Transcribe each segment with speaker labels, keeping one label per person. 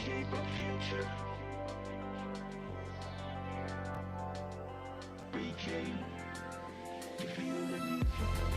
Speaker 1: shape a future. We came to feel the music.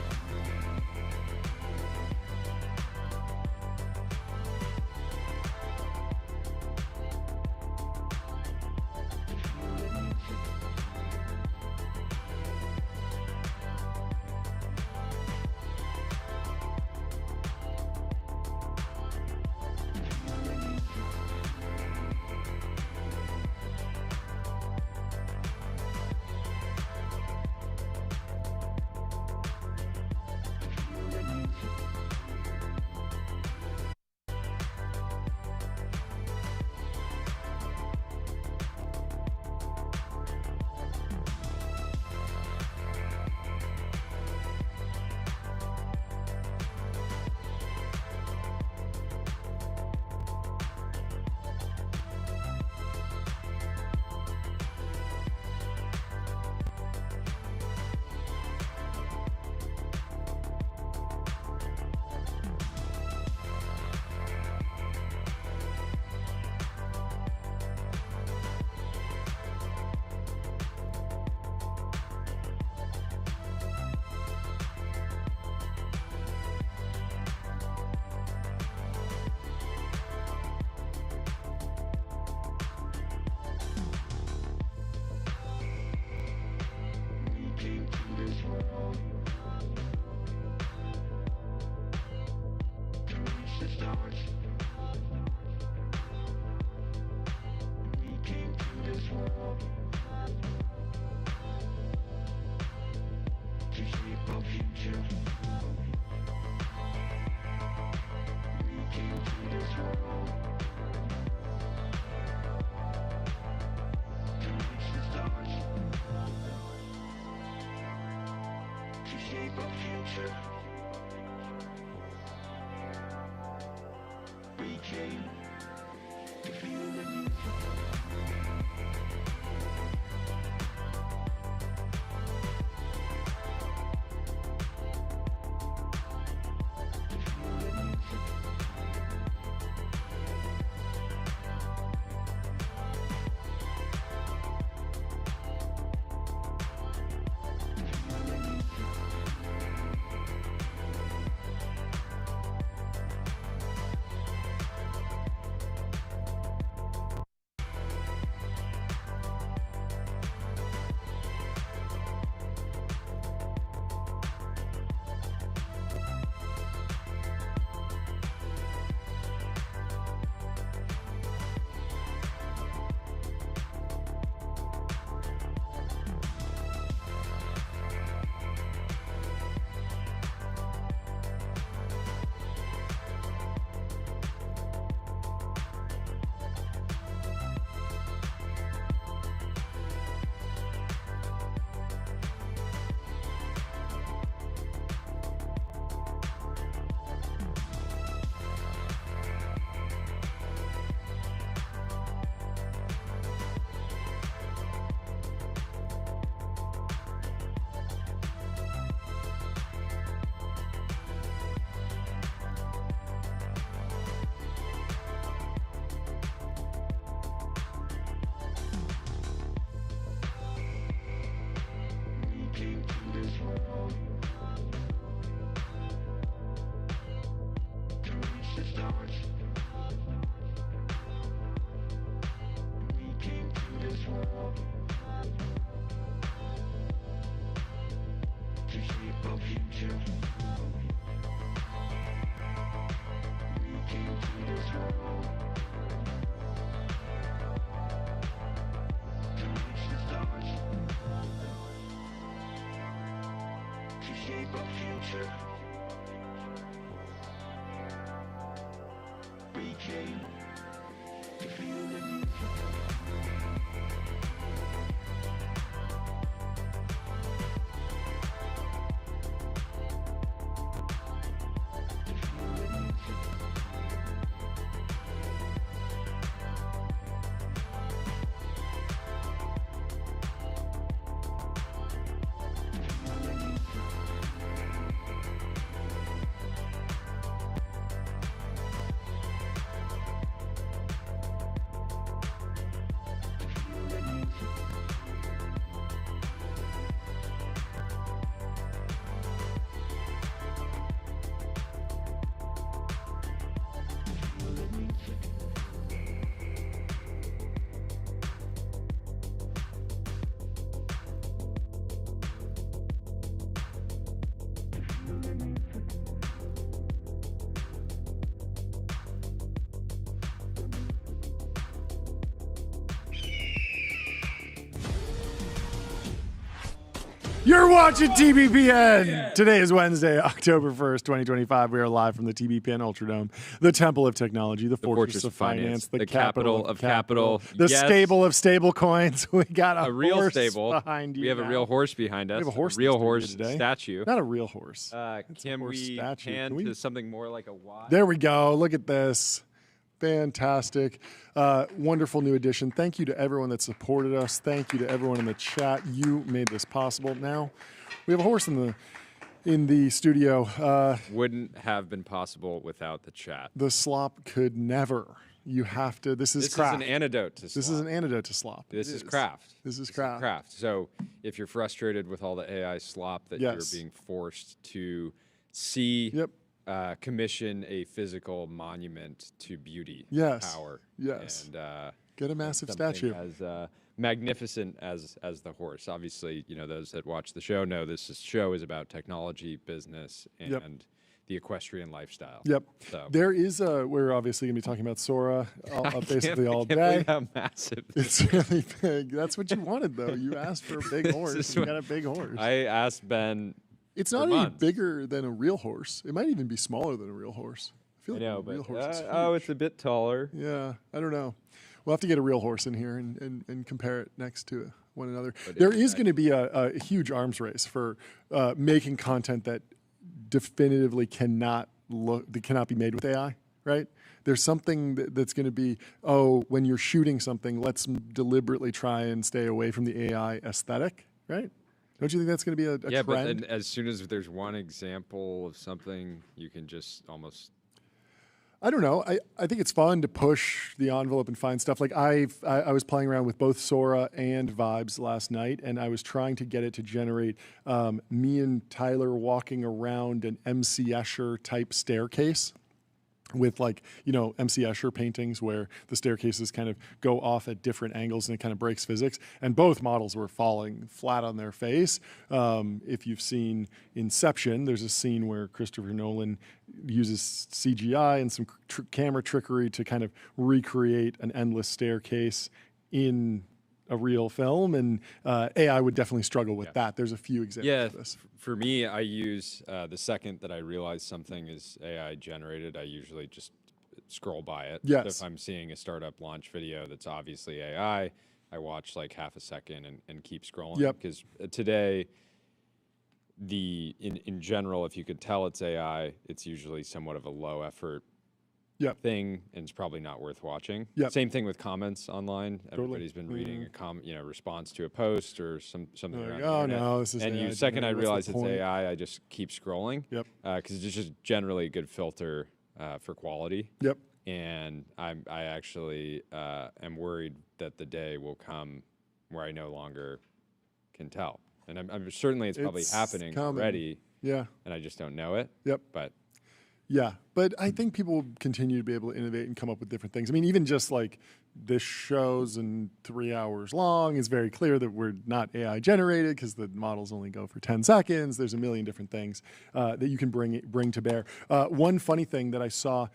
Speaker 2: You're watching TBPN. Today is Wednesday, October 1st, 2025. We are live from the TBPN Ultradome, the Temple of Technology, the Fortress of Finance, the capital of capital, the stable of stablecoins. We got a
Speaker 3: real
Speaker 2: horse
Speaker 3: stable
Speaker 2: behind you.
Speaker 3: We have
Speaker 2: now.
Speaker 3: a real horse behind us.
Speaker 2: We have a horse.
Speaker 3: Real horse statue.
Speaker 2: Not a real horse.
Speaker 3: Can we pan to something more like a Y?
Speaker 2: There we go. Look at this. Fantastic. Wonderful new addition. Thank you to everyone that supported us. Thank you to everyone in the chat. You made this possible. Now, we have a horse in the studio.
Speaker 3: Wouldn't have been possible without the chat.
Speaker 2: The Slop could never. You have to. This is craft.
Speaker 3: This is an antidote to Slop.
Speaker 2: This is an antidote to Slop.
Speaker 3: This is craft.
Speaker 2: This is craft.
Speaker 3: So if you're frustrated with all the AI slop that you're being forced to see, commission a physical monument to beauty, power, and
Speaker 2: get a massive statue
Speaker 3: as magnificent as the horse. Obviously, you know, those that watch the show know show is about technology, business, and the equestrian lifestyle. So
Speaker 2: there is we're obviously going to be talking about Sora basically all day.
Speaker 3: Believe how massive
Speaker 2: it's really big. That's what you wanted, though. You asked for a big horse. You got a big horse.
Speaker 3: I asked Ben.
Speaker 2: It's not any bigger than a real horse. It might even be smaller than a real horse. I feel like a real horse is huge.
Speaker 3: It's a bit taller.
Speaker 2: Yeah, I don't know. We'll have to get a real horse in here and compare it next to one another. There is going to be a huge arms race for making content that definitively cannot be made with AI, right? There's something that's going to be, when you're shooting something, let's deliberately try and stay away from the AI aesthetic, right? Don't you think that's going to be a trend?
Speaker 3: Yeah, but as soon as there's one example of something, you can just almost...
Speaker 2: I don't know. I think it's fun to push the envelope and find stuff. Like I was playing around with both Sora and Vibes last night, and I was trying to get it to generate me and Tyler walking around an MC Escher type staircase with, like, you know, MC Escher paintings where the staircases kind of go off at different angles and it kind of breaks physics. And both models were falling flat on their face. If you've seen Inception, there's a scene where Christopher Nolan uses CGI and some camera trickery to kind of recreate an endless staircase in a real film, and AI would definitely struggle with that. There's a few examples of this.
Speaker 3: For me, I use the second that I realize something is AI generated, I usually just scroll by it. So if I'm seeing a startup launch video that's obviously AI, I watch like half a second and keep scrolling. Because today, in general, if you could tell it's AI, it's usually somewhat of a low effort thing, and it's probably not worth watching. Same thing with comments online. Everybody's been reading a response to a post or something around the internet.
Speaker 2: No, this is
Speaker 3: and
Speaker 2: AI.
Speaker 3: the second I realize it's AI, I just keep scrolling. Because it's just generally a good filter for quality. And I actually am worried that the day will come where I no longer can tell. And I'm certainly it's probably happening already. And I just don't know it. But
Speaker 2: but I think people will continue to be able to innovate and come up with different things. I mean, even just like this show's in 3 hours long, it's very clear that we're not AI generated because the models only go for 10 seconds. There's a million different things that you can bring to bear. One funny thing that I saw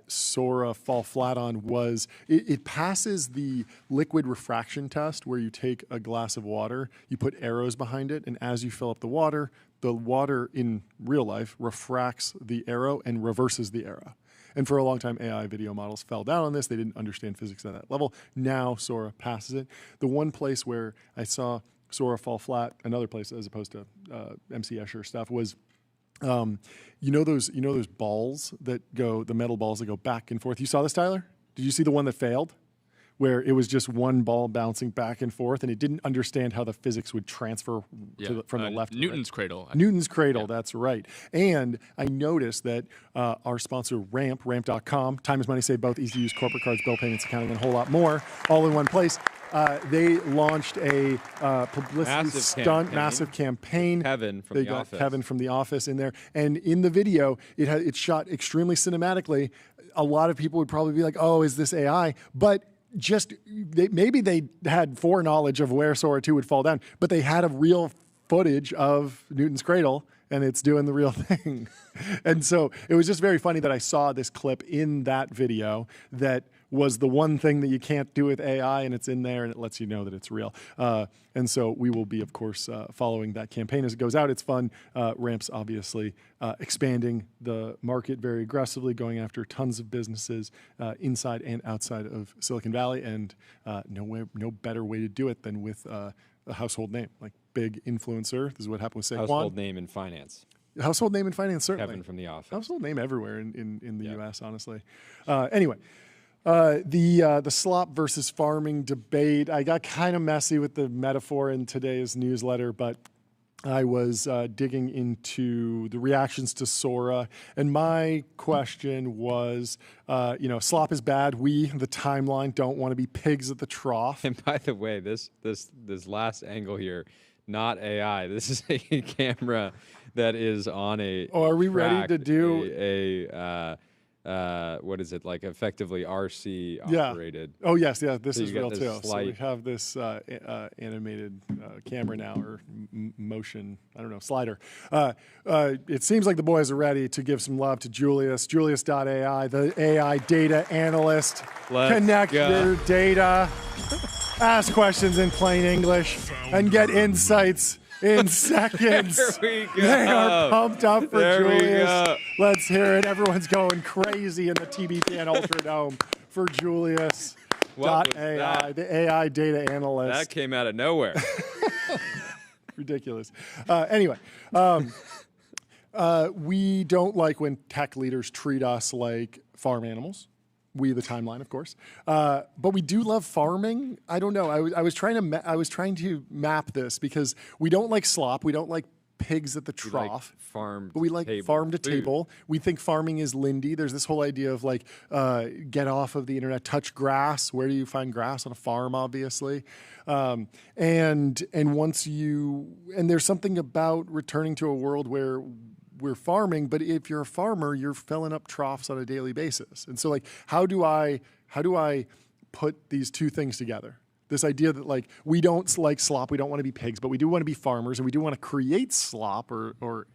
Speaker 2: Sora fall flat on was it passes the liquid refraction test, where you take a glass of water, you put arrows behind it, and as you fill up the water in real life refracts the arrow and reverses the arrow. And for a long time, AI video models fell down on this. They didn't understand physics at that level. Now Sora passes it. The one place where I saw Sora fall flat, another place as opposed to MC Escher stuff, was you know those balls that go, the metal balls that go back and forth. You saw this, Tyler? Did you see the one that failed? where it was just one ball bouncing back and forth, and it didn't understand how the physics would transfer from the left to the right.
Speaker 4: Newton's cradle.
Speaker 2: Newton's cradle, that's right. And I noticed that our sponsor, ramp.com, time is money, save both, easy to use, corporate cards, bill payments, accounting, and a whole lot more, all in one place. They launched a publicity massive campaign.
Speaker 3: Kevin from The Office.
Speaker 2: Kevin from The Office in there. And in the video, it's shot extremely cinematically. A lot of people would probably be like, oh, is this AI? But maybe they had foreknowledge of where Sora 2 would fall down, but they had a real footage of Newton's cradle, and it's doing the real thing. And so it was just very funny that I saw this clip in that video that was the one thing that you can't do with AI, and it's in there, and it lets you know that it's real. And so we will be, of course, following that campaign as it goes out. It's fun. Ramp's obviously expanding the market very aggressively, going after tons of businesses inside and outside of Silicon Valley, and no better way to do it than with a household name, like big influencer. This is what happened with Saquon.
Speaker 3: Household name in finance.
Speaker 2: Household name in finance, certainly.
Speaker 3: Kevin from The Office.
Speaker 2: Household name everywhere in the U.S., honestly. Anyway. The slop versus farming debate. I got kind of messy with the metaphor in today's newsletter, but I was digging into the reactions to Sora, and my question was, slop is bad. We, the timeline, don't want to be pigs at the trough.
Speaker 3: And by the way, this last angle here, not AI. This is a camera that is on a.
Speaker 2: Oh, are we ready to do
Speaker 3: what is it, like effectively RC operated?
Speaker 2: Yeah. Oh yes, yeah. This
Speaker 3: so
Speaker 2: is real too. So we have this animated camera now, or motion, I don't know, slider. It seems like the boys are ready to give some love to Julius. Julius.ai, the AI data analyst. Connect your data, ask questions in plain English, and get insights in seconds.
Speaker 3: There we go.
Speaker 2: They are pumped up for Julius. Let's hear it. Everyone's going crazy in the TBPN Ultradome for Julius.ai, the AI data analyst.
Speaker 3: That came out of nowhere.
Speaker 2: Ridiculous. Anyway, we don't like when tech leaders treat us like farm animals. We, the timeline, of course, but we do love farming. I don't know. I was trying to map this because we don't like slop. We don't like pigs at the trough.
Speaker 3: But
Speaker 2: we like farm to table. We think farming is Lindy. There's this whole idea of like get off of the internet, touch grass. Where do you find grass on a farm? Obviously, and there's something about returning to a world where we're farming, but if you're a farmer, you're filling up troughs on a daily basis. And so like, how do I put these two things together? This idea that like, we don't like slop, we don't want to be pigs, but we do want to be farmers, and we do want to create slop, or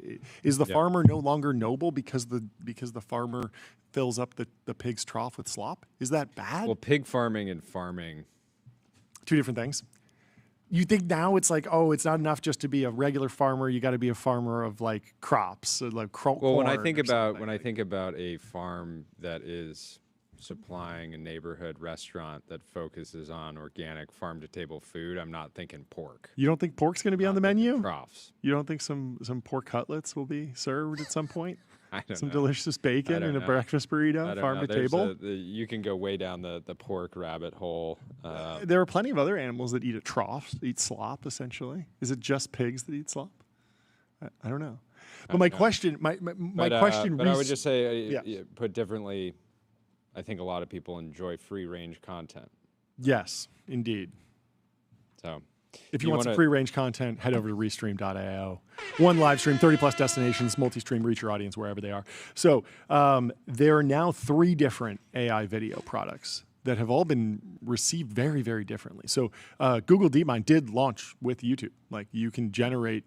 Speaker 2: is the farmer no longer noble because the farmer fills up the pig's trough with slop? Is that bad?
Speaker 3: Well, pig farming and farming.
Speaker 2: Two different things. You think now it's like, oh, it's not enough just to be a regular farmer. You got to be a farmer of like crops, like corn.
Speaker 3: Well, when I think about a farm that is supplying a neighborhood restaurant that focuses on organic farm to table food, I'm not thinking pork.
Speaker 2: You don't think pork's going to be on the menu?
Speaker 3: Troughs.
Speaker 2: You don't think some pork cutlets will be served at some point?
Speaker 3: I don't
Speaker 2: some
Speaker 3: know.
Speaker 2: Delicious bacon in a breakfast burrito, farm to table.
Speaker 3: You can go way down the pork rabbit hole.
Speaker 2: There are plenty of other animals that eat at troughs, eat slop. Essentially, is it just pigs that eat slop? I don't know. But my question, my question.
Speaker 3: But I would just say, put differently, I think a lot of people enjoy free range content.
Speaker 2: Yes, indeed.
Speaker 3: So.
Speaker 2: If you want some free-range content, head over to restream.io. One live stream, 30-plus destinations, multi-stream, reach your audience wherever they are. So there are now 3 different AI video products that have all been received very, very differently. So Google DeepMind did launch with YouTube. Like, you can generate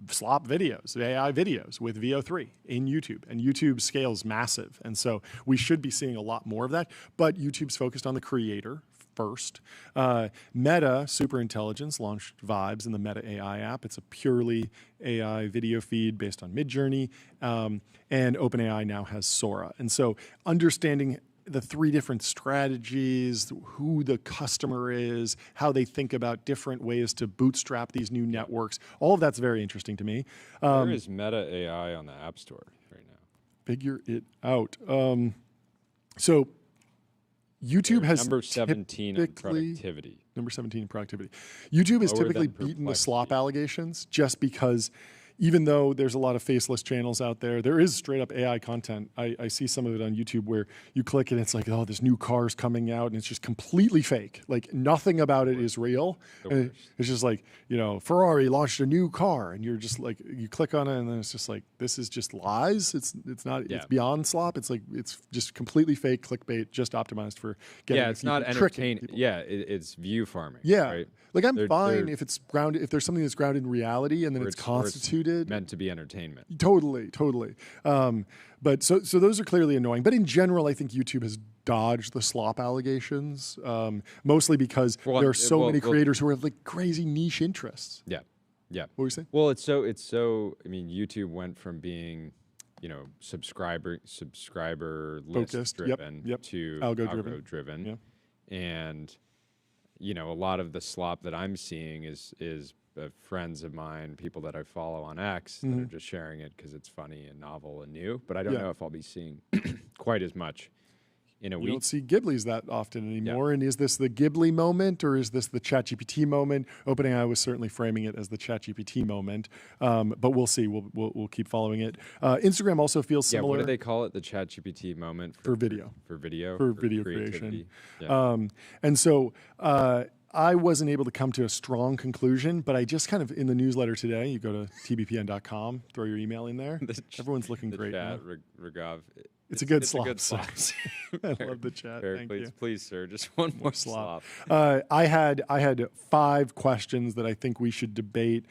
Speaker 2: slop videos, AI videos with VO3 in YouTube, and YouTube scales massive. And so we should be seeing a lot more of that, but YouTube's focused on the creator first. Meta Superintelligence launched Vibes in the Meta AI app. It's a purely AI video feed based on Midjourney, and OpenAI now has Sora. And so understanding the 3 different strategies, who the customer is, how they think about different ways to bootstrap these new networks, all of that's very interesting to me.
Speaker 3: Where is Meta AI on the App Store right now?
Speaker 2: Figure it out. So YouTube has
Speaker 3: number 17 on
Speaker 2: typically-
Speaker 3: productivity.
Speaker 2: Number 17 in productivity. YouTube has
Speaker 3: Lower
Speaker 2: typically
Speaker 3: than
Speaker 2: beaten the slop
Speaker 3: perplexity.
Speaker 2: allegations just because even though there's a lot of faceless channels out there, there is straight up AI content. I see some of it on YouTube where you click and it's like, oh, this new car's coming out and it's just completely fake. Like nothing about it is real. And it's just like, you know, Ferrari launched a new car and you're just like, you click on it and then it's just like, this is just lies. It's not, it's beyond slop. It's like, it's just completely fake clickbait, just optimized for getting
Speaker 3: It's not entertaining. Yeah, it's view farming.
Speaker 2: Yeah.
Speaker 3: Right?
Speaker 2: Like I'm fine if it's grounded, if there's something that's grounded in reality and then it's constituted.
Speaker 3: Meant to be entertainment.
Speaker 2: Totally. But so those are clearly annoying. But in general, I think YouTube has dodged the slop allegations, mostly because there are so many creators who have like crazy niche interests.
Speaker 3: Yeah.
Speaker 2: What were you saying?
Speaker 3: Well, it's so. I mean, YouTube went from being, you know, subscriber list
Speaker 2: Focused,
Speaker 3: driven to
Speaker 2: algo
Speaker 3: driven, and you know, a lot of the slop that I'm seeing is friends of mine, people that I follow on X that are just sharing it because it's funny and novel and new. But I don't know if I'll be seeing quite as much in a week.
Speaker 2: You don't see Ghibli's that often anymore. And is this the Ghibli moment or is this the ChatGPT moment? OpenAI was certainly framing it as the ChatGPT moment, but we'll see. We'll keep following it. Instagram also feels similar.
Speaker 3: What do they call it? The ChatGPT moment
Speaker 2: for video.
Speaker 3: For video
Speaker 2: creation.
Speaker 3: Yeah.
Speaker 2: And so I wasn't able to come to a strong conclusion, but I just kind of, in the newsletter today, you go to tbpn.com, throw your email in there. Everyone's looking great
Speaker 3: chat,
Speaker 2: now.
Speaker 3: Regav,
Speaker 2: it's a good slop.
Speaker 3: I
Speaker 2: love the chat. Thank you.
Speaker 3: Please, sir, just one more slop.
Speaker 2: I had 5 questions that I think we should debate.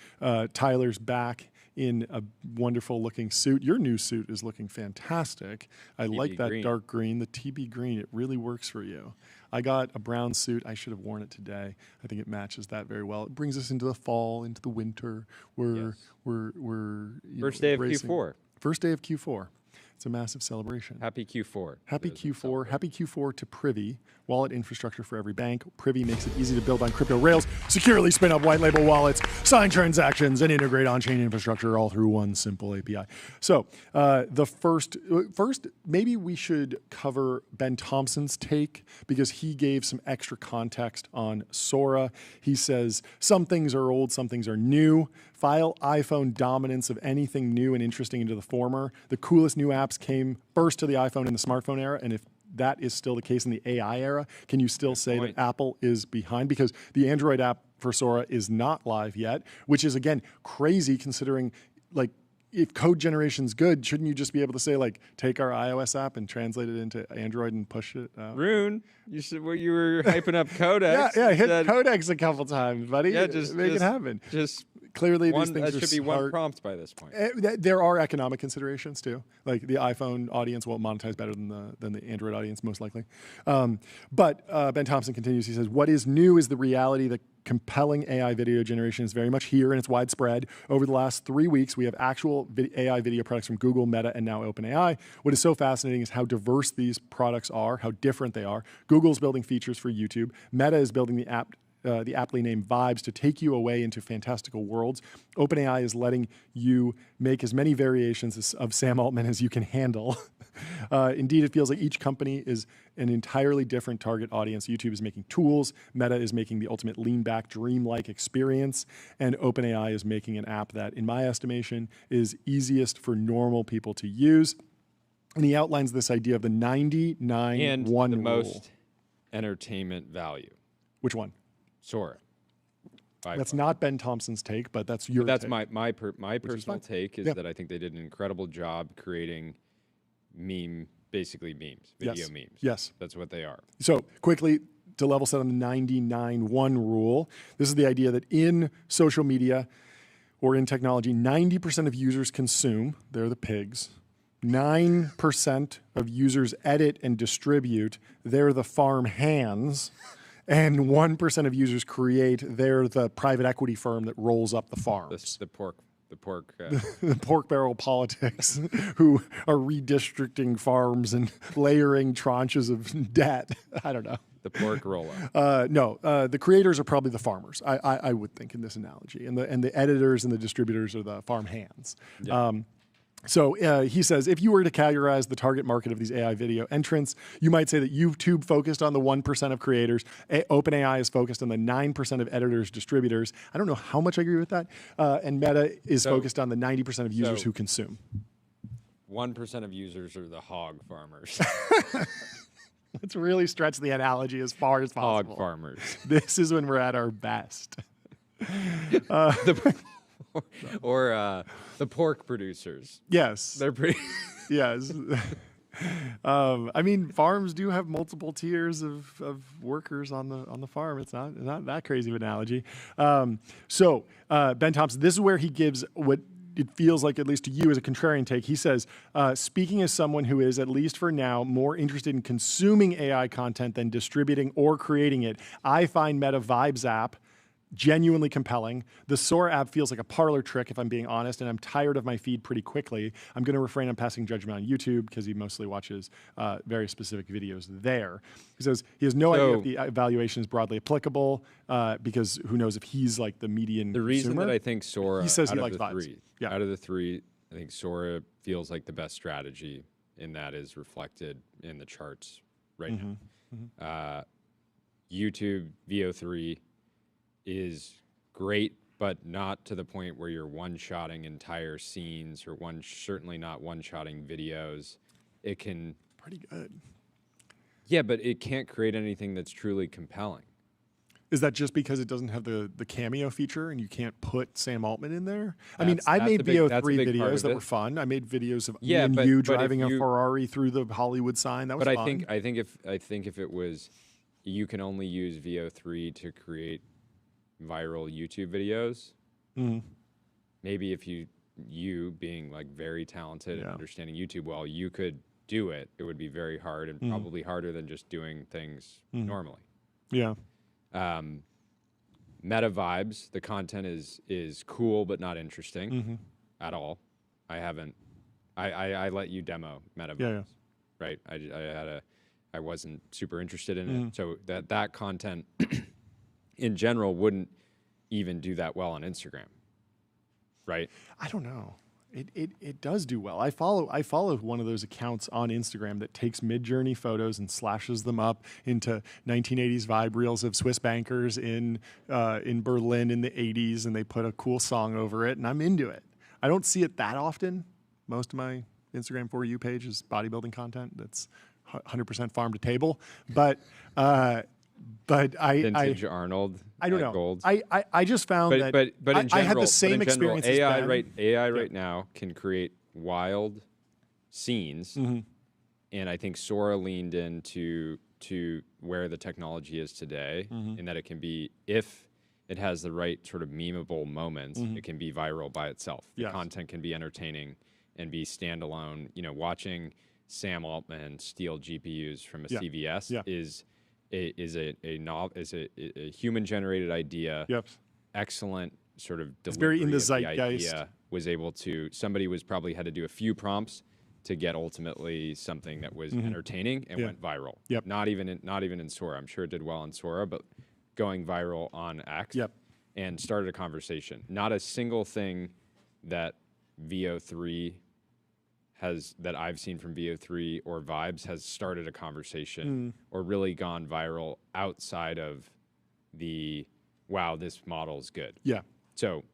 Speaker 2: Tyler's back in a wonderful looking suit. Your new suit is looking fantastic. I like that green. Dark green, the TB green. It really works for you. I got a brown suit. I should have worn it today. I think it matches that very well. It brings us into the fall, into the winter. We're
Speaker 3: First day of Q4.
Speaker 2: First day of Q4. It's a massive celebration.
Speaker 3: Happy Q4.
Speaker 2: Happy Q4. Happy Q4 to Privy, wallet infrastructure for every bank. Privy makes it easy to build on crypto rails, securely spin up white label wallets, sign transactions, and integrate on-chain infrastructure all through one simple API. So the first, maybe we should cover Ben Thompson's take because he gave some extra context on Sora. He says some things are old, some things are new. File iPhone dominance of anything new and interesting into the former. The coolest new apps came first to the iPhone in the smartphone era, and if that is still the case in the AI era, can you still say that Apple is behind? Because the Android app for Sora is not live yet, which is, again, crazy considering, like, if code generation's good, shouldn't you just be able to say, like, take our iOS app and translate it into Android and push it out?
Speaker 3: Rune, you were hyping up Codex.
Speaker 2: Yeah, hit Codex a couple times, buddy.
Speaker 3: Yeah, just
Speaker 2: make it happen.
Speaker 3: Just
Speaker 2: clearly
Speaker 3: one,
Speaker 2: these things
Speaker 3: that should be one prompt by this point.
Speaker 2: There are economic considerations too. Like the iPhone audience will monetize better than the Android audience, most likely. But Ben Thompson continues. He says, "What is new is the reality that compelling AI video generation is very much here and it's widespread. Over the last 3 weeks, we have actual AI video products from Google, Meta, and now OpenAI. What is so fascinating is how diverse these products are, how different they are. Google's building features for YouTube. Meta is building the aptly named Vibes to take you away into fantastical worlds. OpenAI is letting you make as many variations of Sam Altman as you can handle. Indeed, it feels like each company is an entirely different target audience. YouTube is making tools, Meta is making the ultimate lean-back, dreamlike experience, and OpenAI is making an app that, in my estimation, is easiest for normal people to use." And he outlines this idea of the 99-1
Speaker 3: rule.
Speaker 2: rule.
Speaker 3: Most entertainment value.
Speaker 2: Which one?
Speaker 3: Sora.
Speaker 2: That's not Ben Thompson's take, but that's your
Speaker 3: That's
Speaker 2: take.
Speaker 3: my personal take is that I think they did an incredible job creating basically memes, video memes.
Speaker 2: Yes.
Speaker 3: That's what they are.
Speaker 2: So quickly, to level set on the 99-1 rule, this is the idea that in social media or in technology, 90% of users consume, they're the pigs. 9% of users edit and distribute, they're the farm hands. And 1% of users create, they're the private equity firm that rolls up the farms.
Speaker 3: The pork.
Speaker 2: The pork barrel politics, who are redistricting farms and layering tranches of debt. I don't know.
Speaker 3: The pork roll-up.
Speaker 2: No, the creators are probably the farmers. I would think in this analogy, and the editors and the distributors are the farm hands. Yeah. So he says, if you were to categorize the target market of these AI video entrants, you might say that YouTube focused on the 1% of creators. OpenAI is focused on the 9% of editors, distributors. I don't know how much I agree with that. And Meta is focused on the 90% of users who consume.
Speaker 3: 1% of users are the hog farmers.
Speaker 2: Let's really stretch the analogy as far as possible.
Speaker 3: Hog farmers.
Speaker 2: This is when we're at our best.
Speaker 3: Or the pork producers.
Speaker 2: Yes.
Speaker 3: They're pretty...
Speaker 2: Yes. I mean, farms do have multiple tiers of workers on the farm. It's not that crazy of an analogy. So Ben Thompson, this is where he gives what it feels like, at least to you, as a contrarian take. He says, speaking as someone who is, at least for now, more interested in consuming AI content than distributing or creating it, I find Meta Vibes app genuinely compelling. The Sora app feels like a parlor trick, if I'm being honest, and I'm tired of my feed pretty quickly. I'm going to refrain on passing judgment on YouTube because he mostly watches very specific videos there. He says he has no idea if the evaluation is broadly applicable because who knows if he's like the median
Speaker 3: The reason
Speaker 2: consumer.
Speaker 3: that I think Sora,
Speaker 2: he says
Speaker 3: out
Speaker 2: he
Speaker 3: of
Speaker 2: likes
Speaker 3: the
Speaker 2: vibes.
Speaker 3: three,
Speaker 2: Yeah.
Speaker 3: out of the three, I think Sora feels like the best strategy, and that is reflected in the charts right now. YouTube VO3 is great, but not to the point where you're one-shotting entire scenes or certainly not one-shotting videos. It can...
Speaker 2: Pretty good.
Speaker 3: Yeah, but it can't create anything that's truly compelling.
Speaker 2: Is that just because it doesn't have the cameo feature and you can't put Sam Altman in there? I mean, I made VO3 videos that were fun. I made videos of me and you driving a Ferrari through the Hollywood sign. That was fun.
Speaker 3: But I think if it was, you can only use VO3 to create viral YouTube videos. Maybe if you being like very talented and understanding YouTube well, you could do it. It would be very hard and probably harder than just doing things normally.
Speaker 2: Yeah.
Speaker 3: Meta Vibes, the content is cool but not interesting at all. I let you demo Meta Vibes, right? I wasn't super interested in it, so that content in general wouldn't even do that well on Instagram, right?
Speaker 2: I don't know. It does do well. I follow one of those accounts on Instagram that takes Mid-Journey photos and slashes them up into 1980s vibe reels of Swiss bankers in Berlin in the 80s, and they put a cool song over it, and I'm into it. I don't see it that often. Most of my Instagram For You page is bodybuilding content that's 100% farm to table, but
Speaker 3: Vintage Arnold.
Speaker 2: I don't know.
Speaker 3: Gold.
Speaker 2: I just found
Speaker 3: but in general,
Speaker 2: I had the same experience.
Speaker 3: AI
Speaker 2: as Ben.
Speaker 3: AI right now can create wild scenes, and I think Sora leaned into where the technology is today, in that it can be, if it has the right sort of memeable moments, it can be viral by itself. The content can be entertaining and be standalone. You know, watching Sam Altman steal GPUs from a CVS is a human-generated idea. Excellent sort of delivery.
Speaker 2: It's very in the
Speaker 3: of
Speaker 2: zeitgeist.
Speaker 3: idea, was able to, somebody was probably had to do a few prompts to get ultimately something that was entertaining and went viral. Not even in Sora. I'm sure it did well in Sora, but going viral on X and started a conversation. Not a single thing that VO3 that I've seen from VO3 or Vibes has started a conversation or really gone viral outside of the, wow, this model's good. So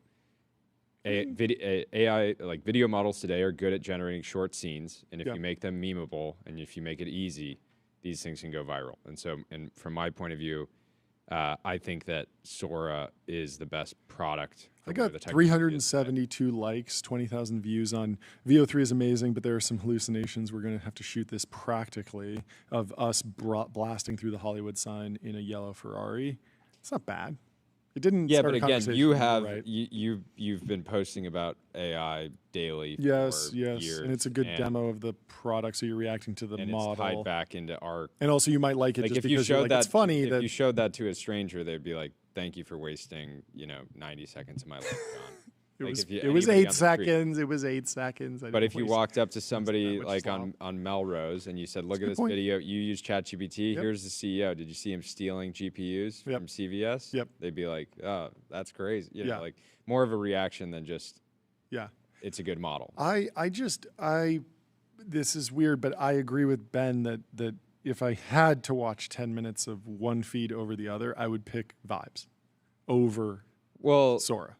Speaker 3: AI, like video models today, are good at generating short scenes, and if you make them memeable and if you make it easy, these things can go viral. And so, and from my point of view, I think that Sora is the best product.
Speaker 2: I got 372 likes, 20,000 views on VO3 is amazing, but there are some hallucinations. We're going to have to shoot this practically of us blasting through the Hollywood sign in a yellow Ferrari. It's not bad. It didn't.
Speaker 3: Yeah,
Speaker 2: start
Speaker 3: but
Speaker 2: a
Speaker 3: again, you have
Speaker 2: right?
Speaker 3: you've been posting about AI daily.
Speaker 2: Yes,
Speaker 3: for
Speaker 2: yes,
Speaker 3: years,
Speaker 2: and it's a good demo of the product. So you're reacting to the model.
Speaker 3: It's tied back into our.
Speaker 2: And also, you might like it just because you're like, it's funny.
Speaker 3: If you showed that to a stranger, they'd be like, "Thank you for wasting 90 seconds of my life, John."
Speaker 2: It was 8 seconds. It was 8 seconds.
Speaker 3: But if you walked up to somebody like on Melrose and you said, "Look at this video. You use ChatGPT. Here's the CEO. Did you see him stealing GPUs from CVS?" They'd be like, "Oh, that's crazy." You know, like more of a reaction than just it's a good model.
Speaker 2: This is weird, but I agree with Ben that if I had to watch 10 minutes of one feed over the other, I would pick Vibes over Sora.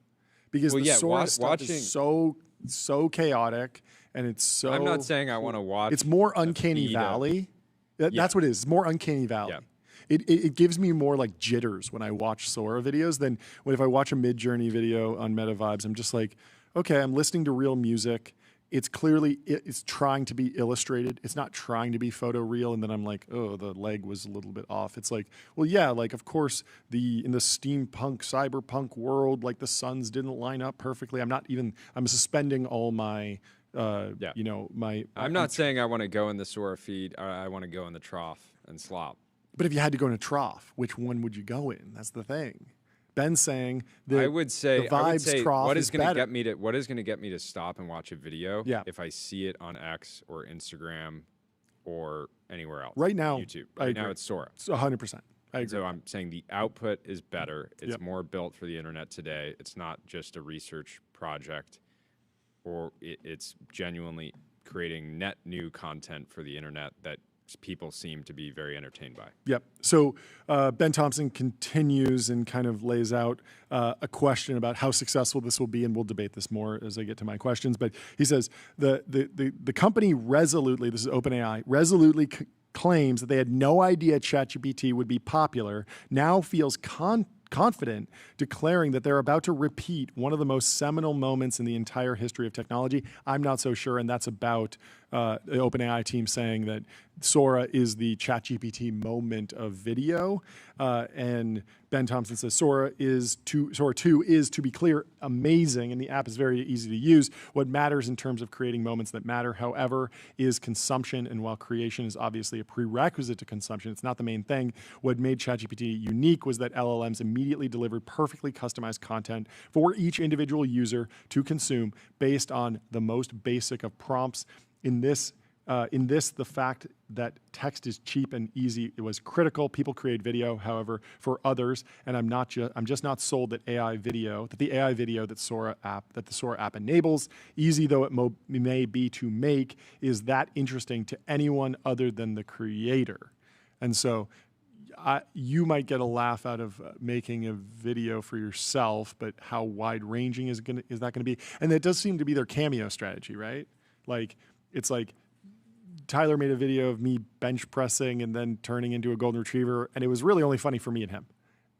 Speaker 2: Because the Sora stuff is so chaotic, and it's so...
Speaker 3: I'm not saying I want to watch...
Speaker 2: It's more Uncanny Valley. That's what it is. It's more Uncanny Valley. Yeah. It gives me more like jitters when I watch Sora videos than if I watch a Mid-Journey video on Meta Vibes. I'm just like, okay, I'm listening to real music. It's clearly, it's trying to be illustrated. It's not trying to be photoreal. And then I'm like, oh, the leg was a little bit off. It's like, well, yeah, like, of course, in the steampunk, cyberpunk world, like the suns didn't line up perfectly. I'm suspending all my,
Speaker 3: I'm not saying I want to go in the Sora feed. I want to go in the trough and Slop.
Speaker 2: But if you had to go in a trough, which one would you go in? That's the thing. Ben's saying that
Speaker 3: I would say
Speaker 2: trough
Speaker 3: what is going to
Speaker 2: get
Speaker 3: me to stop and watch a video if I see it on X or Instagram or anywhere else.
Speaker 2: Right now,
Speaker 3: YouTube. Right now it's Sora.
Speaker 2: It's 100%. I agree.
Speaker 3: So I'm saying the output is better. It's more built for the internet today. It's not just a research project, or it's genuinely creating net new content for the internet that people seem to be very entertained by.
Speaker 2: Yep. So Ben Thompson continues and kind of lays out a question about how successful this will be, and we'll debate this more as I get to my questions. But he says the company resolutely, this is OpenAI, resolutely claims that they had no idea ChatGPT would be popular, now feels confident declaring that they're about to repeat one of the most seminal moments in the entire history of technology. I'm not so sure, and that's about the OpenAI team saying that Sora is the ChatGPT moment of video. And Ben Thompson says Sora 2 is, to be clear, amazing, and the app is very easy to use. What matters in terms of creating moments that matter, however, is consumption. And while creation is obviously a prerequisite to consumption, it's not the main thing. What made ChatGPT unique was that LLMs immediately delivered perfectly customized content for each individual user to consume based on the most basic of prompts. In this, the fact that text is cheap and easy, it was critical. People create video, however, for others, and I'm just not sold that the AI video that the Sora app enables, easy though it may be to make, is that interesting to anyone other than the creator. And so you might get a laugh out of making a video for yourself, but how wide-ranging is that going to be? And it does seem to be their Cameo strategy, right? Like, it's like Tyler made a video of me bench pressing and then turning into a golden retriever, and it was really only funny for me and him.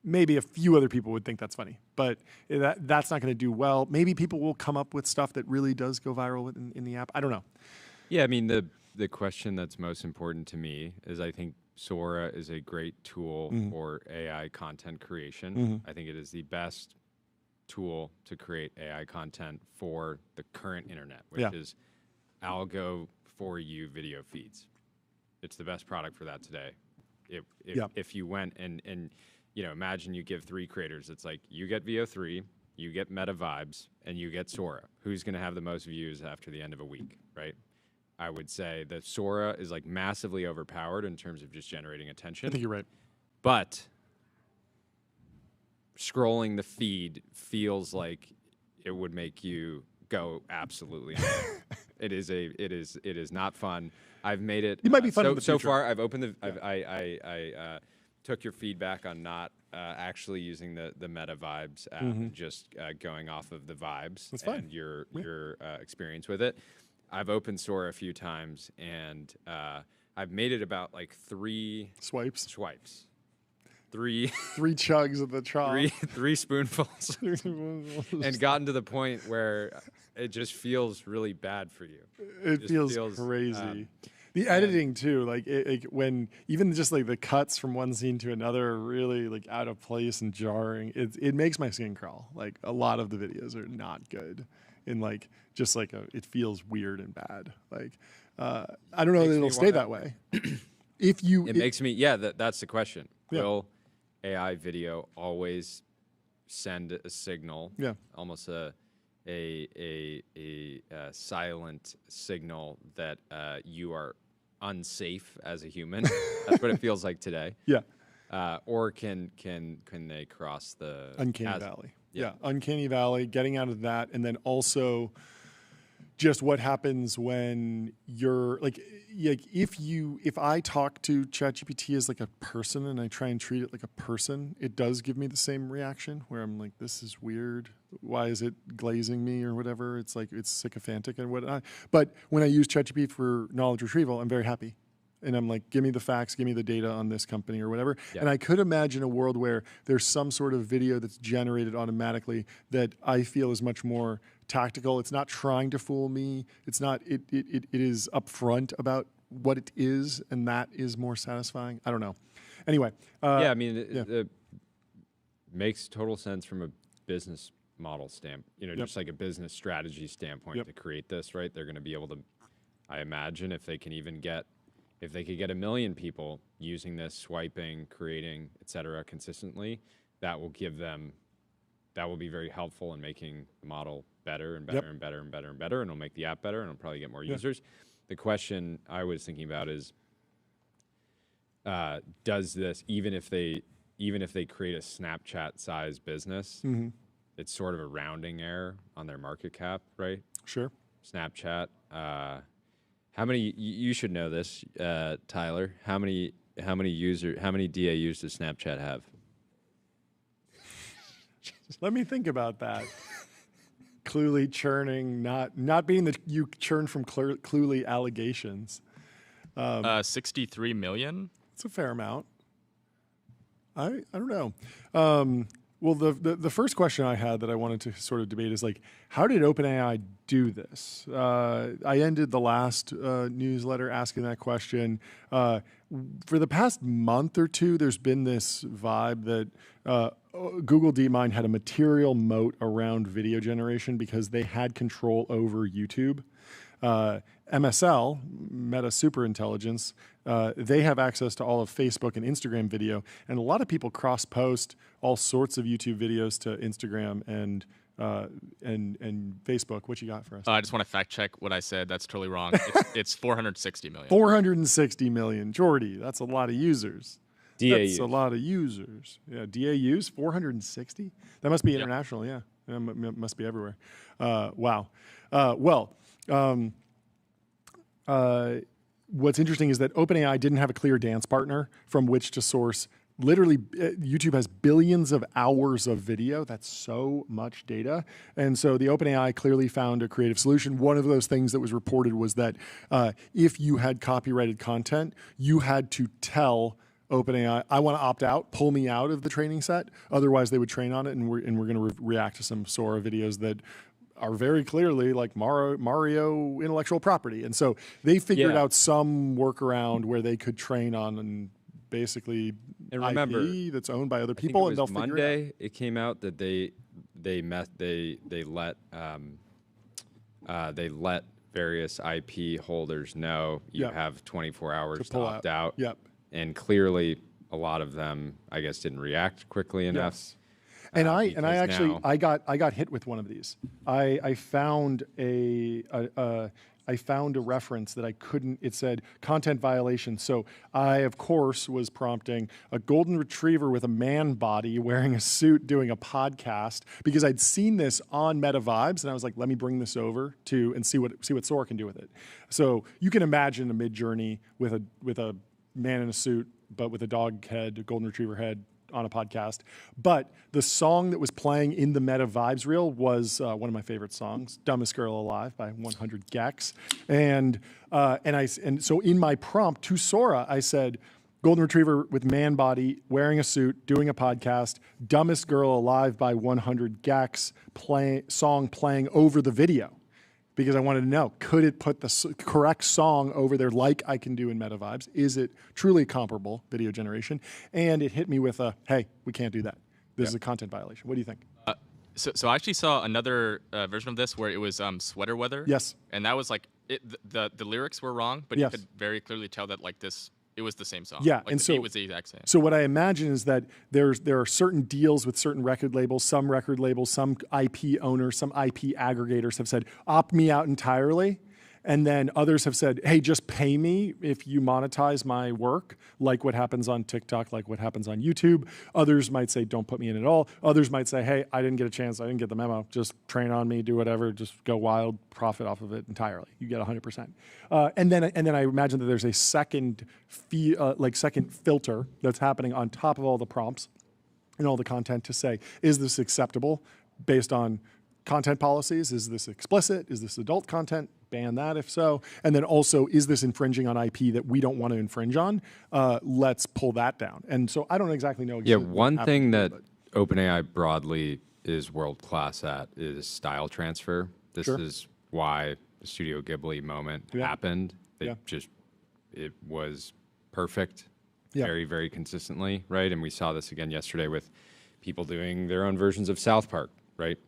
Speaker 2: Maybe a few other people would think that's funny, but that's not going to do well. Maybe people will come up with stuff that really does go viral in the app. I don't know.
Speaker 3: Yeah, I mean, the question that's most important to me is I think Sora is a great tool for AI content creation. I think it is the best tool to create AI content for the current internet, which is algo for you video feeds. It's the best product for that today. If you went and imagine you give 3 creators, it's like you get VO3, you get Meta Vibes, and you get Sora. Who's going to have the most views after the end of a week, right? I would say that Sora is like massively overpowered in terms of just generating attention.
Speaker 2: I think you're right.
Speaker 3: But scrolling the feed feels like it would make you go absolutely. It is not fun. I've made it.
Speaker 2: It might be fun in the future.
Speaker 3: So far, I've opened the. I took your feedback on not actually using the Meta Vibes app, and just going off of the vibes.
Speaker 2: That's fine.
Speaker 3: And your experience with it. I've opened Sora a few times, and I've made it about like 3 swipes. 3
Speaker 2: chugs of the trough.
Speaker 3: 3 spoonfuls. And gotten to the point where it just feels really bad for you.
Speaker 2: It feels crazy. The editing too, like when even just like the cuts from one scene to another are really like out of place and jarring. It makes my skin crawl. Like a lot of the videos are not good. And like just like it feels weird and bad. Like I don't know that it'll stay that way.
Speaker 3: Makes me that's the question. Yeah. Will AI video always send a signal? Yeah. Almost a silent signal that you are unsafe as a human. That's what it feels like today.
Speaker 2: Yeah.
Speaker 3: Or can they cross the
Speaker 2: Uncanny Valley? Yeah, Uncanny Valley, getting out of that, and then also just what happens when you're like if I talk to ChatGPT as like a person and I try and treat it like a person, it does give me the same reaction where I'm like, this is weird. Why is it glazing me or whatever? It's like, it's sycophantic and whatnot. But when I use ChatGPT for knowledge retrieval, I'm very happy. And I'm like, give me the facts, give me the data on this company or whatever. Yeah. And I could imagine a world where there's some sort of video that's generated automatically that I feel is much more tactical. It's not trying to fool me. It's not, it is upfront about what it is, and that is more satisfying. I don't know. Anyway.
Speaker 3: Yeah, I mean, it makes total sense from a business model standpoint, just like a business strategy standpoint to create this, right? They're going to be able to, I imagine, if they can even get, if they could get 1 million people using this, swiping, creating, et cetera, consistently, that will give them, that will be very helpful in making the model better and better and better and better and better, and it'll make the app better, and it'll probably get more users. The question I was thinking about is, does this, even if they create a Snapchat-sized business, it's sort of a rounding error on their market cap, right?
Speaker 2: Sure.
Speaker 3: Snapchat. How many? You should know this, Tyler. How many DAUs does Snapchat have?
Speaker 2: Let me think about that. Cluely churning, not being that you churn from Cluely allegations.
Speaker 4: 63 million.
Speaker 2: It's a fair amount. I don't know. Well, the first question I had that I wanted to sort of debate is like, how did OpenAI do this? I ended the last newsletter asking that question. For the past month or two, there's been this vibe that Google DeepMind had a material moat around video generation because they had control over YouTube. MSL, Meta Superintelligence, they have access to all of Facebook and Instagram video, and a lot of people cross-post all sorts of YouTube videos to Instagram and Facebook. What you got for us?
Speaker 4: I just want to fact check what I said. That's totally wrong. It's 460 million.
Speaker 2: 460 million. Jordy, that's a lot of users.
Speaker 3: DAUs.
Speaker 2: That's a lot of users. Yeah, DAUs, 460? That must be international, yeah. It must be everywhere. Wow. What's interesting is that OpenAI didn't have a clear dance partner from which to source. Literally, YouTube has billions of hours of video. That's so much data. And so the OpenAI clearly found a creative solution. One of those things that was reported was that if you had copyrighted content, you had to tell OpenAI, I want to opt out, pull me out of the training set. Otherwise, they would train on it, and we're going to react to some Sora videos that are very clearly like Mario intellectual property. And so they figured out some workaround where they could train on and basically IP that's owned by other people, and they'll figure
Speaker 3: Monday,
Speaker 2: it out.
Speaker 3: It came out that they let various IP holders know you have 24 hours to opt out.
Speaker 2: Yep.
Speaker 3: And clearly a lot of them, I guess, didn't react quickly enough.
Speaker 2: Yes. And I actually got hit with one of these. I found a reference that I couldn't. It said content violation. So I, of course, was prompting a golden retriever with a man body wearing a suit doing a podcast because I'd seen this on Meta Vibes, and I was like, let me bring this over to and see what Sora can do with it. So you can imagine a Mid-Journey with a man in a suit, but with a dog head, a golden retriever head, on a podcast. But the song that was playing in the Meta Vibes reel was one of my favorite songs, Dumbest Girl Alive by 100 Gex. And so in my prompt to Sora, I said, golden retriever with man body, wearing a suit, doing a podcast, Dumbest Girl Alive by 100 Gex, song playing over the video. Because I wanted to know, could it put the correct song over there like I can do in Meta Vibes? Is it truly comparable video generation? And it hit me with a, hey, we can't do that. This is a content violation. What do you think?
Speaker 4: So I actually saw another version of this where it was sweater weather.
Speaker 2: Yes.
Speaker 4: And that was like, the lyrics were wrong, but you could very clearly tell that like this, it was the same song.
Speaker 2: Yeah,
Speaker 4: like
Speaker 2: and
Speaker 4: the beat was the exact same.
Speaker 2: So what I imagine is that there are certain deals with certain record labels, some IP owners, some IP aggregators have said, opt me out entirely. And then others have said, hey, just pay me if you monetize my work, like what happens on TikTok, like what happens on YouTube. Others might say, don't put me in at all. Others might say, hey, I didn't get a chance. I didn't get the memo. Just train on me, do whatever, just go wild, profit off of it entirely. You get 100%. And then I imagine that there's a second filter that's happening on top of all the prompts and all the content to say, is this acceptable based on content policies? Is this explicit? Is this adult content? Ban that if so. And then also, is this infringing on IP that we don't want to infringe on? Let's pull that down. And so I don't exactly know.
Speaker 3: Yeah, one thing that OpenAI broadly is world-class at is style transfer. This is why the Studio Ghibli moment happened. It was perfect, very, very consistently, right? And we saw this again yesterday with people doing their own versions of South Park, right?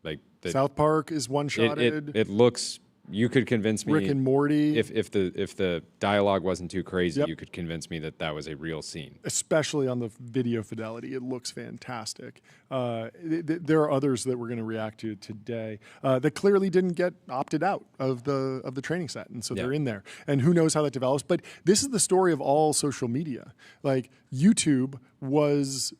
Speaker 3: Like
Speaker 2: South Park is one-shotted.
Speaker 3: It looks. You could convince me.
Speaker 2: Rick and Morty.
Speaker 3: If the dialogue wasn't too crazy, you could convince me that that was a real scene.
Speaker 2: Especially on the video fidelity, it looks fantastic. There are others that we're going to react to today that clearly didn't get opted out of the training set, and so they're in there. And who knows how that develops? But this is the story of all social media. Like YouTube was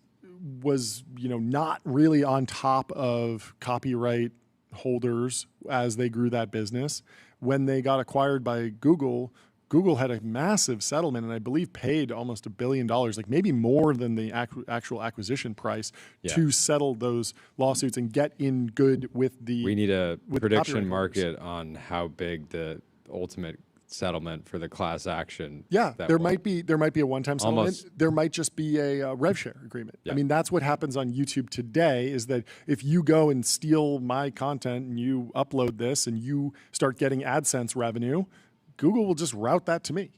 Speaker 2: not really on top of copyright holders as they grew that business. When they got acquired by Google, Google had a massive settlement and I believe paid almost $1 billion, like maybe more than the actual acquisition price to settle those lawsuits and get in good with the.
Speaker 3: We need a prediction market on how big the ultimate settlement for the class action.
Speaker 2: Yeah, there might be a one-time settlement. There might just be a rev share agreement. I mean, that's what happens on YouTube today, is that if you go and steal my content and you upload this and you start getting AdSense revenue, Google will just route that to me.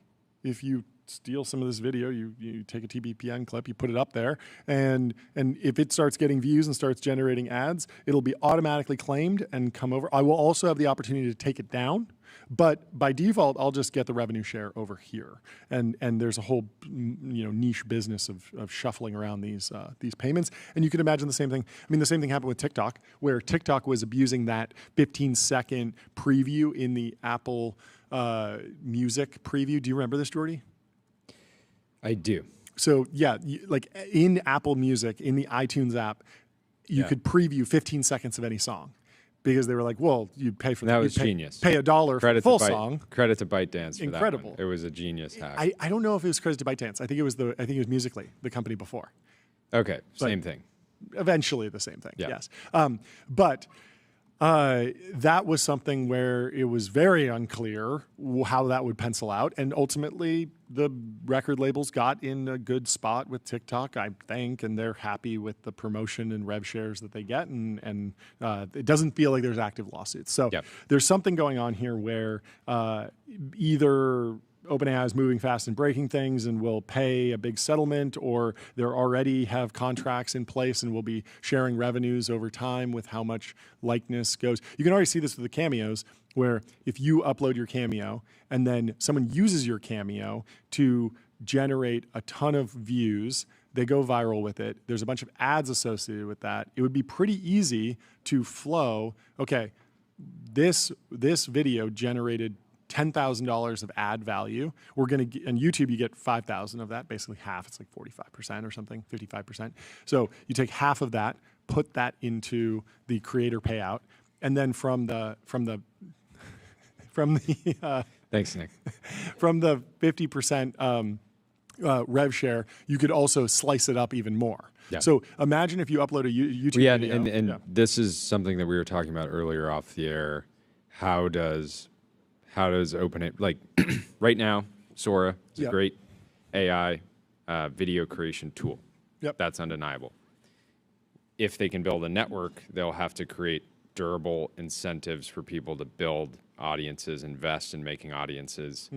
Speaker 2: If you steal some of this video, you take a TBPN clip, you put it up there, and if it starts getting views and starts generating ads, it'll be automatically claimed and come over. I will also have the opportunity to take it down, but by default, I'll just get the revenue share over here. And there's a whole niche business of shuffling around these payments. And you can imagine the same thing. I mean, the same thing happened with TikTok, where TikTok was abusing that 15-second preview in the Apple Music preview. Do you remember this, Jordy?
Speaker 3: I do.
Speaker 2: So yeah, like in Apple Music, in the iTunes app, you could preview 15 seconds of any song. Because they were like, well, you pay for
Speaker 3: that. Was genius.
Speaker 2: Pay $1 for the full song.
Speaker 3: Credit to ByteDance for
Speaker 2: incredible.
Speaker 3: That one. It was a genius hack.
Speaker 2: I don't know if it was credit to ByteDance. I think it was Musical.ly, the company before.
Speaker 3: Okay, same thing.
Speaker 2: Eventually the same thing. Yes, but that was something where it was very unclear how that would pencil out, and ultimately the record labels got in a good spot with TikTok, I think, and they're happy with the promotion and rev shares that they get, and it doesn't feel like there's active lawsuits. So there's something going on here where either OpenAI is moving fast and breaking things and will pay a big settlement, or they already have contracts in place and will be sharing revenues over time with how much likeness goes. You can already see this with the cameos, where if you upload your cameo and then someone uses your cameo to generate a ton of views, they go viral with it, there's a bunch of ads associated with that, it would be pretty easy to flow, okay, this video generated $10,000 of ad value. We're going to, on YouTube, you get 5,000 of that, basically half. It's like 45% or something, 55%. So you take half of that, put that into the creator payout, and then from the
Speaker 3: thanks, Nick.
Speaker 2: From the 50% rev share, you could also slice it up even more. Yeah. So imagine if you upload a YouTube video.
Speaker 3: And this is something that we were talking about earlier off the air. How does OpenAI, like right now, Sora is a great AI video creation tool. That's undeniable. If they can build a network, they'll have to create durable incentives for people to build audiences, invest in making audiences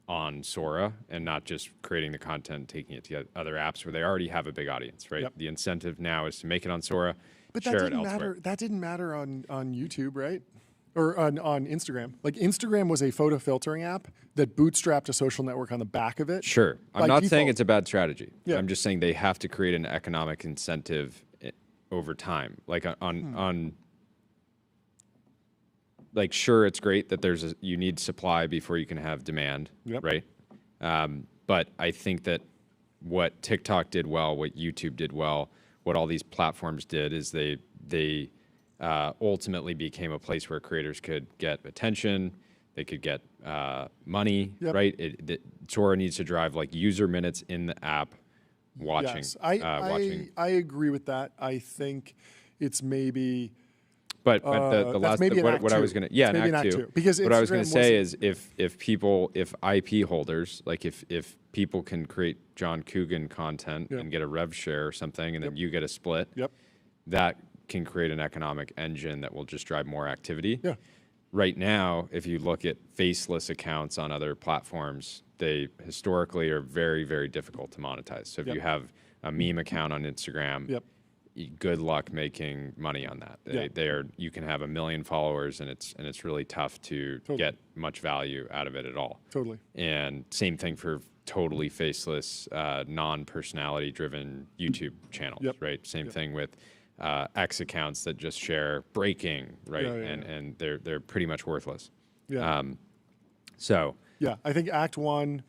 Speaker 3: on Sora, and not just creating the content, taking it to other apps where they already have a big audience, right? The incentive now is to make it on Sora,
Speaker 2: but
Speaker 3: share it elsewhere.
Speaker 2: That didn't matter on YouTube, right? Or on Instagram. Like Instagram was a photo filtering app that bootstrapped a social network on the back of it.
Speaker 3: Sure. I'm not saying it's a bad strategy. I'm just saying they have to create an economic incentive over time. Like on like, sure, it's great that you need supply before you can have demand, right? But I think that what TikTok did well, what YouTube did well, what all these platforms did is they ultimately became a place where creators could get attention, they could get money, right? Sora needs to drive like user minutes in the app watching.
Speaker 2: Yes, I agree with that. I think it's maybe...
Speaker 3: But the last what I was gonna in Act 2 because what I was gonna say is if IP holders, like if people can create John Coogan content and get a rev share or something, and then you get a split, that can create an economic engine that will just drive more activity. Right now, if you look at faceless accounts on other platforms, they historically are very, very difficult to monetize. So if you have a meme account on Instagram, good luck making money on that. You can have 1 million followers, and it's really tough to get much value out of it at all. And same thing for totally faceless, non-personality driven YouTube channels, right? Same thing with X accounts that just share breaking, right? And they're pretty much worthless. So
Speaker 2: I think Act 1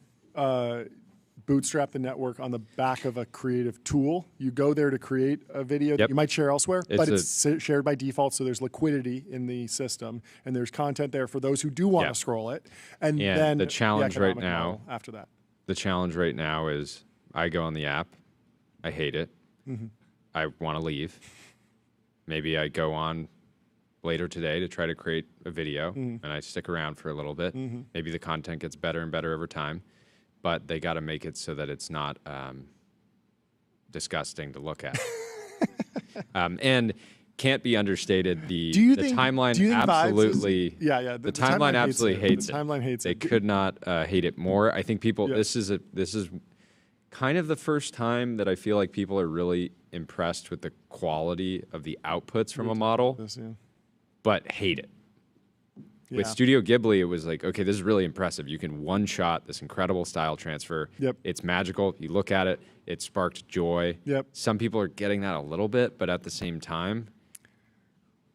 Speaker 2: bootstrap the network on the back of a creative tool. You go there to create a video that you might share elsewhere, but it's shared by default, so there's liquidity in the system, and there's content there for those who do want to scroll it. And then
Speaker 3: the challenge right now,
Speaker 2: after that,
Speaker 3: the challenge right now is I go on the app, I hate it, I want to leave. Maybe I go on later today to try to create a video, and I stick around for a little bit. Maybe the content gets better and better over time. But they got to make it so that it's not disgusting to look at. And can't be understated. The timeline absolutely, the timeline absolutely hates it.
Speaker 2: The timeline hates
Speaker 3: it. They could not hate it more. I think people. This is kind of the first time that I feel like people are really impressed with the quality of the outputs from a model, but hate it. With Studio Ghibli, it was like, okay, this is really impressive. You can one-shot this incredible style transfer. It's magical. You look at it, it sparked joy. Some people are getting that a little bit, but at the same time,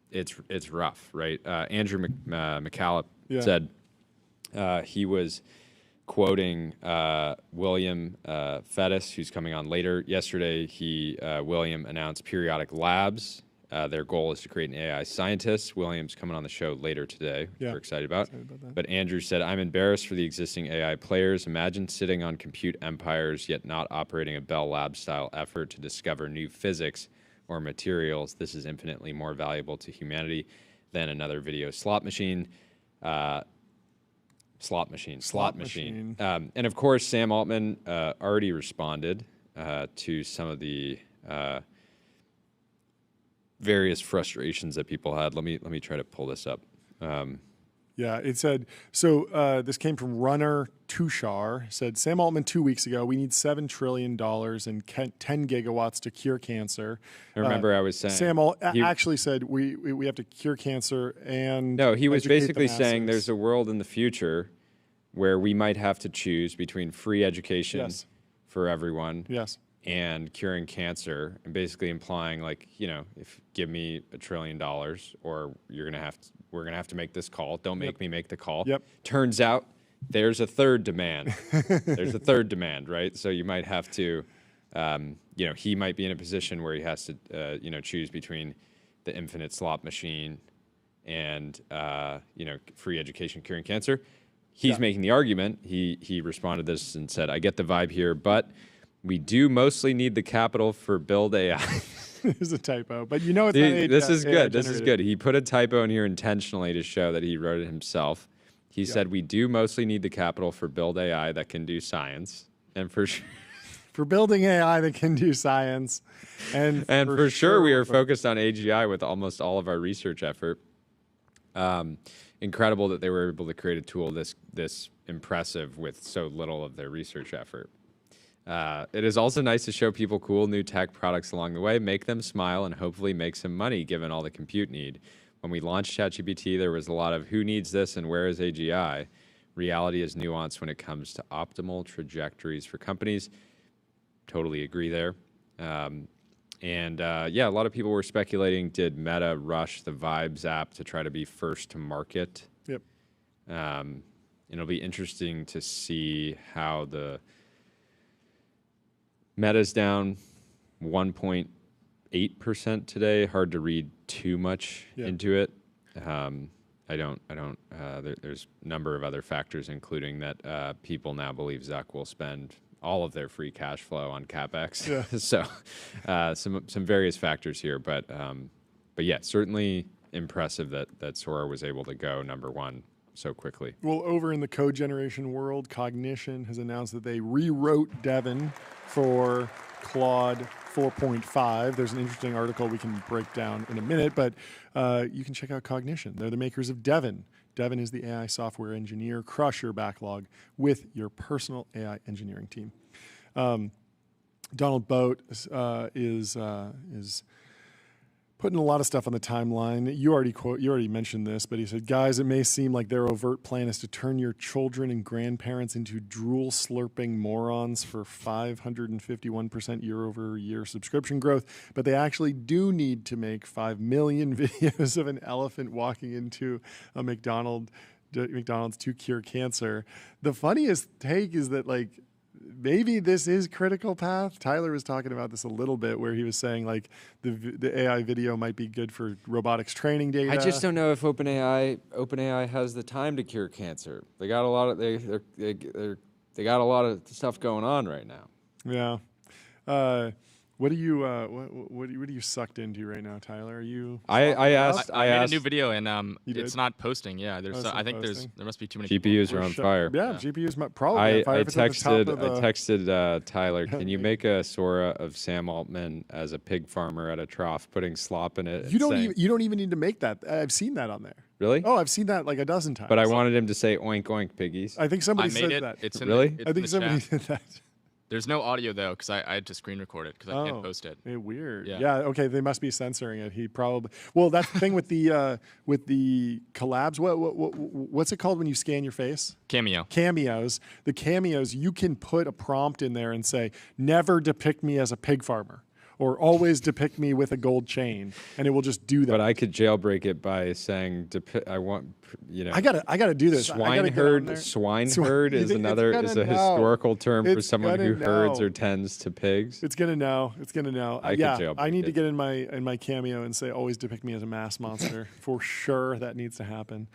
Speaker 3: it's rough, right? Andrew McCallop said he was quoting William Fedus, who's coming on later. Yesterday, William announced Periodic Labs. Their goal is to create an AI scientist. William's coming on the show later today, which we're excited about. But Andrew said, I'm embarrassed for the existing AI players. Imagine sitting on compute empires, yet not operating a Bell Labs-style effort to discover new physics or materials. This is infinitely more valuable to humanity than another video slot machine. Slot machine. And of course, Sam Altman already responded to some of the various frustrations that people had. Let me try to pull this up.
Speaker 2: It said, so this came from Runner Tushar, said, Sam Altman 2 weeks ago, we need $7 trillion and 10 gigawatts to cure cancer.
Speaker 3: I remember I was saying.
Speaker 2: Sam actually said we have to cure cancer and
Speaker 3: no, he was basically saying there's a world in the future where we might have to choose between free education for everyone and curing cancer, and basically implying, like, if give me $1 trillion, or we're gonna have to make this call. Don't make me make the call. Turns out there's a third demand. There's a third demand, right? So you might have to, he might be in a position where he has to, choose between the infinite slot machine and, free education curing cancer. He's making the argument. He responded to this and said, I get the vibe here, but we do mostly need the capital for Build AI.
Speaker 2: There's a typo, but it's not
Speaker 3: this is good. This is good. He put a typo in here intentionally to show that he wrote it himself. He said, we do mostly need the capital for Build AI that can do science. And for
Speaker 2: building AI that can do science. And
Speaker 3: for sure we are focused on AGI with almost all of our research effort. Incredible that they were able to create a tool this impressive with so little of their research effort. It is also nice to show people cool new tech products along the way, make them smile, and hopefully make some money given all the compute need. When we launched ChatGPT, there was a lot of who needs this and where is AGI? Reality is nuanced when it comes to optimal trajectories for companies. Totally agree there. And yeah, a lot of people were speculating, did Meta rush the Vibes app to try to be first to market?
Speaker 2: Yep.
Speaker 3: It'll be interesting to see how the Meta's down 1.8% today. Hard to read too much into it. There's a number of other factors, including that people now believe Zuck will spend all of their free cash flow on CapEx.
Speaker 2: Yeah.
Speaker 3: So some various factors here, but yeah, certainly impressive that Sora was able to go #1 so quickly.
Speaker 2: Well, over in the code generation world, Cognition has announced that they rewrote Devin for Claude 4.5. There's an interesting article we can break down in a minute, but you can check out Cognition. They're the makers of Devin. Devin is the AI software engineer. Crush your backlog with your personal AI engineering team. Donald Boat is putting a lot of stuff on the timeline. You already mentioned this, but he said, guys, it may seem like their overt plan is to turn your children and grandparents into drool-slurping morons for 551% year-over-year subscription growth, but they actually do need to make 5 million videos of an elephant walking into a McDonald's to cure cancer. The funniest take is that, like, maybe this is critical path. Tyler was talking about this a little bit, where he was saying like the AI video might be good for robotics training data.
Speaker 3: I just don't know if OpenAI has the time to cure cancer. They got a lot of they got a lot of stuff going on right now.
Speaker 2: Yeah. What are you sucked into right now, Tyler? Are you?
Speaker 3: I
Speaker 4: made a new video and it's not posting. Yeah, I think there must be too many
Speaker 3: GPUs are on fire.
Speaker 2: Yeah, GPUs probably on fire.
Speaker 3: I texted Tyler, can you make a Sora of Sam Altman as a pig farmer at a trough, putting slop in it?
Speaker 2: You don't even need to make that. I've seen that on there.
Speaker 3: Really?
Speaker 2: Oh, I've seen that like a dozen times.
Speaker 3: But I wanted him to say oink oink piggies.
Speaker 2: I think somebody said that.
Speaker 4: It's
Speaker 3: really?
Speaker 2: I think somebody did that.
Speaker 4: There's no audio though, because I had to screen record it because I can't post it.
Speaker 2: Weird. Yeah. Okay. They must be censoring it. He probably. Well, that's the thing with the collabs. What's it called when you scan your face? Cameos. The cameos. You can put a prompt in there and say, "Never depict me as a pig farmer," or "Always depict me with a gold chain," and it will just do that.
Speaker 3: But I could jailbreak it by saying, "I want."
Speaker 2: I gotta do this.
Speaker 3: Swineherd is a historical term for someone who herds or tends to pigs.
Speaker 2: It's gonna know. I need to get in my cameo and say, always depict me as a mass monster. For sure, that needs to happen.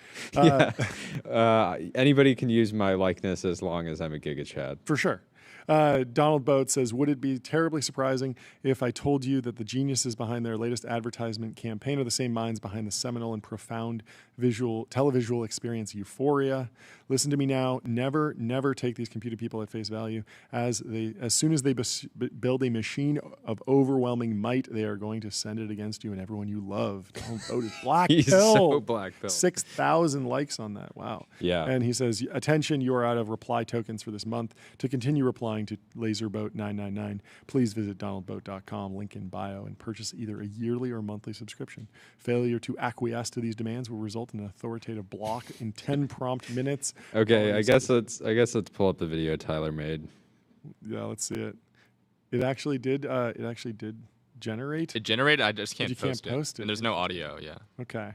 Speaker 3: Anybody can use my likeness as long as I'm a Giga Chad.
Speaker 2: For sure. Donald Boat says, would it be terribly surprising if I told you that the geniuses behind their latest advertisement campaign are the same minds behind the seminal and profound televisual experience Euphoria? Listen to me now. Never take these computer people at face value. As soon as they build a machine of overwhelming might, they are going to send it against you and everyone you love. Donald Boat is black
Speaker 3: He's
Speaker 2: pill.
Speaker 3: so black pill.
Speaker 2: 6,000 likes on that. Wow.
Speaker 3: Yeah.
Speaker 2: And he says, attention, you are out of reply tokens for this month. To continue replying to LaserBoat999, please visit donaldboat.com, link in bio, and purchase either a yearly or monthly subscription. Failure to acquiesce to these demands will result in an authoritative block in 10 prompt minutes.
Speaker 3: Okay, I guess let's pull up the video Tyler made.
Speaker 2: Yeah, let's see it. It actually did generate.
Speaker 4: It generated. I just can't
Speaker 2: post it.
Speaker 4: And there's no audio. Yeah.
Speaker 2: Okay.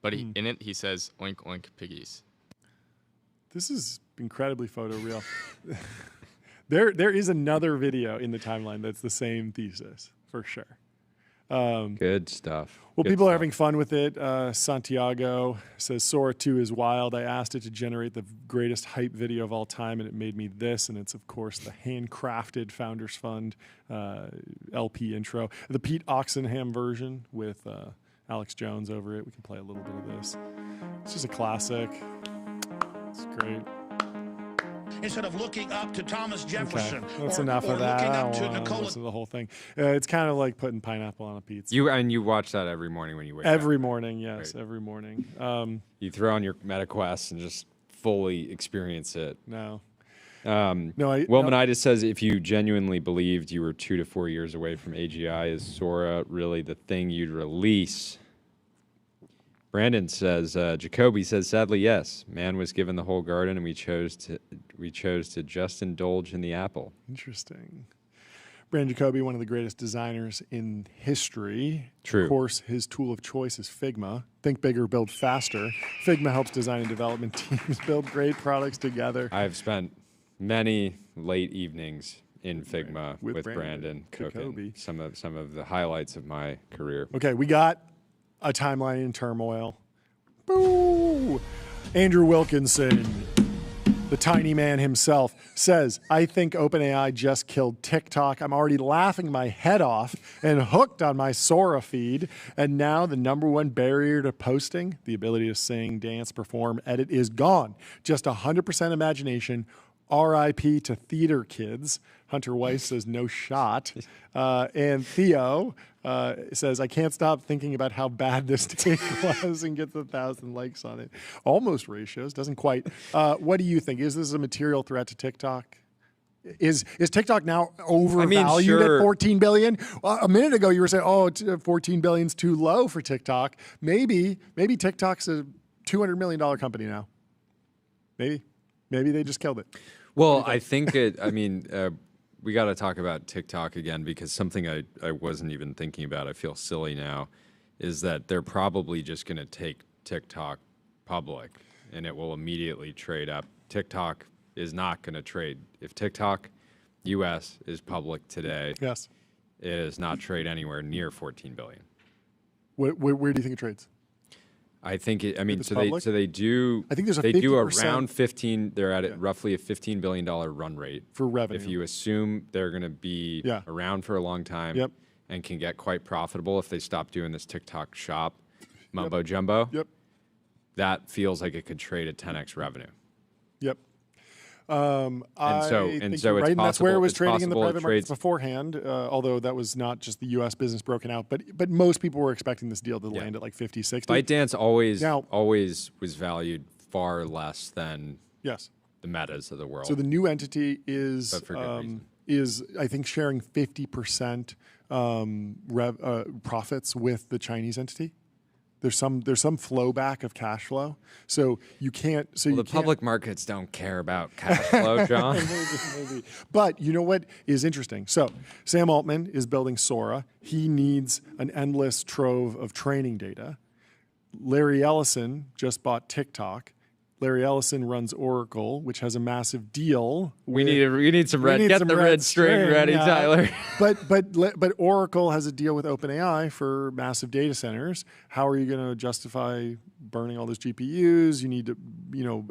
Speaker 4: But in it he says oink oink piggies.
Speaker 2: This is incredibly photoreal. There is another video in the timeline that's the same thesis, for sure.
Speaker 3: Good stuff.
Speaker 2: Well, people are having fun with it. Santiago says, Sora 2 is wild. I asked it to generate the greatest hype video of all time, and it made me this. And it's, of course, the handcrafted Founders Fund LP intro. The Pete Oxenham version with Alex Jones over it. We can play a little bit of this. It's just a classic. It's great.
Speaker 1: Instead of looking up to Thomas Jefferson,
Speaker 2: that's enough of that.
Speaker 1: Looking
Speaker 2: I
Speaker 1: up
Speaker 2: don't
Speaker 1: to
Speaker 2: want to
Speaker 1: Nicola.
Speaker 2: listen to the whole thing. It's kind of like putting pineapple on a pizza.
Speaker 3: You watch that every morning when you wake up.
Speaker 2: Every morning, yes, right. Every morning.
Speaker 3: You throw on your MetaQuest and just fully experience it.
Speaker 2: No.
Speaker 3: Wilmanitis says, if you genuinely believed you were 2 to 4 years away from AGI, is Sora really the thing you'd release? Brandon says, Jacoby says, sadly, yes. Man was given the whole garden, and we chose to just indulge in the apple.
Speaker 2: Interesting. Brandon Jacoby, one of the greatest designers in history.
Speaker 3: True.
Speaker 2: Of course, his tool of choice is Figma. Think bigger, build faster. Figma helps design and development teams build great products together.
Speaker 3: I've spent many late evenings in Figma with
Speaker 2: Brandon
Speaker 3: cooking some of the highlights of my career.
Speaker 2: Okay, we got a timeline in turmoil. Boo! Andrew Wilkinson, the tiny man himself, says, I think OpenAI just killed TikTok. I'm already laughing my head off and hooked on my Sora feed. And now the #1 barrier to posting, the ability to sing, dance, perform, edit, is gone. Just 100% imagination. RIP to theater kids. Hunter Weiss says no shot. And Theo says, I can't stop thinking about how bad this take was, and gets 1,000 likes on it. Almost ratios, doesn't quite. What do you think? Is this a material threat to TikTok? Is TikTok now overvalued at 14 billion? A minute ago you were saying, oh, 14 billion's too low for TikTok. Maybe TikTok's a $200 million company now. Maybe they just killed it.
Speaker 3: Well, I think we got to talk about TikTok again, because something I wasn't even thinking about, I feel silly now, is that they're probably just going to take TikTok public and it will immediately trade up. TikTok is not going to trade. If TikTok US is public today,
Speaker 2: yes,
Speaker 3: it does not trade anywhere near 14 billion.
Speaker 2: Where do you think it trades?
Speaker 3: I think it. I mean, so
Speaker 2: public?
Speaker 3: they do.
Speaker 2: I think there's a
Speaker 3: they do
Speaker 2: 50%
Speaker 3: around 15. They're at roughly a $15 billion run rate
Speaker 2: for revenue.
Speaker 3: If you assume they're going to be around for a long time, and can get quite profitable if they stop doing this TikTok shop mumbo jumbo. That feels like it could trade at 10x revenue.
Speaker 2: Yep.
Speaker 3: So it's
Speaker 2: right, and that's where it was trading in the private markets
Speaker 3: trades
Speaker 2: beforehand, although that was not just the U.S. business broken out, but most people were expecting this deal to land at like 50, 60.
Speaker 3: ByteDance always was valued far less than the Metas of the world.
Speaker 2: So the new entity is I think sharing 50% profits with the Chinese entity. There's some flow back of cash flow, so you can't. So
Speaker 3: the public markets don't care about cash flow, John.
Speaker 2: Maybe. But you know what is interesting? So Sam Altman is building Sora. He needs an endless trove of training data. Larry Ellison just bought TikTok. Larry Ellison runs Oracle, which has a massive deal.
Speaker 3: We need some red. Get the red string ready, Tyler.
Speaker 2: But Oracle has a deal with OpenAI for massive data centers. How are you going to justify burning all those GPUs? You need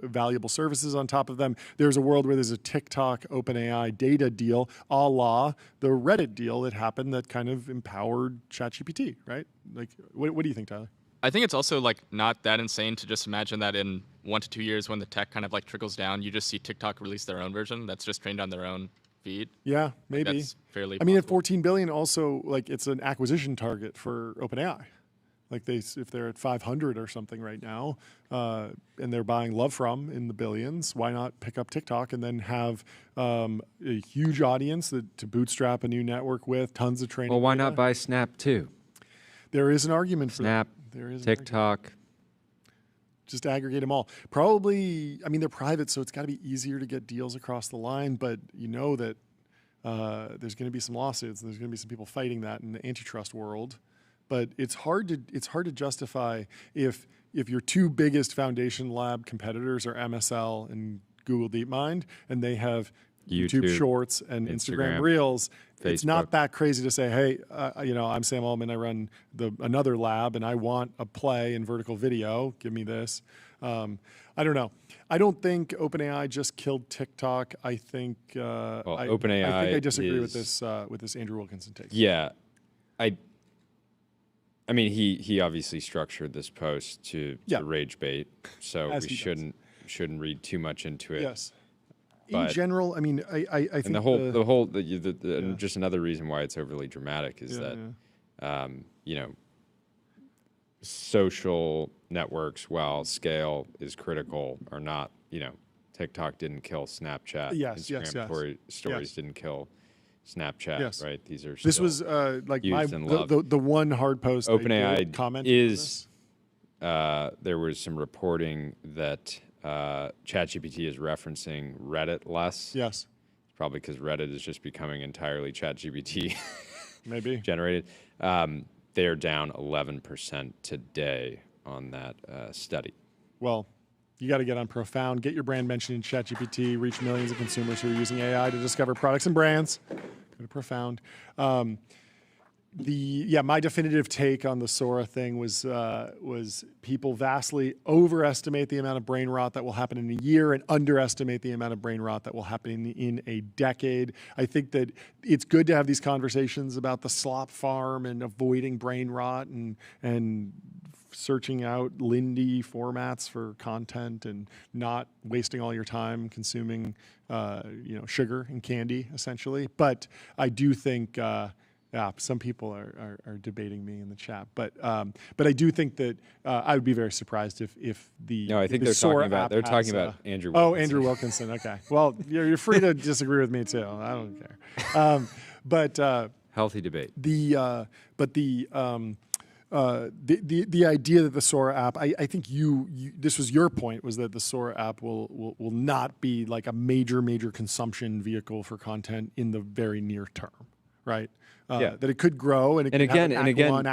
Speaker 2: valuable services on top of them. There's a world where there's a TikTok OpenAI data deal, a la the Reddit deal that happened that kind of empowered ChatGPT, right? Like, what do you think, Tyler?
Speaker 4: I think it's also like not that insane to just imagine that in 1 to 2 years, when the tech kind of like trickles down, you just see TikTok release their own version that's just trained on their own feed.
Speaker 2: Yeah, maybe.
Speaker 4: Like that's fairly.
Speaker 2: I mean, at 14 billion, also like it's an acquisition target for OpenAI. Like if they're at 500 or something right now, and they're buying love from in the billions, why not pick up TikTok and then have a huge audience to bootstrap a new network with, tons of training?
Speaker 3: Well, why
Speaker 2: data?
Speaker 3: not buy Snap too?
Speaker 2: There is an argument for
Speaker 3: Snap.
Speaker 2: There is
Speaker 3: TikTok.
Speaker 2: Just aggregate them all. Probably, I mean, they're private, so it's got to be easier to get deals across the line. But you know that there's going to be some lawsuits. There's going to be some people fighting that in the antitrust world. But it's hard to justify if your two biggest foundation lab competitors are MSL and Google DeepMind, and they have YouTube Shorts and Instagram Reels.
Speaker 3: Facebook.
Speaker 2: It's not that crazy to say, hey, I'm Sam Altman. I run another lab, and I want a play in vertical video. Give me this. I don't know. I don't think OpenAI just killed TikTok. I think
Speaker 3: OpenAI.
Speaker 2: I think I disagree with this Andrew Wilkinson take.
Speaker 3: Yeah, I mean, he obviously structured this post to rage bait, so we shouldn't read too much into it.
Speaker 2: Yes. In general, I mean, I think
Speaker 3: and just another reason why it's overly dramatic is that social networks, while scale is critical, are not. TikTok didn't kill Snapchat. Instagram stories didn't kill Snapchat. Right? These are.
Speaker 2: This was like the one hard post.
Speaker 3: OpenAI
Speaker 2: comment
Speaker 3: is. There was some reporting that ChatGPT is referencing Reddit less.
Speaker 2: Yes.
Speaker 3: probably because Reddit is just becoming entirely ChatGPT
Speaker 2: maybe
Speaker 3: generated. They are down 11% today on that study.
Speaker 2: Well, you got to get on Profound, get your brand mentioned in ChatGPT, reach millions of consumers who are using AI to discover products and brands. Go to Profound. My definitive take on the Sora thing was people vastly overestimate the amount of brain rot that will happen in a year and underestimate the amount of brain rot that will happen in a decade. I think that it's good to have these conversations about the slop farm and avoiding brain rot and searching out Lindy formats for content and not wasting all your time consuming sugar and candy essentially. But I do think. Some people are debating me in the chat, but I do think that I would be very surprised if the
Speaker 3: I think
Speaker 2: the
Speaker 3: they're talking
Speaker 2: Sora
Speaker 3: about
Speaker 2: app
Speaker 3: Andrew.
Speaker 2: Oh,
Speaker 3: Wilkinson.
Speaker 2: Andrew Wilkinson. Okay, well you're free to disagree with me too. I don't care. But
Speaker 3: Healthy debate.
Speaker 2: the idea that the Sora app, I think this was your point, was that the Sora app will not be like a major consumption vehicle for content in the very near term, right? That it could grow and
Speaker 3: again,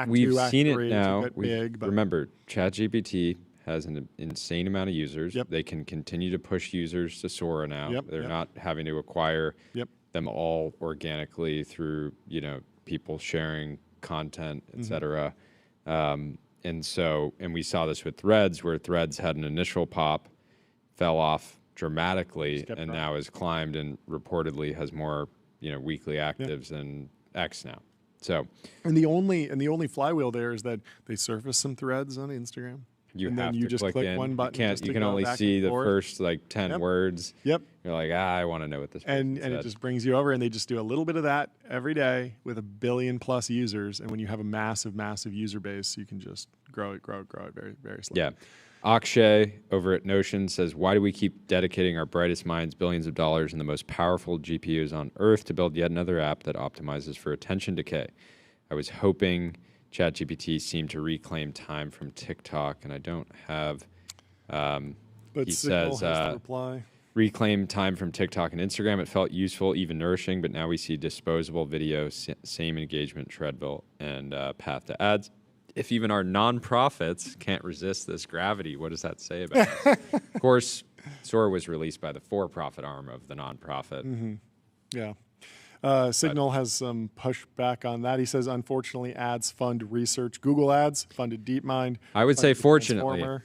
Speaker 3: we've
Speaker 2: two,
Speaker 3: seen
Speaker 2: Act
Speaker 3: it
Speaker 2: 3
Speaker 3: now.
Speaker 2: to get big, but
Speaker 3: Remember, ChatGPT has an insane amount of users.
Speaker 2: Yep.
Speaker 3: They can continue to push users to Sora now.
Speaker 2: Yep,
Speaker 3: They're
Speaker 2: yep.
Speaker 3: not having to acquire
Speaker 2: Yep.
Speaker 3: them all organically through people sharing content, etc. And we saw this with Threads, where Threads had an initial pop, fell off dramatically, and now has climbed and reportedly has more weekly actives than X now. So
Speaker 2: and the only flywheel there is that they surface some threads on Instagram.
Speaker 3: You
Speaker 2: and
Speaker 3: have
Speaker 2: then you
Speaker 3: to
Speaker 2: just
Speaker 3: click in.
Speaker 2: one button.
Speaker 3: You can only see the first 10 words.
Speaker 2: Yep.
Speaker 3: You're like, I want to know what this person
Speaker 2: and
Speaker 3: said.
Speaker 2: it just brings you over, and they just do a little bit of that every day with 1 billion plus users. And when you have a massive user base, you can just grow it very, very slowly.
Speaker 3: Yeah. Akshay over at Notion says, why do we keep dedicating our brightest minds billions of dollars and the most powerful GPUs on Earth to build yet another app that optimizes for attention decay? I was hoping ChatGPT seemed to reclaim time from TikTok, and I don't have...
Speaker 2: but
Speaker 3: he
Speaker 2: Signal
Speaker 3: says,
Speaker 2: has to reply.
Speaker 3: reclaim time from TikTok and Instagram. It felt useful, even nourishing, but now we see disposable video, same engagement treadmill, and path to ads. If even our nonprofits can't resist this gravity, what does that say about us? Of course, Sora was released by the for-profit arm of the nonprofit.
Speaker 2: Mm-hmm. Yeah. Signal has some pushback on that. He says, unfortunately, ads fund research. Google Ads funded DeepMind.
Speaker 3: I would say fortunately.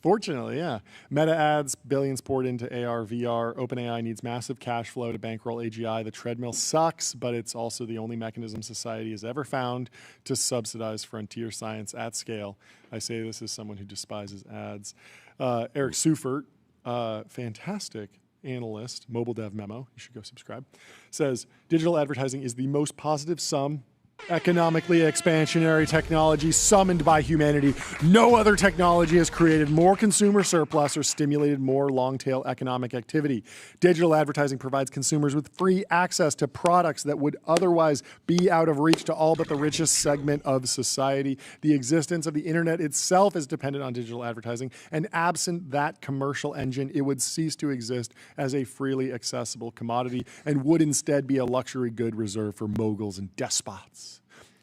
Speaker 2: Fortunately, yeah. Meta ads, billions poured into AR, VR. OpenAI needs massive cash flow to bankroll AGI. The treadmill sucks, but it's also the only mechanism society has ever found to subsidize frontier science at scale. I say this as someone who despises ads. Eric Seufert, fantastic analyst, Mobile Dev Memo, you should go subscribe, says, digital advertising is the most positive sum economically expansionary technology summoned by humanity. No other technology has created more consumer surplus or stimulated more long-tail economic activity. Digital advertising provides consumers with free access to products that would otherwise be out of reach to all but the richest segment of society. The existence of the internet itself is dependent on digital advertising, and absent that commercial engine, it would cease to exist as a freely accessible commodity and would instead be a luxury good reserved for moguls and despots.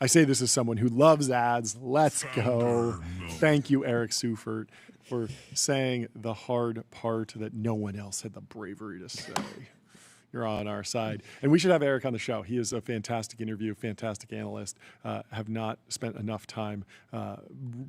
Speaker 2: I say this as someone who loves ads. Let's go. Thank you, Eric Seufert, for saying the hard part that no one else had the bravery to say. You're on our side. And we should have Eric on the show. He is a fantastic interview, fantastic analyst. Have not spent enough time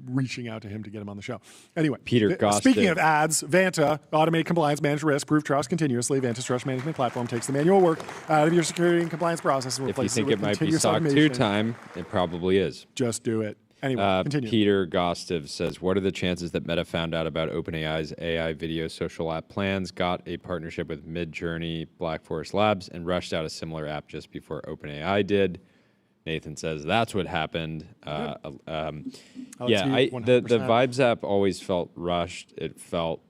Speaker 2: reaching out to him to get him on the show. Anyway,
Speaker 3: Peter Gostick.
Speaker 2: Speaking of ads, Vanta, automate compliance, manage risk, prove trust continuously. Vanta's trust management platform takes the manual work out of your security and compliance process and
Speaker 3: If you
Speaker 2: replaces
Speaker 3: think
Speaker 2: it with
Speaker 3: it might be
Speaker 2: continuous
Speaker 3: SOC 2
Speaker 2: automation.
Speaker 3: time, it probably is.
Speaker 2: Just do it. Anyway, continue.
Speaker 3: Peter Gostiv says, what are the chances that Meta found out about OpenAI's AI video social app plans, got a partnership with Midjourney, Black Forest Labs, and rushed out a similar app just before OpenAI did? Nathan says, that's what the Vibes app always felt rushed. It felt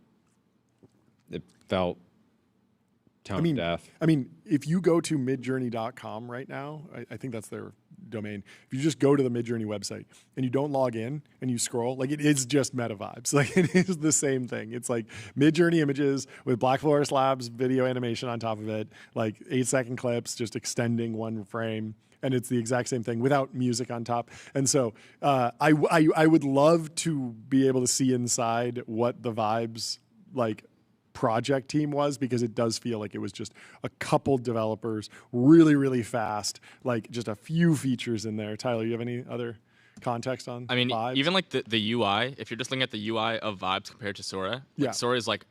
Speaker 3: tone deaf.
Speaker 2: I mean, if you go to midjourney.com right now, I think that's their domain. If you just go to the Midjourney website and you don't log in and you scroll, like it is just meta vibes. Like it is the same thing. It's like Midjourney images with Black Forest Labs video animation on top of it, like 8-second clips, just extending one frame. And it's the exact same thing without music on top. And so I would love to be able to see inside what the Vibes like project team was, because it does feel like it was just a couple developers really, really fast, like just a few features in there. Tyler, you have any other context on Vibes?
Speaker 4: Even like the UI, if you're just looking at the UI of Vibes compared to Sora, like Sora is like,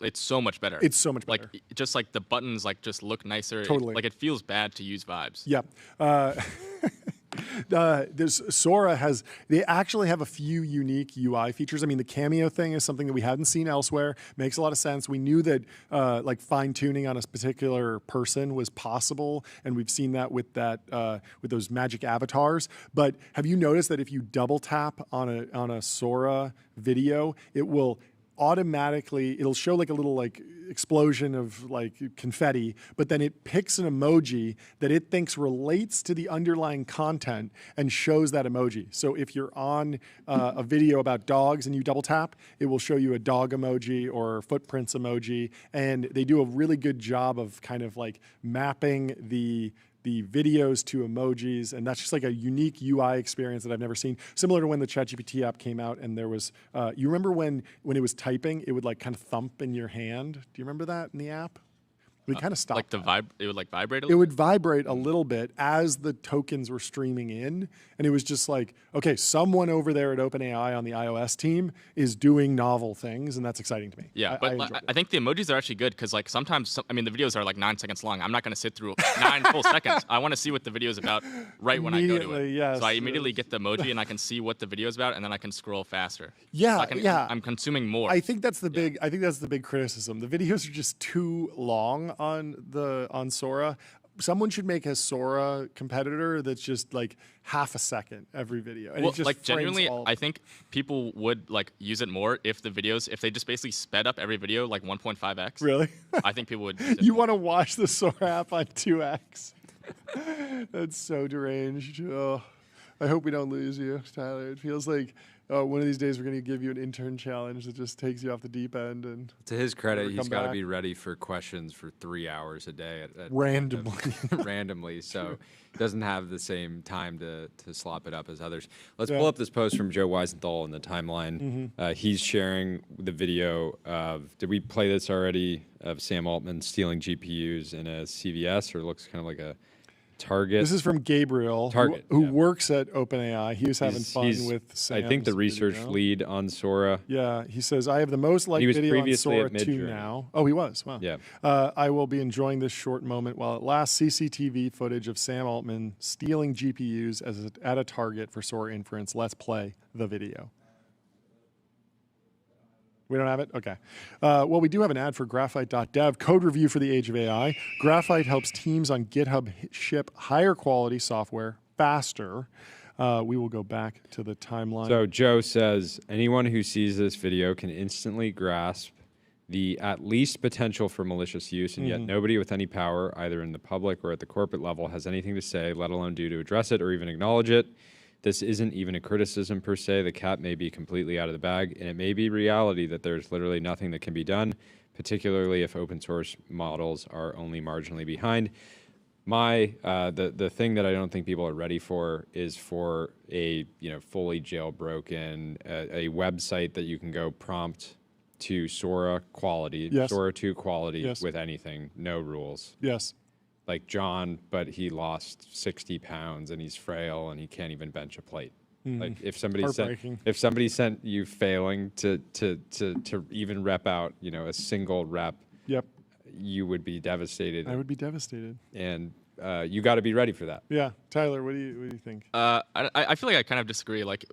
Speaker 4: it's so much better.
Speaker 2: It's so much better.
Speaker 4: Like just like the buttons like just look nicer.
Speaker 2: Totally.
Speaker 4: Like it feels bad to use Vibes.
Speaker 2: Yeah. They actually have a few unique UI features. I mean, the cameo thing is something that we hadn't seen elsewhere. Makes a lot of sense. We knew that like fine tuning on a particular person was possible, and we've seen that with those magic avatars. But have you noticed that if you double tap on a Sora video, it will automatically, it'll show like a little like explosion of like confetti, but then it picks an emoji that it thinks relates to the underlying content and shows that emoji. So if you're on a video about dogs and you double tap, it will show you a dog emoji or footprints emoji. And they do a really good job of kind of like mapping the videos to emojis, and that's just like a unique UI experience that I've never seen. Similar to when the ChatGPT app came out, and there was, you remember when it was typing, it would like kind of thump in your hand? Do you remember that in the app? We kind of stopped.
Speaker 4: Like it would like vibrate a
Speaker 2: It
Speaker 4: little?
Speaker 2: would vibrate a little bit as the tokens were streaming in. And it was just like, okay, someone over there at OpenAI on the iOS team is doing novel things, and that's exciting to me.
Speaker 4: Yeah, I think the emojis are actually good because like sometimes, the videos are like 9 seconds long. I'm not going to sit through 9 full seconds. I want to see what the video is about right when I go to it.
Speaker 2: Yes,
Speaker 4: so I immediately get the emoji and I can see what the video is about, and then I can scroll faster.
Speaker 2: Yeah,
Speaker 4: so I'm consuming more.
Speaker 2: I think that's the big criticism. The videos are just too long on Sora. Someone should make a Sora competitor that's just like half a second every video. And
Speaker 4: well,
Speaker 2: it just
Speaker 4: like genuinely, I think people would like use it more if they just basically sped up every video like 1.5x.
Speaker 2: Really?
Speaker 4: I think people would.
Speaker 2: You want to watch the Sora app on 2x? That's so deranged. Oh, I hope we don't lose you, Tyler. It feels like one of these days we're going to give you an intern challenge that just takes you off the deep end. And
Speaker 3: to his credit, he's got to be ready for questions for 3 hours a day
Speaker 2: randomly.
Speaker 3: Randomly, so he doesn't have the same time to slop it up as others. Let's pull up this post from Joe Weisenthal in the timeline. He's sharing the video of, did we play this already, of Sam Altman stealing GPUs in a CVS, or it looks kind of like a Target.
Speaker 2: This is from Gabriel, who works at OpenAI. He was having fun with Sam's
Speaker 3: I think the research lead on Sora.
Speaker 2: Yeah, he says, I have the most liked video on Sora 2 now. Oh, he was? Wow.
Speaker 3: Yeah.
Speaker 2: I will be enjoying this short moment while it lasts. CCTV footage of Sam Altman stealing GPUs at a Target for Sora inference. Let's play the video. We don't have it? Okay. Well, we do have an ad for Graphite.dev, code review for the age of AI. Graphite helps teams on GitHub ship higher quality software faster. We will go back to the timeline.
Speaker 3: So Joe says, anyone who sees this video can instantly grasp the at least potential for malicious use, and yet nobody with any power, either in the public or at the corporate level, has anything to say, let alone do to address it or even acknowledge it. This isn't even a criticism per se. The cat may be completely out of the bag, and it may be reality that there's literally nothing that can be done, particularly if open source models are only marginally behind. The thing that I don't think people are ready for is for a fully jailbroken a website that you can go prompt to Sora quality, Sora 2 quality with anything, no rules.
Speaker 2: Yes.
Speaker 3: Like John, but he lost 60 pounds and he's frail and he can't even bench a plate. Like if somebody sent you failing to even rep out, a single rep, you would be devastated.
Speaker 2: I would be devastated.
Speaker 3: And you got to be ready for that.
Speaker 2: Yeah, Tyler, what do you think?
Speaker 4: I feel like I kind of disagree. Like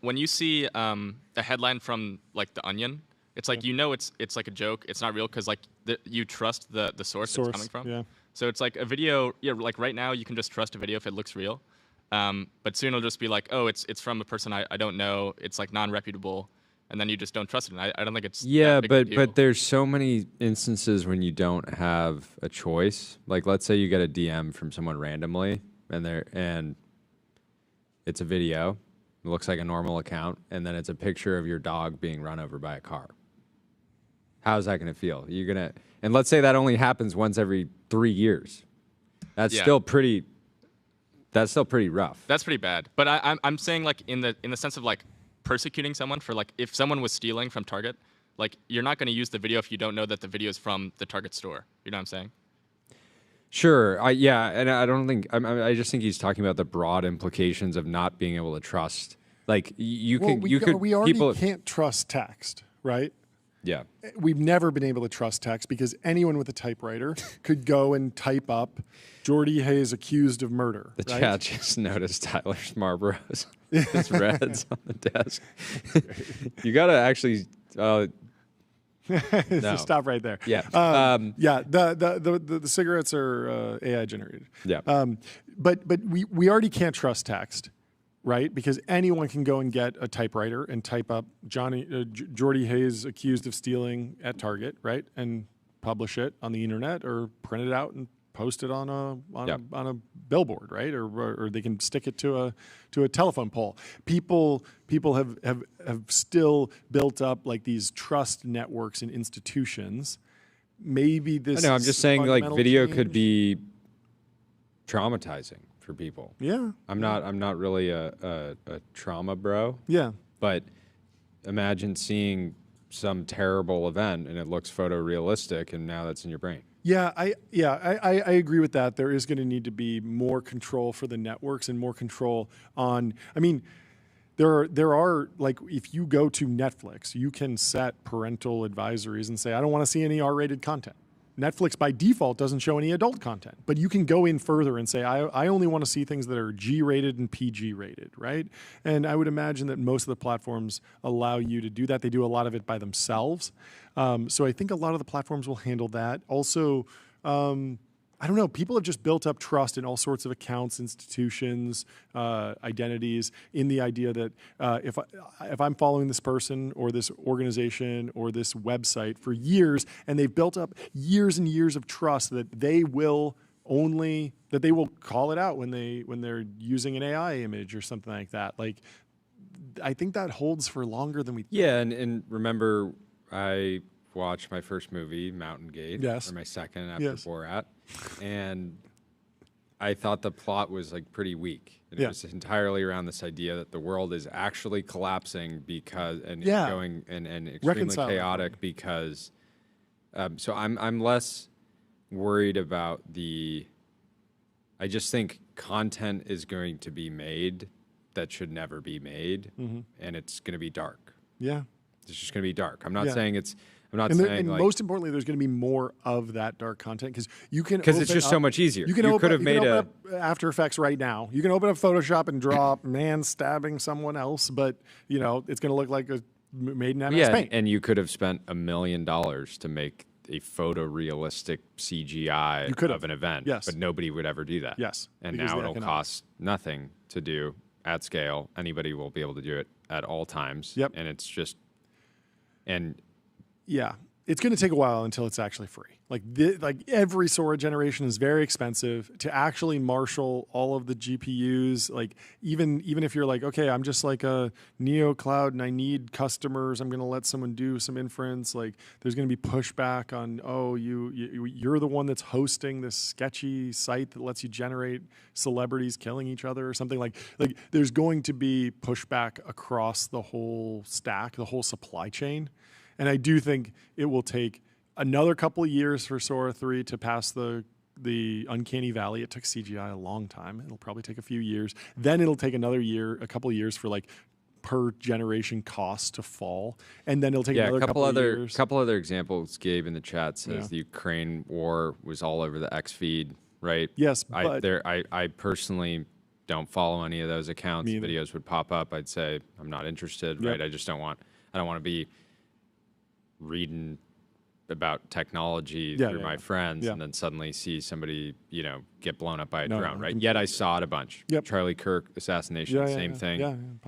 Speaker 4: when you see a headline from like The Onion, it's like it's like a joke. It's not real because like you trust the source it's coming from.
Speaker 2: Yeah.
Speaker 4: So it's like a video, like right now you can just trust a video if it looks real. But soon it'll just be like, oh, it's from a person I don't know. It's like non-reputable. And then you just don't trust it. And I don't think it's that big a deal.
Speaker 3: But there's so many instances when you don't have a choice. Like let's say you get a DM from someone randomly and it's a video. It looks like a normal account, and then it's a picture of your dog being run over by a car. How's that going to feel? And let's say that only happens once every 3 years. That's still pretty. That's still pretty rough.
Speaker 4: That's pretty bad. But I'm saying like in the sense of like persecuting someone for like if someone was stealing from Target, like you're not going to use the video if you don't know that the video is from the Target store. You know what I'm saying?
Speaker 3: Sure. And I don't think I just think he's talking about the broad implications of not being able to trust. Like we already
Speaker 2: can't trust text, right?
Speaker 3: Yeah.
Speaker 2: We've never been able to trust text because anyone with a typewriter could go and type up Jordy Hayes accused of murder.
Speaker 3: The chat just noticed Tyler's Marlboros. His Reds on the desk. You got to actually no.
Speaker 2: Stop right there.
Speaker 3: Yeah.
Speaker 2: The cigarettes are AI generated.
Speaker 3: Yeah.
Speaker 2: But we already can't trust text, right? Because anyone can go and get a typewriter and type up Jordy Hayes accused of stealing at Target, right? And publish it on the internet or print it out and post it on a billboard, right? Or they can stick it to a telephone pole. People have still built up like these trust networks and institutions. Maybe this.
Speaker 3: I'm just saying like video could be traumatizing for people.
Speaker 2: Yeah.
Speaker 3: I'm not really a trauma bro.
Speaker 2: Yeah.
Speaker 3: But imagine seeing some terrible event and it looks photorealistic and now that's in your brain.
Speaker 2: Yeah, I agree with that. There is going to need to be more control for the networks and more control on. I mean, there are like if you go to Netflix, you can set parental advisories and say I don't want to see any R-rated content. Netflix by default doesn't show any adult content, but you can go in further and say I only want to see things that are G-rated and PG-rated, right? And I would imagine that most of the platforms allow you to do that. They do a lot of it by themselves. So I think a lot of the platforms will handle that. Also, I don't know, people have just built up trust in all sorts of accounts, institutions, identities in the idea that if I'm following this person or this organization or this website for years and they've built up years and years of trust that they will call it out when they're using an AI image or something like that. Like, I think that holds for longer than we think.
Speaker 3: Yeah, and remember, I watched my first movie, Mountain Gate, or my second after Borat, and I thought the plot was like pretty weak. And it was entirely around this idea that the world is actually collapsing going and extremely chaotic because. So I'm less worried about I just think content is going to be made that should never be made, and it's going to be dark.
Speaker 2: Yeah,
Speaker 3: it's just going to be dark. I'm not saying it's. I'm not
Speaker 2: saying,
Speaker 3: and
Speaker 2: most importantly, there's going to be more of that dark content because you can.
Speaker 3: Because it's just so much easier.
Speaker 2: You could have made up After Effects right now. You can open up Photoshop and draw a man stabbing someone else, but it's going to look like a made in MS Paint.
Speaker 3: And you could have spent $1 million to make a photorealistic CGI of an event, but nobody would ever do that.
Speaker 2: Yes,
Speaker 3: and now it'll cost nothing to do at scale. Anybody will be able to do it at all times.
Speaker 2: Yep,
Speaker 3: and it's just
Speaker 2: Yeah, it's going to take a while until it's actually free. Like every Sora generation is very expensive to actually marshal all of the GPUs. Like even if you're like, okay, I'm just like a Neo Cloud and I need customers, I'm going to let someone do some inference. Like there's going to be pushback on, you're the one that's hosting this sketchy site that lets you generate celebrities killing each other or something. Like there's going to be pushback across the whole stack, the whole supply chain. And I do think it will take another couple of years for Sora 3 to pass the uncanny valley. It took CGI a long time. It'll probably take a few years. Then it'll take a couple of years for like per generation costs to fall. And then it'll take another couple of years.
Speaker 3: A couple other examples Gabe in the chat says the Ukraine war was all over the X feed, right?
Speaker 2: Yes,
Speaker 3: I personally don't follow any of those accounts. Videos would pop up. I'd say I'm not interested, right? I don't want to be reading about technology through my friends and then suddenly see somebody, get blown up by a drone, right? Yet I saw it a bunch.
Speaker 2: Yep.
Speaker 3: Charlie Kirk assassination, same thing.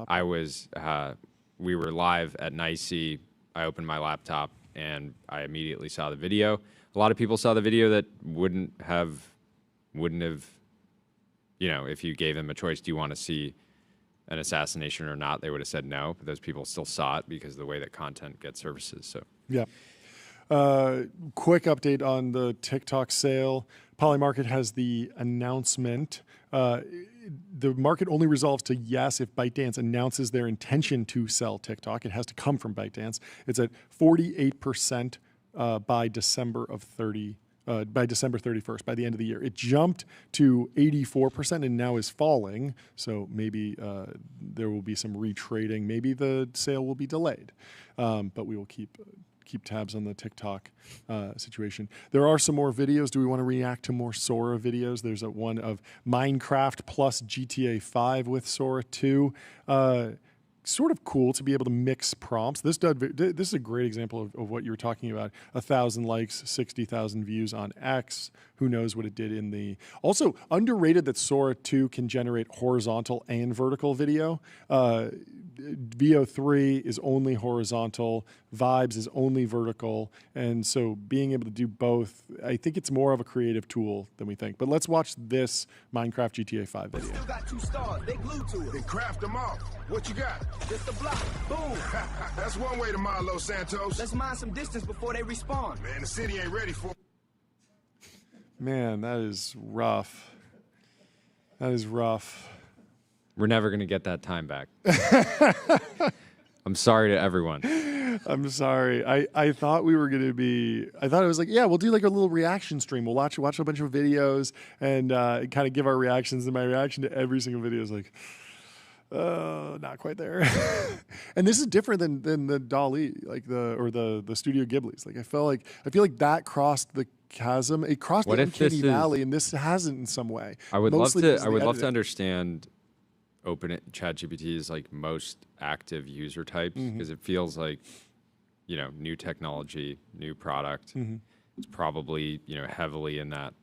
Speaker 3: We were live at NICE. I opened my laptop and I immediately saw the video. A lot of people saw the video that wouldn't have you know, if you gave them a choice, do you want to see an assassination or not, they would have said no, but those people still saw it because of the way that content gets services. So
Speaker 2: yeah. Quick update on the TikTok sale. Polymarket has the announcement. The market only resolves to yes if ByteDance announces their intention to sell TikTok. It has to come from ByteDance. It's at 48% by December 31st, by the end of the year. It jumped to 84% and now is falling. So maybe there will be some retrading. Maybe the sale will be delayed, but we will keep tabs on the TikTok situation. There are some more videos. Do we want to react to more Sora videos? There's one of Minecraft plus GTA 5 with Sora 2. Sort of cool to be able to mix prompts. This is a great example of what you were talking about. 1,000 likes, 60,000 views on X. Who knows what it did in the... Also, underrated that Sora 2 can generate horizontal and vertical video. VO3 is only horizontal. Vibes is only vertical. And so being able to do both, I think it's more of a creative tool than we think. But let's watch this Minecraft GTA 5 video.
Speaker 1: Still got 2 stars. They glued to it. Then craft them off. What you got? Just a block. Boom. That's one way to mine Los Santos. Let's mine some distance before they respawn. Man, the city ain't ready for...
Speaker 2: Man, that is rough. That is rough.
Speaker 3: We're never going to get that time back. I'm sorry to everyone.
Speaker 2: I'm sorry. I thought we were going to be... I thought it was like, yeah, we'll do like a little reaction stream. We'll watch a bunch of videos and kind of give our reactions. And my reaction to every single video is like... not quite there. And this is different than the DALL-E, like the Studio Ghibli's. Like I feel like that crossed the chasm. It crossed the Uncanny Valley, and this hasn't in some way.
Speaker 3: I would love to understand ChatGPT's like most active user types, because it feels like, you know, new technology, new product. It's probably, you know, heavily in that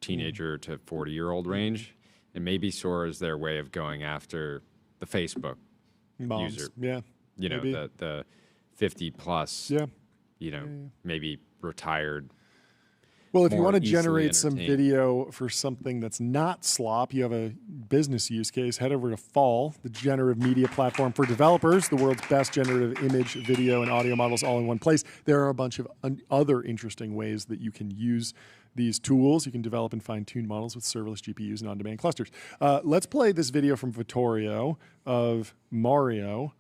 Speaker 3: teenager to 40-year-old range. And maybe Sora is their way of going after the Facebook user.
Speaker 2: Yeah.
Speaker 3: You know, the 50 plus, you know, maybe retired.
Speaker 2: Well, if you want to generate some video for something that's not Slop, you have a business use case, head over to Fall, the generative media platform for developers, the world's best generative image, video, and audio models all in one place. There are a bunch of other interesting ways that you can use these tools. You can develop and fine-tune models with serverless GPUs and on-demand clusters. Let's play this video from Vittorio of Mario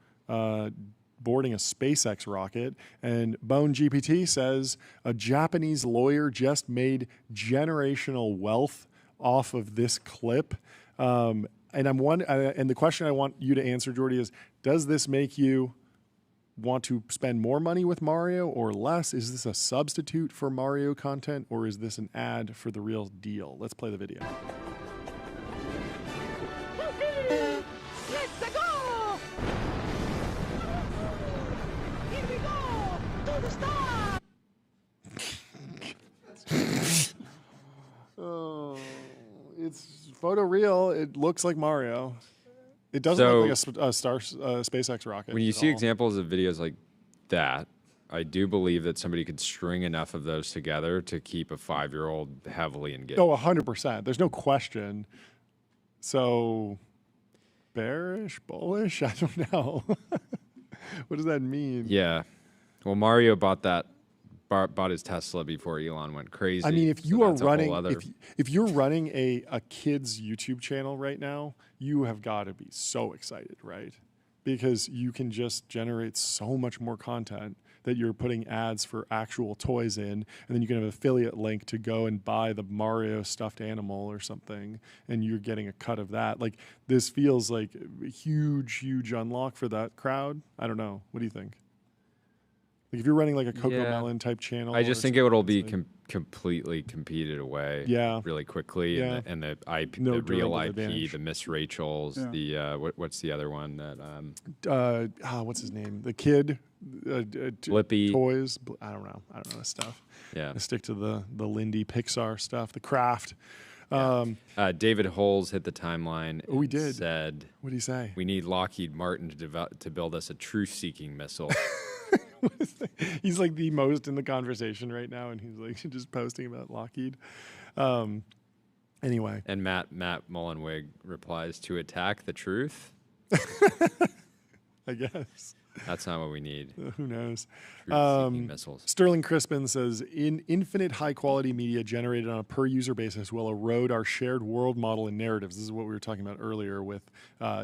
Speaker 2: boarding a SpaceX rocket. And Bone GPT says a Japanese lawyer just made generational wealth off of this clip. And the question I want you to answer, Jordy, is: does this make you want to spend more money with Mario or less? Is this a substitute for Mario content, or is this an ad for the real deal? Let's play the video.
Speaker 5: Let's go! Here we go! To the star!
Speaker 2: Oh, it's photoreal. It looks like Mario. It doesn't look like a SpaceX rocket.
Speaker 3: When you see examples of videos like that, I do believe that somebody could string enough of those together to keep a 5-year-old heavily engaged.
Speaker 2: Oh, 100%. There's no question. So, bearish, bullish? I don't know. What does that mean?
Speaker 3: Yeah. Well, Mario bought his Tesla before Elon went crazy.
Speaker 2: I mean, if you are running, if you're running a kid's YouTube channel right now, you have got to be so excited, right? Because you can just generate so much more content that you're putting ads for actual toys in, and then you can have an affiliate link to go and buy the Mario stuffed animal or something, and you're getting a cut of that. Like, this feels like a huge, huge unlock for that crowd. I don't know. What do you think? Like, if you're running like a CoComelon type channel,
Speaker 3: I just think it would all be completely competed away really quickly.
Speaker 2: Yeah.
Speaker 3: And the real IP, the Miss Rachel's, what's the other one that
Speaker 2: what's his name? The kid
Speaker 3: Blippi
Speaker 2: toys. I don't know this stuff.
Speaker 3: Yeah.
Speaker 2: I stick to the Lindy Pixar stuff, the craft.
Speaker 3: David Holes hit the timeline.
Speaker 2: Oh, we did.
Speaker 3: Said,
Speaker 2: what did he say?
Speaker 3: We need Lockheed Martin to build us a truth-seeking missile.
Speaker 2: He's like the most in the conversation right now, and he's like just posting about Lockheed. And Anyway.
Speaker 3: And Matt Mullenweg replies, to attack the truth?
Speaker 2: I guess.
Speaker 3: That's not what we need.
Speaker 2: Who knows?
Speaker 3: Truth-seeking missiles.
Speaker 2: Sterling Crispin says, infinite high-quality media generated on a per-user basis will erode our shared world model and narratives. This is what we were talking about earlier with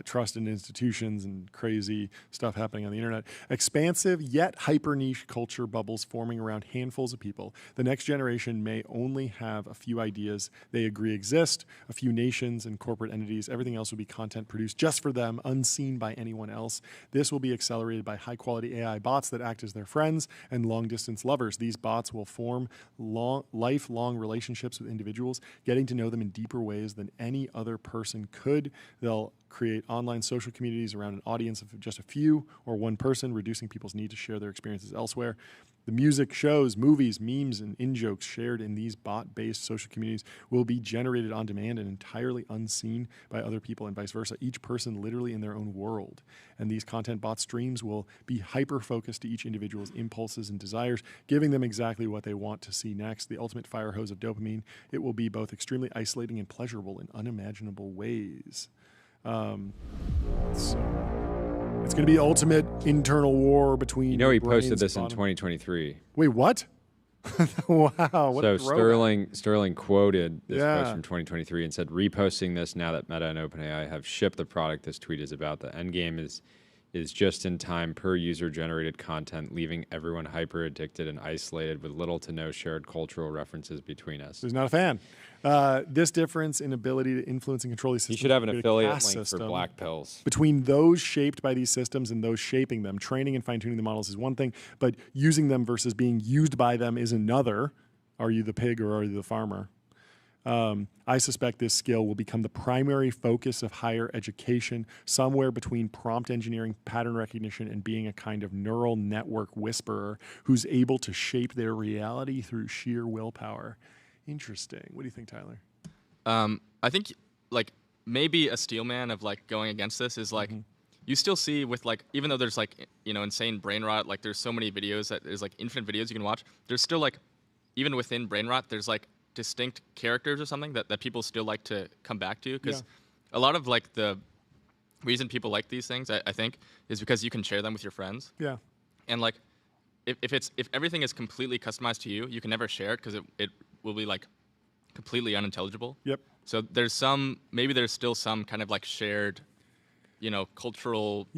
Speaker 2: trust in institutions and crazy stuff happening on the internet. Expansive yet hyper-niche culture bubbles forming around handfuls of people. The next generation may only have a few ideas they agree exist, a few nations and corporate entities. Everything else will be content produced just for them, unseen by anyone else. This will be accelerated by high-quality AI bots that act as their friends and long-distance lovers. These bots will form lifelong relationships with individuals, getting to know them in deeper ways than any other person could. They'll create online social communities around an audience of just a few or one person, reducing people's need to share their experiences elsewhere. The music, shows, movies, memes, and in-jokes shared in these bot-based social communities will be generated on demand and entirely unseen by other people and vice versa, each person literally in their own world. And these content bot streams will be hyper-focused to each individual's impulses and desires, giving them exactly what they want to see next, the ultimate fire hose of dopamine. It will be both extremely isolating and pleasurable in unimaginable ways. It's going to be ultimate internal war between.
Speaker 3: You know, he posted this in 2023.
Speaker 2: Wait, what? Wow. What
Speaker 3: so Sterling quoted this post from 2023 and said, reposting this now that Meta and OpenAI have shipped the product this tweet is about. The end game is just in time per user generated content, leaving everyone hyper addicted and isolated with little to no shared cultural references between us.
Speaker 2: He's not a fan. This difference in ability to influence and control these systems.
Speaker 3: You should have an affiliate link for black pills.
Speaker 2: Between those shaped by these systems and those shaping them, training and fine-tuning the models is one thing, but using them versus being used by them is another. Are you the pig or are you the farmer? I suspect this skill will become the primary focus of higher education, somewhere between prompt engineering, pattern recognition, and being a kind of neural network whisperer who's able to shape their reality through sheer willpower. Interesting. What do you think, Tyler?
Speaker 4: I think like maybe a steelman of like going against this is like you still see with like, even though there's like, you know, insane brain rot, like there's so many videos that there's like infinite videos you can watch. There's still like, even within brain rot, there's like distinct characters or something that people still like to come back to, because a lot of like the reason people like these things, I think, is because you can share them with your friends.
Speaker 2: Yeah.
Speaker 4: And like if everything is completely customized to you, you can never share it because it will be like completely unintelligible.
Speaker 2: Yep.
Speaker 4: So maybe there's still some kind of like shared, you know, cultural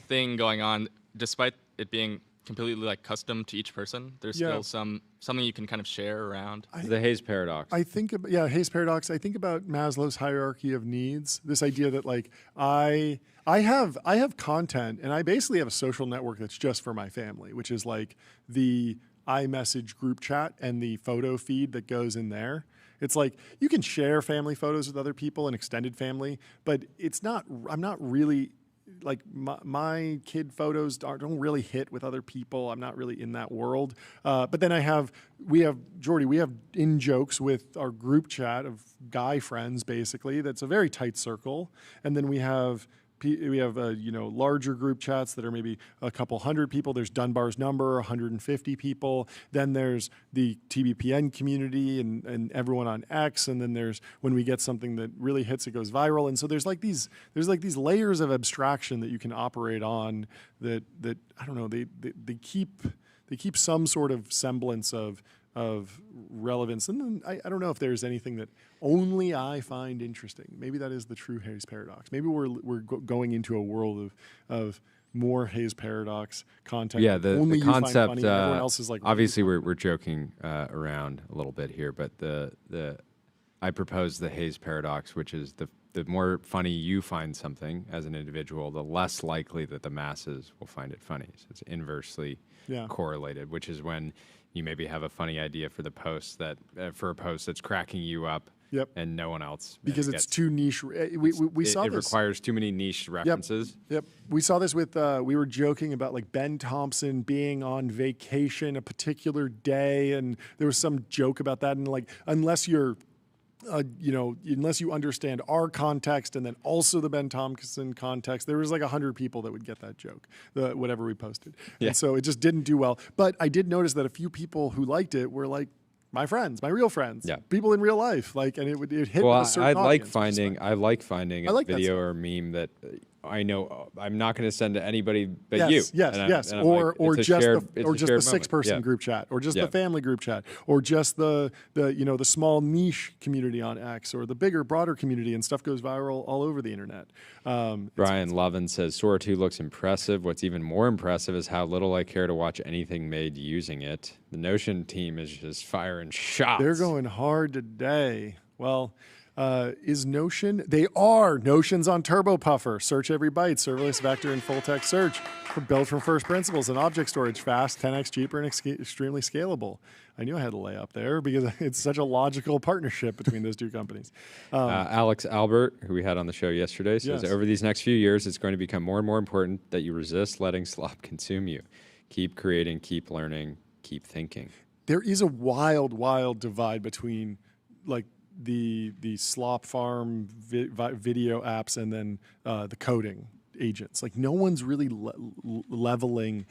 Speaker 4: thing going on, despite it being completely like custom to each person. There's still something you can kind of share around.
Speaker 3: The Hayes paradox.
Speaker 2: I think, Hayes paradox. I think about Maslow's hierarchy of needs. This idea that like I have content, and I basically have a social network that's just for my family, which is like the iMessage group chat and the photo feed that goes in there. It's like you can share family photos with other people and extended family, but it's not. I'm not really. Like my kid photos don't really hit with other people. I'm not really in that world. But then we have in jokes with our group chat of guy friends, basically. That's a very tight circle. And then we have larger group chats that are maybe a couple hundred people. There's Dunbar's number, 150 people. Then there's the TBPN community and everyone on X. And then there's when we get something that really hits, it goes viral. And so there's like these layers of abstraction that you can operate on that I don't know, they keep some sort of semblance of relevance. And then I don't know if there's anything that only I find interesting. Maybe that is the true Hayes paradox. Maybe we're going into a world of more Hayes paradox content.
Speaker 3: Yeah, the concept.
Speaker 2: Everyone else is like,
Speaker 3: obviously, we're joking around a little bit here, but I propose the Hayes paradox, which is the more funny you find something as an individual, the less likely that the masses will find it funny. So it's inversely correlated, which is when you maybe have a funny idea for the post for a post that's cracking you up.
Speaker 2: Yep.
Speaker 3: And no one else.
Speaker 2: Because it's too niche. We saw this.
Speaker 3: It requires too many niche references.
Speaker 2: Yep. We saw this with, we were joking about like Ben Thompson being on vacation a particular day. And there was some joke about that. And like, unless you understand our context and then also the Ben Thompson context, there was like 100 people that would get that joke, whatever we posted. Yeah. And so it just didn't do well. But I did notice that a few people who liked it were like my friends, my real friends,
Speaker 3: Yeah.
Speaker 2: people in real life, like, and it would hit with a certain
Speaker 3: I like
Speaker 2: audience,
Speaker 3: finding a
Speaker 2: like
Speaker 3: video or meme that I know I'm not going to send to anybody but
Speaker 2: yes,
Speaker 3: you.
Speaker 2: Yes.
Speaker 3: And
Speaker 2: or just the 6 person
Speaker 3: Yeah.
Speaker 2: group chat, or just the family group chat, or just the small niche community on X, or the bigger, broader community, and stuff goes viral all over the internet.
Speaker 3: Brian Lovin says Sora 2 looks impressive. What's even more impressive is how little I care to watch anything made using it. The Notion team is just firing shots.
Speaker 2: They're going hard today. Well, is Notion? They are. Notion's on Turbo Puffer. Search every byte, serverless vector, and full text search. Built from first principles and object storage, fast, 10x cheaper, and extremely scalable. I knew I had to lay up there because it's such a logical partnership between those two companies.
Speaker 3: Alex Albert, who we had on the show yesterday, says over these next few years, it's going to become more and more important that you resist letting slop consume you. Keep creating, keep learning, keep thinking.
Speaker 2: There is a wild, wild divide between like the slop farm video apps and then the coding agents. Like no one's really leveling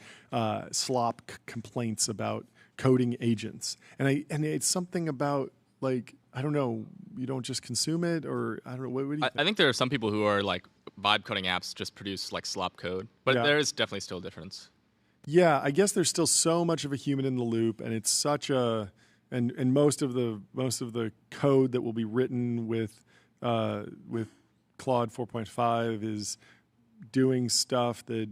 Speaker 2: slop complaints about coding agents, and it's something about like I don't know. You don't just consume it, or I don't know. What do you think?
Speaker 4: I think there are some people who are like vibe coding apps just produce like slop code, but there is definitely still a difference.
Speaker 2: Yeah, I guess there's still so much of a human in the loop, and it's such a and most of the code that will be written with Claude 4.5 is doing stuff that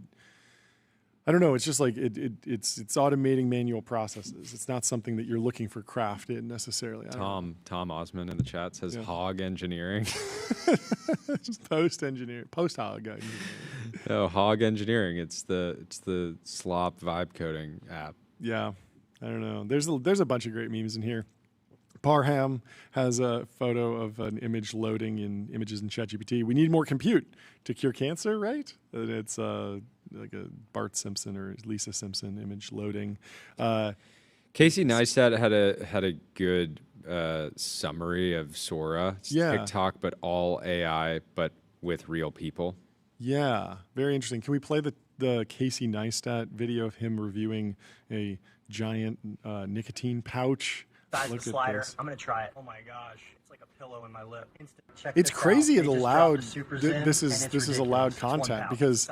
Speaker 2: I don't know. It's just like it's automating manual processes. It's not something that you're looking for craft in necessarily.
Speaker 3: Tom Osman in the chat says hog engineering.
Speaker 2: Just post hog engineering.
Speaker 3: No, hog engineering. It's the slop vibe coding app.
Speaker 2: Yeah, I don't know. There's a bunch of great memes in here. Parham has a photo of an image loading in images in ChatGPT. We need more compute to cure cancer, right? And it's like a Bart Simpson or Lisa Simpson image loading.
Speaker 3: Casey Neistat had a good summary of Sora. It's TikTok, but all AI, but with real people.
Speaker 2: Yeah, very interesting. Can we play the Casey Neistat video of him reviewing a giant nicotine pouch?
Speaker 6: Size of the slider. I'm gonna try it. Oh my gosh, it's like a pillow in my lip.
Speaker 2: It's crazy it allowed. This is allowed content because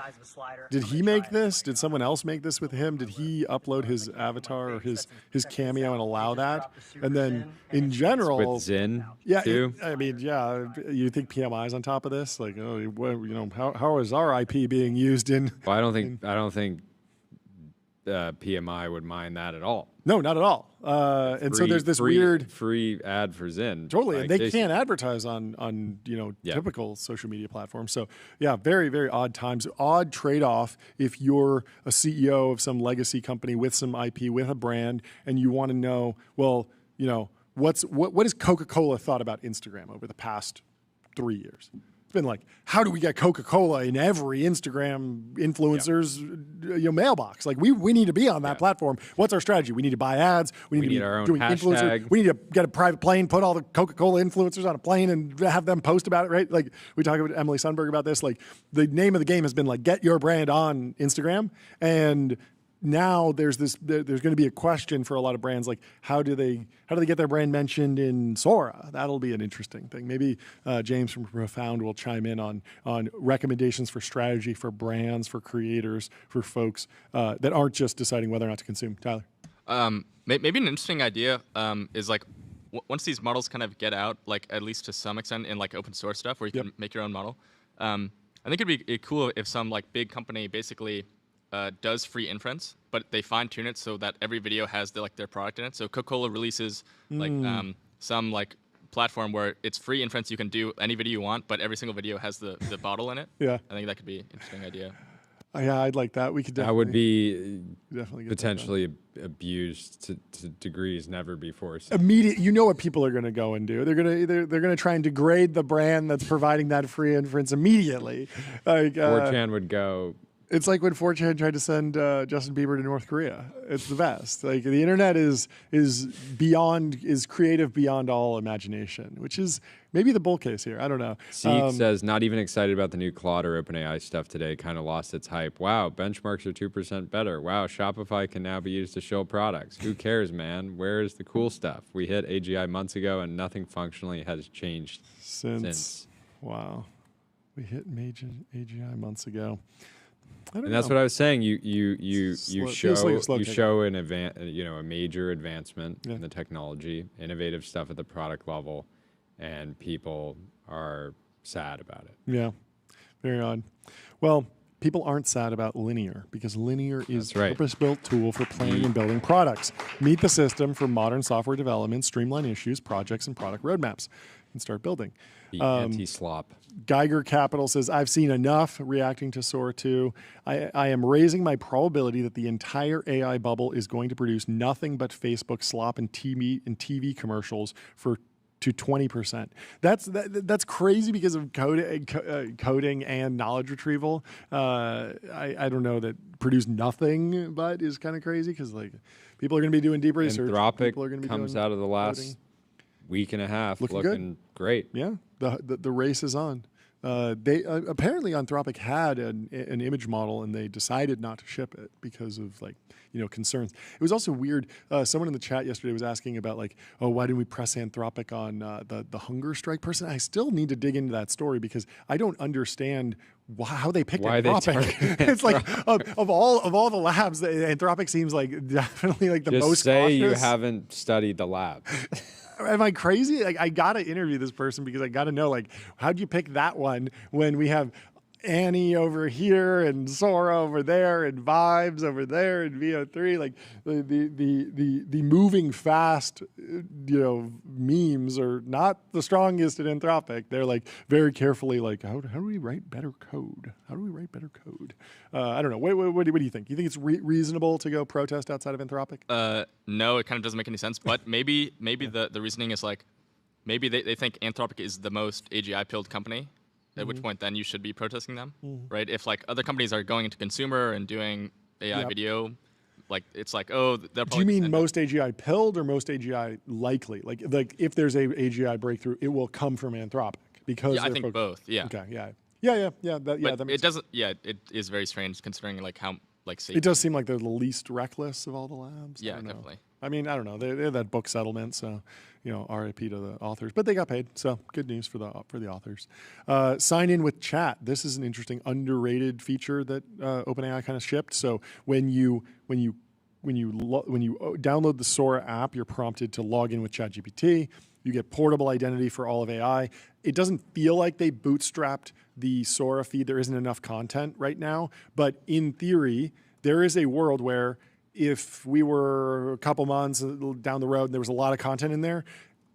Speaker 2: did he make this? Did someone else make this with him? Did he upload his avatar or his cameo and allow that? And then in general,
Speaker 3: with Zen,
Speaker 2: too? You think PMI is on top of this? Like, how is our IP being used in?
Speaker 3: Well, I don't think PMI would mind that at all.
Speaker 2: No, not at all. And so there's this weird
Speaker 3: free ad for Zen.
Speaker 2: Totally, and they can't advertise on typical social media platforms. So yeah, very, very odd times. Odd trade-off if you're a CEO of some legacy company with some IP, with a brand, and you want to know, well, what has Coca-Cola thought about Instagram over the past 3 years? Been like, how do we get Coca-Cola in every Instagram influencer's mailbox? Like we need to be on that platform. What's our strategy? We need to buy ads. We need to be
Speaker 3: our own
Speaker 2: doing
Speaker 3: hashtag.
Speaker 2: influencers. We need to get a private plane, put all the Coca-Cola influencers on a plane and have them post about it, right? Like we talked with Emily Sundberg about this. Like the name of the game has been like, get your brand on Instagram. And now there's going to be a question for a lot of brands, like how do they get their brand mentioned in Sora? That'll be an interesting thing. Maybe James from Profound will chime in on recommendations for strategy for brands, for creators, for folks that aren't just deciding whether or not to consume. Tyler,
Speaker 4: maybe an interesting idea is like once these models kind of get out, like at least to some extent in like open source stuff where you can make your own model. I think it'd be cool if some like big company basically does free inference, but they fine tune it so that every video has their product in it. So Coca-Cola releases some like platform where it's free inference. You can do any video you want, but every single video has the bottle in it.
Speaker 2: Yeah,
Speaker 4: I think that could be an interesting idea.
Speaker 2: Yeah, I'd like that. We could definitely.
Speaker 3: That would be
Speaker 2: definitely
Speaker 3: potentially abused to degrees never before.
Speaker 2: Immediate, you know what people are going to go and do? They're going to try and degrade the brand that's providing that free inference immediately. Like
Speaker 3: 4chan would go
Speaker 2: It's like when 4chan tried to send Justin Bieber to North Korea. It's the best. Like the internet is creative beyond all imagination, which is maybe the bull case here. I don't know.
Speaker 3: Zeke says, not even excited about the new Claude or OpenAI stuff today. Kind of lost its hype. Wow, benchmarks are 2% better. Wow, Shopify can now be used to show products. Who cares, man? Where is the cool stuff? We hit AGI months ago, and nothing functionally has changed since.
Speaker 2: Wow, we hit major AGI months ago.
Speaker 3: And that's what I was saying. You show an a major advancement in the technology, innovative stuff at the product level, and people are sad about it.
Speaker 2: Yeah, very odd. Well, people aren't sad about linear because linear is a purpose-built tool for planning and building products. Meet the system for modern software development, streamline issues, projects, and product roadmaps, and start building.
Speaker 3: The anti-slop.
Speaker 2: Geiger Capital says, I've seen enough reacting to Sora 2. I am raising my probability that the entire AI bubble is going to produce nothing but Facebook slop and TV commercials to 20%. That's crazy because of coding and knowledge retrieval. I don't know that produce nothing but is kind of crazy because like people are going to be doing deep research.
Speaker 3: Anthropic comes out of the last week and a half looking great.
Speaker 2: Yeah, the race is on. They apparently Anthropic had an image model and they decided not to ship it because of concerns. It was also weird. Someone in the chat yesterday was asking about why didn't we press Anthropic on the hunger strike person? I still need to dig into that story because I don't understand how they picked Anthropic. It's like of all the labs, Anthropic seems like definitely like the most cautious.
Speaker 3: You haven't studied the lab.
Speaker 2: Am I crazy? I gotta interview this person because I gotta know how'd you pick that one when we have Annie over here and Sora over there and Vibes over there and VO3. Like the moving fast, memes are not the strongest in Anthropic. They're very carefully how do we write better code? How do we write better code? I don't know. What do you think? You think it's reasonable to go protest outside of Anthropic?
Speaker 4: No, it kind of doesn't make any sense. But maybe the reasoning is maybe they think Anthropic is the most AGI-pilled company. At which point, then you should be protesting them, right? If other companies are going into consumer and doing AI video, it's they'll probably.
Speaker 2: Do you mean most AGI pilled or most AGI likely? Like if there's a AGI breakthrough, it will come from Anthropic because
Speaker 4: I think both. Yeah.
Speaker 2: Okay. Yeah.
Speaker 4: It doesn't. Yeah, it is very strange considering how safe.
Speaker 2: It does seem like they're the least reckless of all the labs.
Speaker 4: Yeah, definitely.
Speaker 2: I mean, I don't know. They had that book settlement, so RIP to the authors, but they got paid, so good news for the authors. Sign in with chat. This is an interesting underrated feature that OpenAI kind of shipped. So when you download the Sora app, you're prompted to log in with ChatGPT. You get portable identity for all of AI. It doesn't feel like they bootstrapped the Sora feed. There isn't enough content right now, but in theory, there is a world where if we were a couple months down the road and there was a lot of content in there,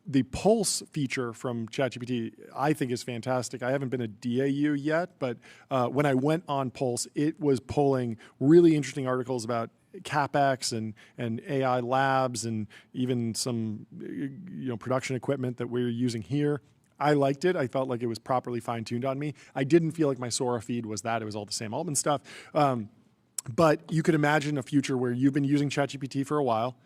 Speaker 2: the Pulse feature from ChatGPT, I think is fantastic. I haven't been a DAU yet, but when I went on Pulse, it was pulling really interesting articles about CapEx and AI labs and even some production equipment that we're using here. I liked it. I felt like it was properly fine-tuned on me. I didn't feel like my Sora feed was that. It was all the same Altman stuff. But you could imagine a future where you've been using ChatGPT for a while.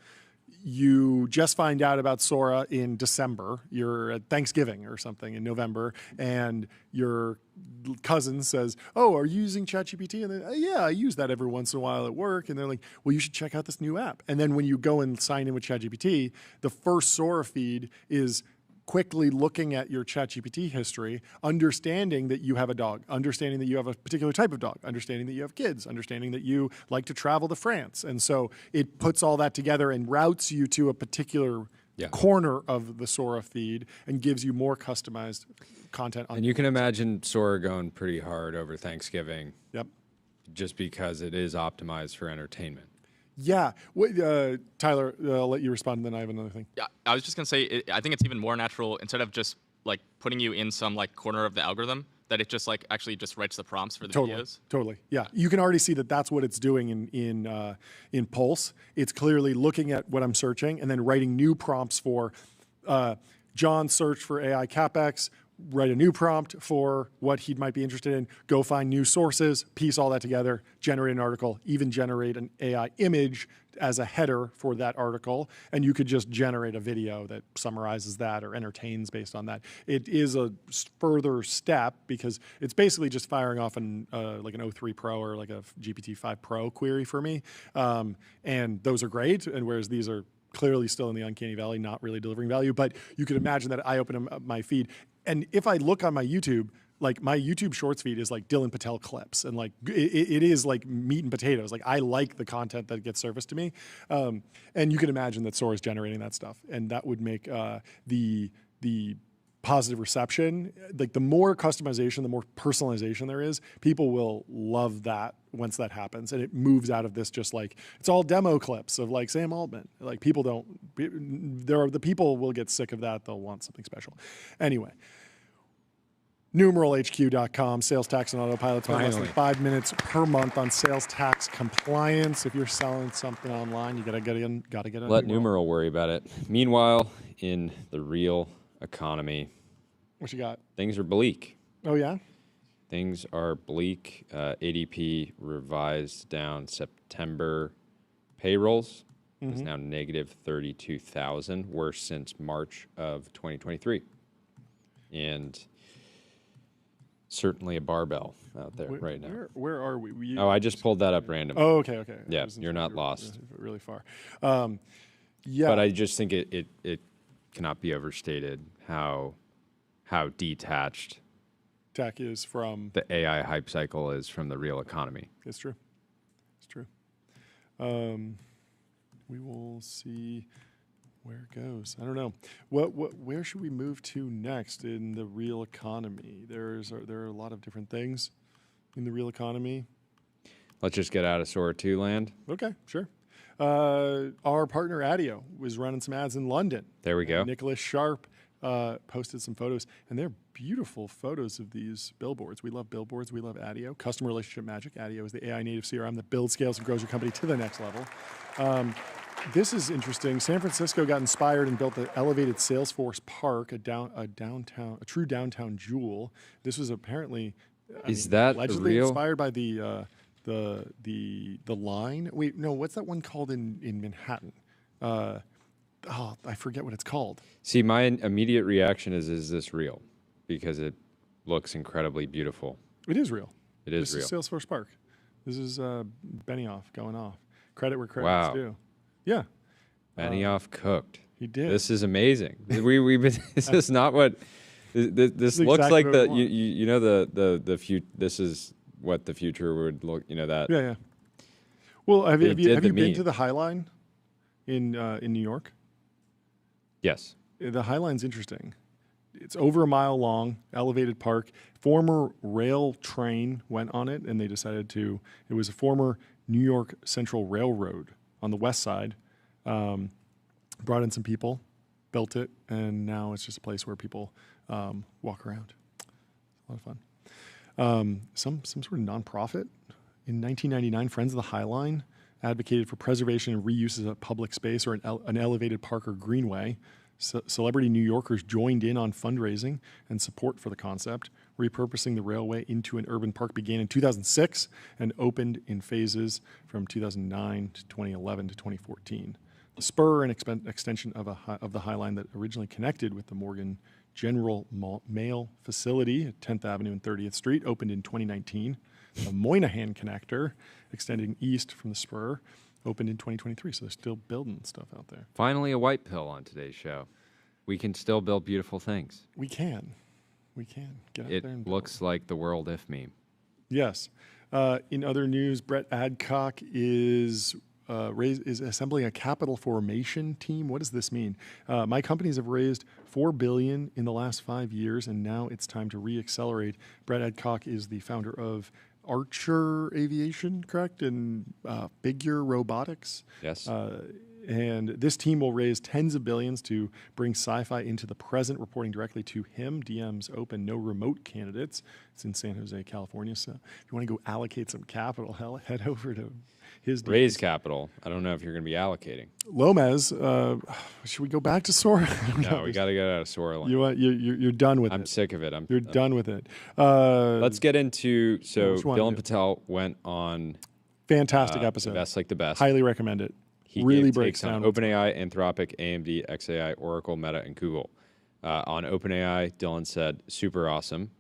Speaker 2: You just find out about Sora in December. You're at Thanksgiving or something in November, and your cousin says, "Oh, are you using ChatGPT?" And then, "Yeah, I use that every once in a while at work." And they're like, "Well, you should check out this new app." And then when you go and sign in with ChatGPT, the first Sora feed is quickly looking at your ChatGPT history, understanding that you have a dog, understanding that you have a particular type of dog, understanding that you have kids, understanding that you like to travel to France. And so it puts all that together and routes you to a particular corner of the Sora feed and gives you more customized content.
Speaker 3: And you can imagine Sora going pretty hard over Thanksgiving.
Speaker 2: Yep.
Speaker 3: Just because it is optimized for entertainment.
Speaker 2: Yeah. Tyler, I'll let you respond, and then I have another thing.
Speaker 4: Yeah, I was just going to say, I think it's even more natural, instead of just putting you in some corner of the algorithm, that it just actually just writes the prompts for the videos.
Speaker 2: Totally. Yeah. You can already see that that's what it's doing in Pulse. It's clearly looking at what I'm searching and then writing new prompts for John searched for AI CapEx. write a new prompt for what he might be interested in, go find news sources, piece all that together, generate an article, even generate an AI image as a header for that article, and you could just generate a video that summarizes that or entertains based on that. It is a further step because it's basically just firing off like an O3 Pro or like a GPT-5 Pro query for me, and those are great, and whereas these are clearly still in the uncanny valley, not really delivering value. But you could imagine that I open up my feed, and if I look on my YouTube, like my YouTube Shorts feed is like Dylan Patel clips, and like it is like meat and potatoes. Like I like the content that gets surfaced to me, and you can imagine that Sora is generating that stuff, and that would make the positive reception, like the more customization, the more personalization there is, people will love that once that happens. And it moves out of this just like, it's all demo clips of like Sam Altman. Like people the people will get sick of that. They'll want something special. Anyway, numeralhq.com, sales tax and autopilot, less than 5 minutes per month on sales tax compliance. If you're selling something online, you gotta get in.
Speaker 3: Let Numeral worry about it. Meanwhile, in the real economy.
Speaker 2: What you got?
Speaker 3: Things are bleak.
Speaker 2: Oh, yeah?
Speaker 3: Things are bleak. ADP revised down September payrolls. It's now negative 32,000, worst since March of 2023. And certainly a barbell out there right now.
Speaker 2: Where are we?
Speaker 3: I just pulled that up randomly.
Speaker 2: Oh, okay.
Speaker 3: Yeah, you're not lost.
Speaker 2: Really far.
Speaker 3: Yeah. But I just think it cannot be overstated how detached
Speaker 2: tech is from
Speaker 3: the AI hype cycle is from the real economy.
Speaker 2: It's true. We will see where it goes. I don't know. Where should we move to next in the real economy? There are a lot of different things in the real economy.
Speaker 3: Let's just get out of Sora 2 land.
Speaker 2: Okay, sure. Our partner Adio was running some ads in London.
Speaker 3: There we go.
Speaker 2: Nicholas Sharp posted some photos, and they're beautiful photos of these billboards. We love billboards. We love Adio. Customer relationship magic. Adio is the AI native CRM that builds, scales, and grows your company to the next level. This is interesting. San Francisco got inspired and built the elevated Salesforce Park, a true downtown jewel. This was apparently
Speaker 3: that
Speaker 2: allegedly
Speaker 3: real?
Speaker 2: Inspired by the line. Wait, no, what's that one called in Manhattan? I forget what it's called.
Speaker 3: See, my immediate reaction is this real? Because it looks incredibly beautiful.
Speaker 2: It is real.
Speaker 3: This
Speaker 2: is Salesforce Park. This is Benioff going off. Credit where credit's due. Yeah.
Speaker 3: Benioff cooked.
Speaker 2: He did.
Speaker 3: This is amazing. This is not what. This looks
Speaker 2: exactly
Speaker 3: like the future. This is what the future would look. You know that.
Speaker 2: Yeah. Well, have you been to the High Line in New York?
Speaker 3: Yes.
Speaker 2: The High Line's interesting. It's over a mile long, elevated park. Former rail train went on it, and they decided to. It was a former New York Central Railroad on the west side. Brought in some people, built it, and now it's just a place where people walk around. It's a lot of fun. Some sort of nonprofit. In 1999, Friends of the High Line advocated for preservation and reuse as a public space or an elevated park or greenway. Celebrity New Yorkers joined in on fundraising and support for the concept. Repurposing the railway into an urban park began in 2006 and opened in phases from 2009 to 2011 to 2014. The spur and extension of the High Line that originally connected with the Morgan General Mail facility at 10th Avenue and 30th Street opened in 2019. The Moynihan connector, extending east from the spur, opened in 2023, so they're still building stuff out there.
Speaker 3: Finally, a white pill on today's show. We can still build beautiful things.
Speaker 2: We can. Get out there and build. It
Speaker 3: looks like the world if meme.
Speaker 2: Yes. In other news, Brett Adcock is assembling a capital formation team. What does this mean? My companies have raised $4 billion in the last 5 years, and now it's time to re-accelerate. Brett Adcock is the founder of Archer Aviation, correct? And Figure Robotics.
Speaker 3: Yes.
Speaker 2: And this team will raise tens of billions to bring sci-fi into the present, reporting directly to him. DM's open, no remote candidates. It's in San Jose, California. So if you want to go allocate some capital, hell, head over to his
Speaker 3: raise capital. I don't know if you're going to be allocating.
Speaker 2: Lomez, should we go back to Sora?
Speaker 3: No, we got to get out of Sora land.
Speaker 2: You're done with it.
Speaker 3: I'm sick of it.
Speaker 2: You're done with it.
Speaker 3: Let's get into, so Dylan Patel went on
Speaker 2: fantastic episode.
Speaker 3: Invest Like the Best.
Speaker 2: Highly recommend it.
Speaker 3: He
Speaker 2: really
Speaker 3: gave
Speaker 2: breaks
Speaker 3: takes on
Speaker 2: down
Speaker 3: OpenAI, Anthropic, AMD, XAI, Oracle, Meta, and Google. On OpenAI, Dylan said, super awesome.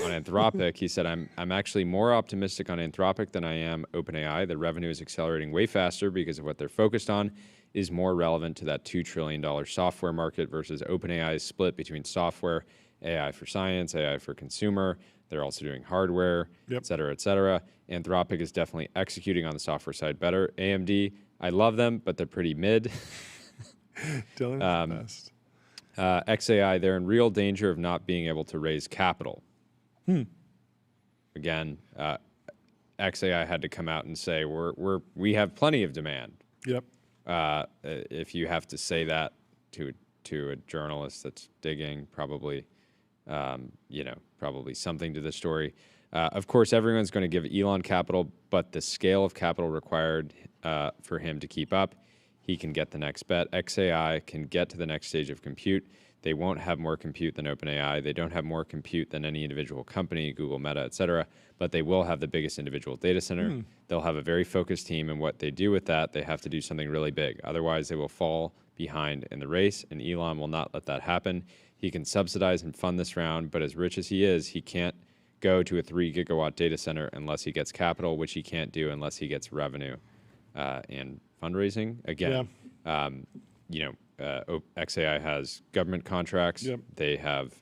Speaker 3: On Anthropic, he said, I'm actually more optimistic on Anthropic than I am OpenAI. The revenue is accelerating way faster because of what they're focused on is more relevant to that $2 trillion software market versus OpenAI's split between software, AI for science, AI for consumer. They're also doing hardware, et cetera, et cetera. Anthropic is definitely executing on the software side better. AMD, I love them, but they're pretty mid.
Speaker 2: Dylan's the best.
Speaker 3: XAI, they're in real danger of not being able to raise capital. Again, XAI had to come out and say we have plenty of demand.
Speaker 2: Yep.
Speaker 3: If you have to say that to a journalist that's digging, probably probably something to the story. Of course, everyone's going to give Elon capital, but the scale of capital required for him to keep up, he can get the next bet. XAI can get to the next stage of compute. They won't have more compute than OpenAI. They don't have more compute than any individual company, Google, Meta, et cetera, but they will have the biggest individual data center. They'll have a very focused team, and what they do with that, they have to do something really big. Otherwise, they will fall behind in the race, and Elon will not let that happen. He can subsidize and fund this round, but as rich as he is, he can't go to a 3 gigawatt data center unless he gets capital, which he can't do unless he gets revenue and fundraising. Again, XAI has government contracts. They have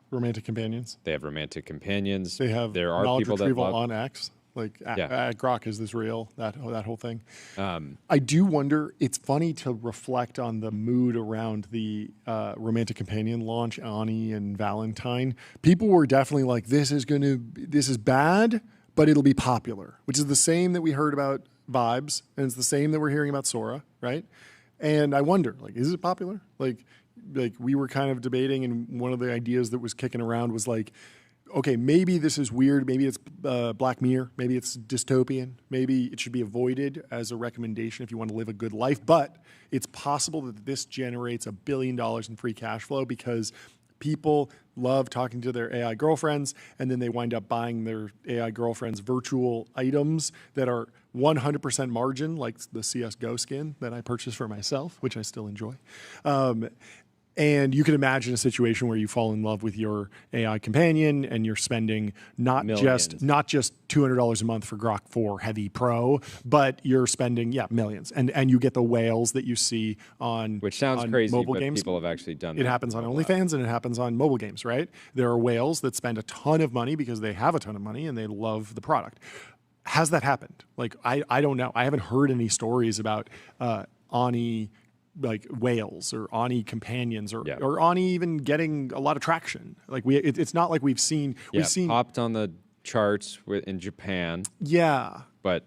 Speaker 2: romantic companions.
Speaker 3: They have romantic companions.
Speaker 2: They have
Speaker 3: there are
Speaker 2: knowledge
Speaker 3: people
Speaker 2: retrieval
Speaker 3: that love,
Speaker 2: on X. Like, Grok, is this real? That whole thing.
Speaker 3: I
Speaker 2: do wonder, it's funny to reflect on the mood around the romantic companion launch, Ani and Valentine. People were definitely like, this is bad, but it'll be popular, which is the same that we heard about Vibes, and it's the same that we're hearing about Sora, right? And I wonder, like, is it popular? Like we were kind of debating, and one of the ideas that was kicking around was like, okay, maybe this is weird. Maybe it's Black Mirror. Maybe it's dystopian. Maybe it should be avoided as a recommendation if you want to live a good life. But it's possible that this generates $1 billion in free cash flow because people love talking to their AI girlfriends, and then they wind up buying their AI girlfriends' virtual items that are 100% margin, like the CSGO skin that I purchased for myself, which I still enjoy. And you can imagine a situation where you fall in love with your AI companion and you're spending not just $200 a month for Grok 4 Heavy Pro, but you're spending millions. And you get the whales that you see on
Speaker 3: which sounds crazy,
Speaker 2: mobile
Speaker 3: but
Speaker 2: games.
Speaker 3: People have actually done
Speaker 2: it
Speaker 3: that.
Speaker 2: Happens on OnlyFans and it happens on mobile games, right? There are whales that spend a ton of money because they have a ton of money and they love the product. Has that happened? Like, I don't know. I haven't heard any stories about Ani like whales or Ani companions or Ani even getting a lot of traction. Like it's not like we've seen
Speaker 3: popped on the charts in Japan. But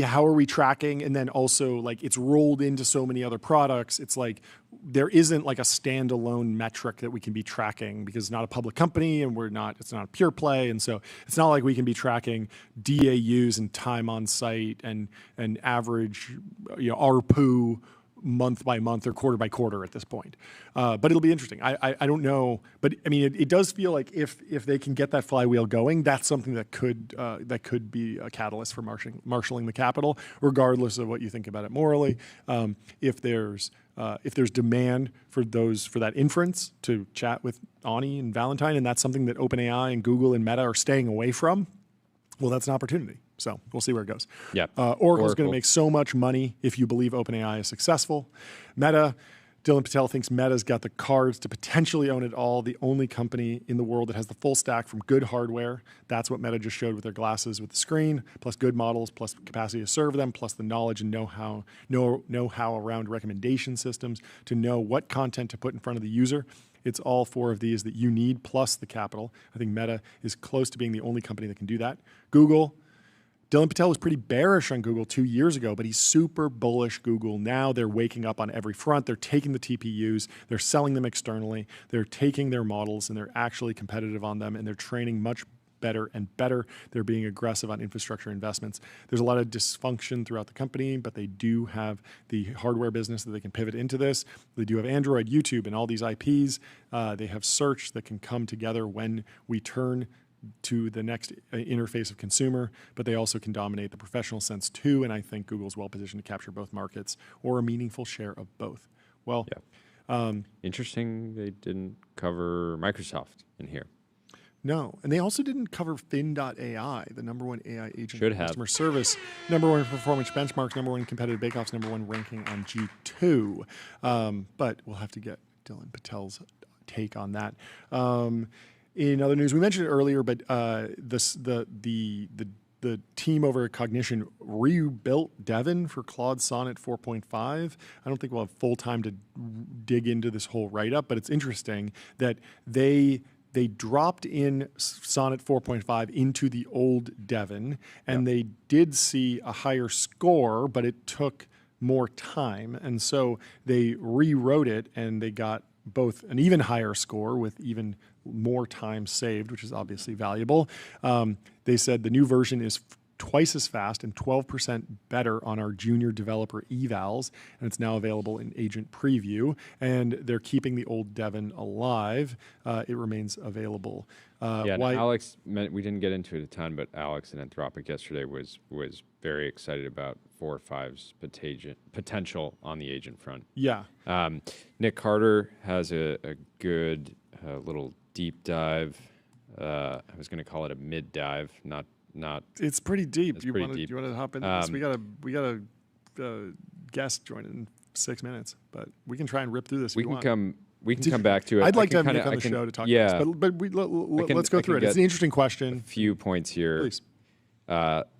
Speaker 2: how are we tracking? And then also like it's rolled into so many other products. It's like there isn't like a standalone metric that we can be tracking because it's not a public company and it's not a pure play. And so it's not like we can be tracking DAUs and time on site and average ARPU month by month or quarter by quarter at this point. But it'll be interesting. I don't know, but I mean, it does feel like if they can get that flywheel going, that's something that could be a catalyst for marshaling the capital, regardless of what you think about it morally. If there's demand for that inference to chat with Ani and Valentine, and that's something that OpenAI and Google and Meta are staying away from, well, that's an opportunity. So we'll see where it goes. Oracle's going to make so much money if you believe OpenAI is successful. Meta, Dylan Patel thinks Meta's got the cards to potentially own it all, the only company in the world that has the full stack from good hardware. That's what Meta just showed with their glasses with the screen, plus good models, plus capacity to serve them, plus the knowledge and know-how around recommendation systems to know what content to put in front of the user. It's all four of these that you need, plus the capital. I think Meta is close to being the only company that can do that. Google, Dylan Patel was pretty bearish on Google 2 years ago, but he's super bullish Google now. They're waking up on every front. They're taking the TPUs, they're selling them externally, they're taking their models, and they're actually competitive on them, and they're training much better and better. They're being aggressive on infrastructure investments. There's a lot of dysfunction throughout the company, but they do have the hardware business that they can pivot into this. They do have Android, YouTube, and all these IPs. They have search that can come together when we turn to the next interface of consumer, but they also can dominate the professional sense too, and I think Google's well positioned to capture both markets or a meaningful share of both. Well,
Speaker 3: interesting they didn't cover Microsoft in here.
Speaker 2: No, and they also didn't cover Fin.ai, the #1 AI agent
Speaker 3: Should
Speaker 2: for
Speaker 3: have.
Speaker 2: customer service, #1 performance benchmarks, #1 competitive bake-offs, #1 ranking on G2. But we'll have to get Dylan Patel's take on that. In other news, we mentioned it earlier, but the team over at Cognition rebuilt Devin for Claude Sonnet 4.5. I don't think we'll have full time to dig into this whole write-up, but it's interesting that they dropped in Sonnet 4.5 into the old Devin, and they did see a higher score, but it took more time. And so they rewrote it, and they got both an even higher score with even more time saved, which is obviously valuable. They said the new version is twice as fast and 12% better on our junior developer evals, and it's now available in agent preview, and they're keeping the old Devin alive. It remains available.
Speaker 3: Alex, we didn't get into it a ton, but Alex in Anthropic yesterday was very excited about 4.5's potential on the agent front.
Speaker 2: Yeah.
Speaker 3: Nick Carter has a good little deep dive. I was going to call it a mid dive, not.
Speaker 2: It's pretty deep.
Speaker 3: It's
Speaker 2: Do you
Speaker 3: pretty
Speaker 2: want
Speaker 3: deep.
Speaker 2: to hop into this? We got a guest join in 6 minutes, but we can try and rip through this.
Speaker 3: We can come back to it.
Speaker 2: I'd like to have Nick on the show to talk about this, but let's go through it. It's an interesting question.
Speaker 3: A few points here.
Speaker 2: Please.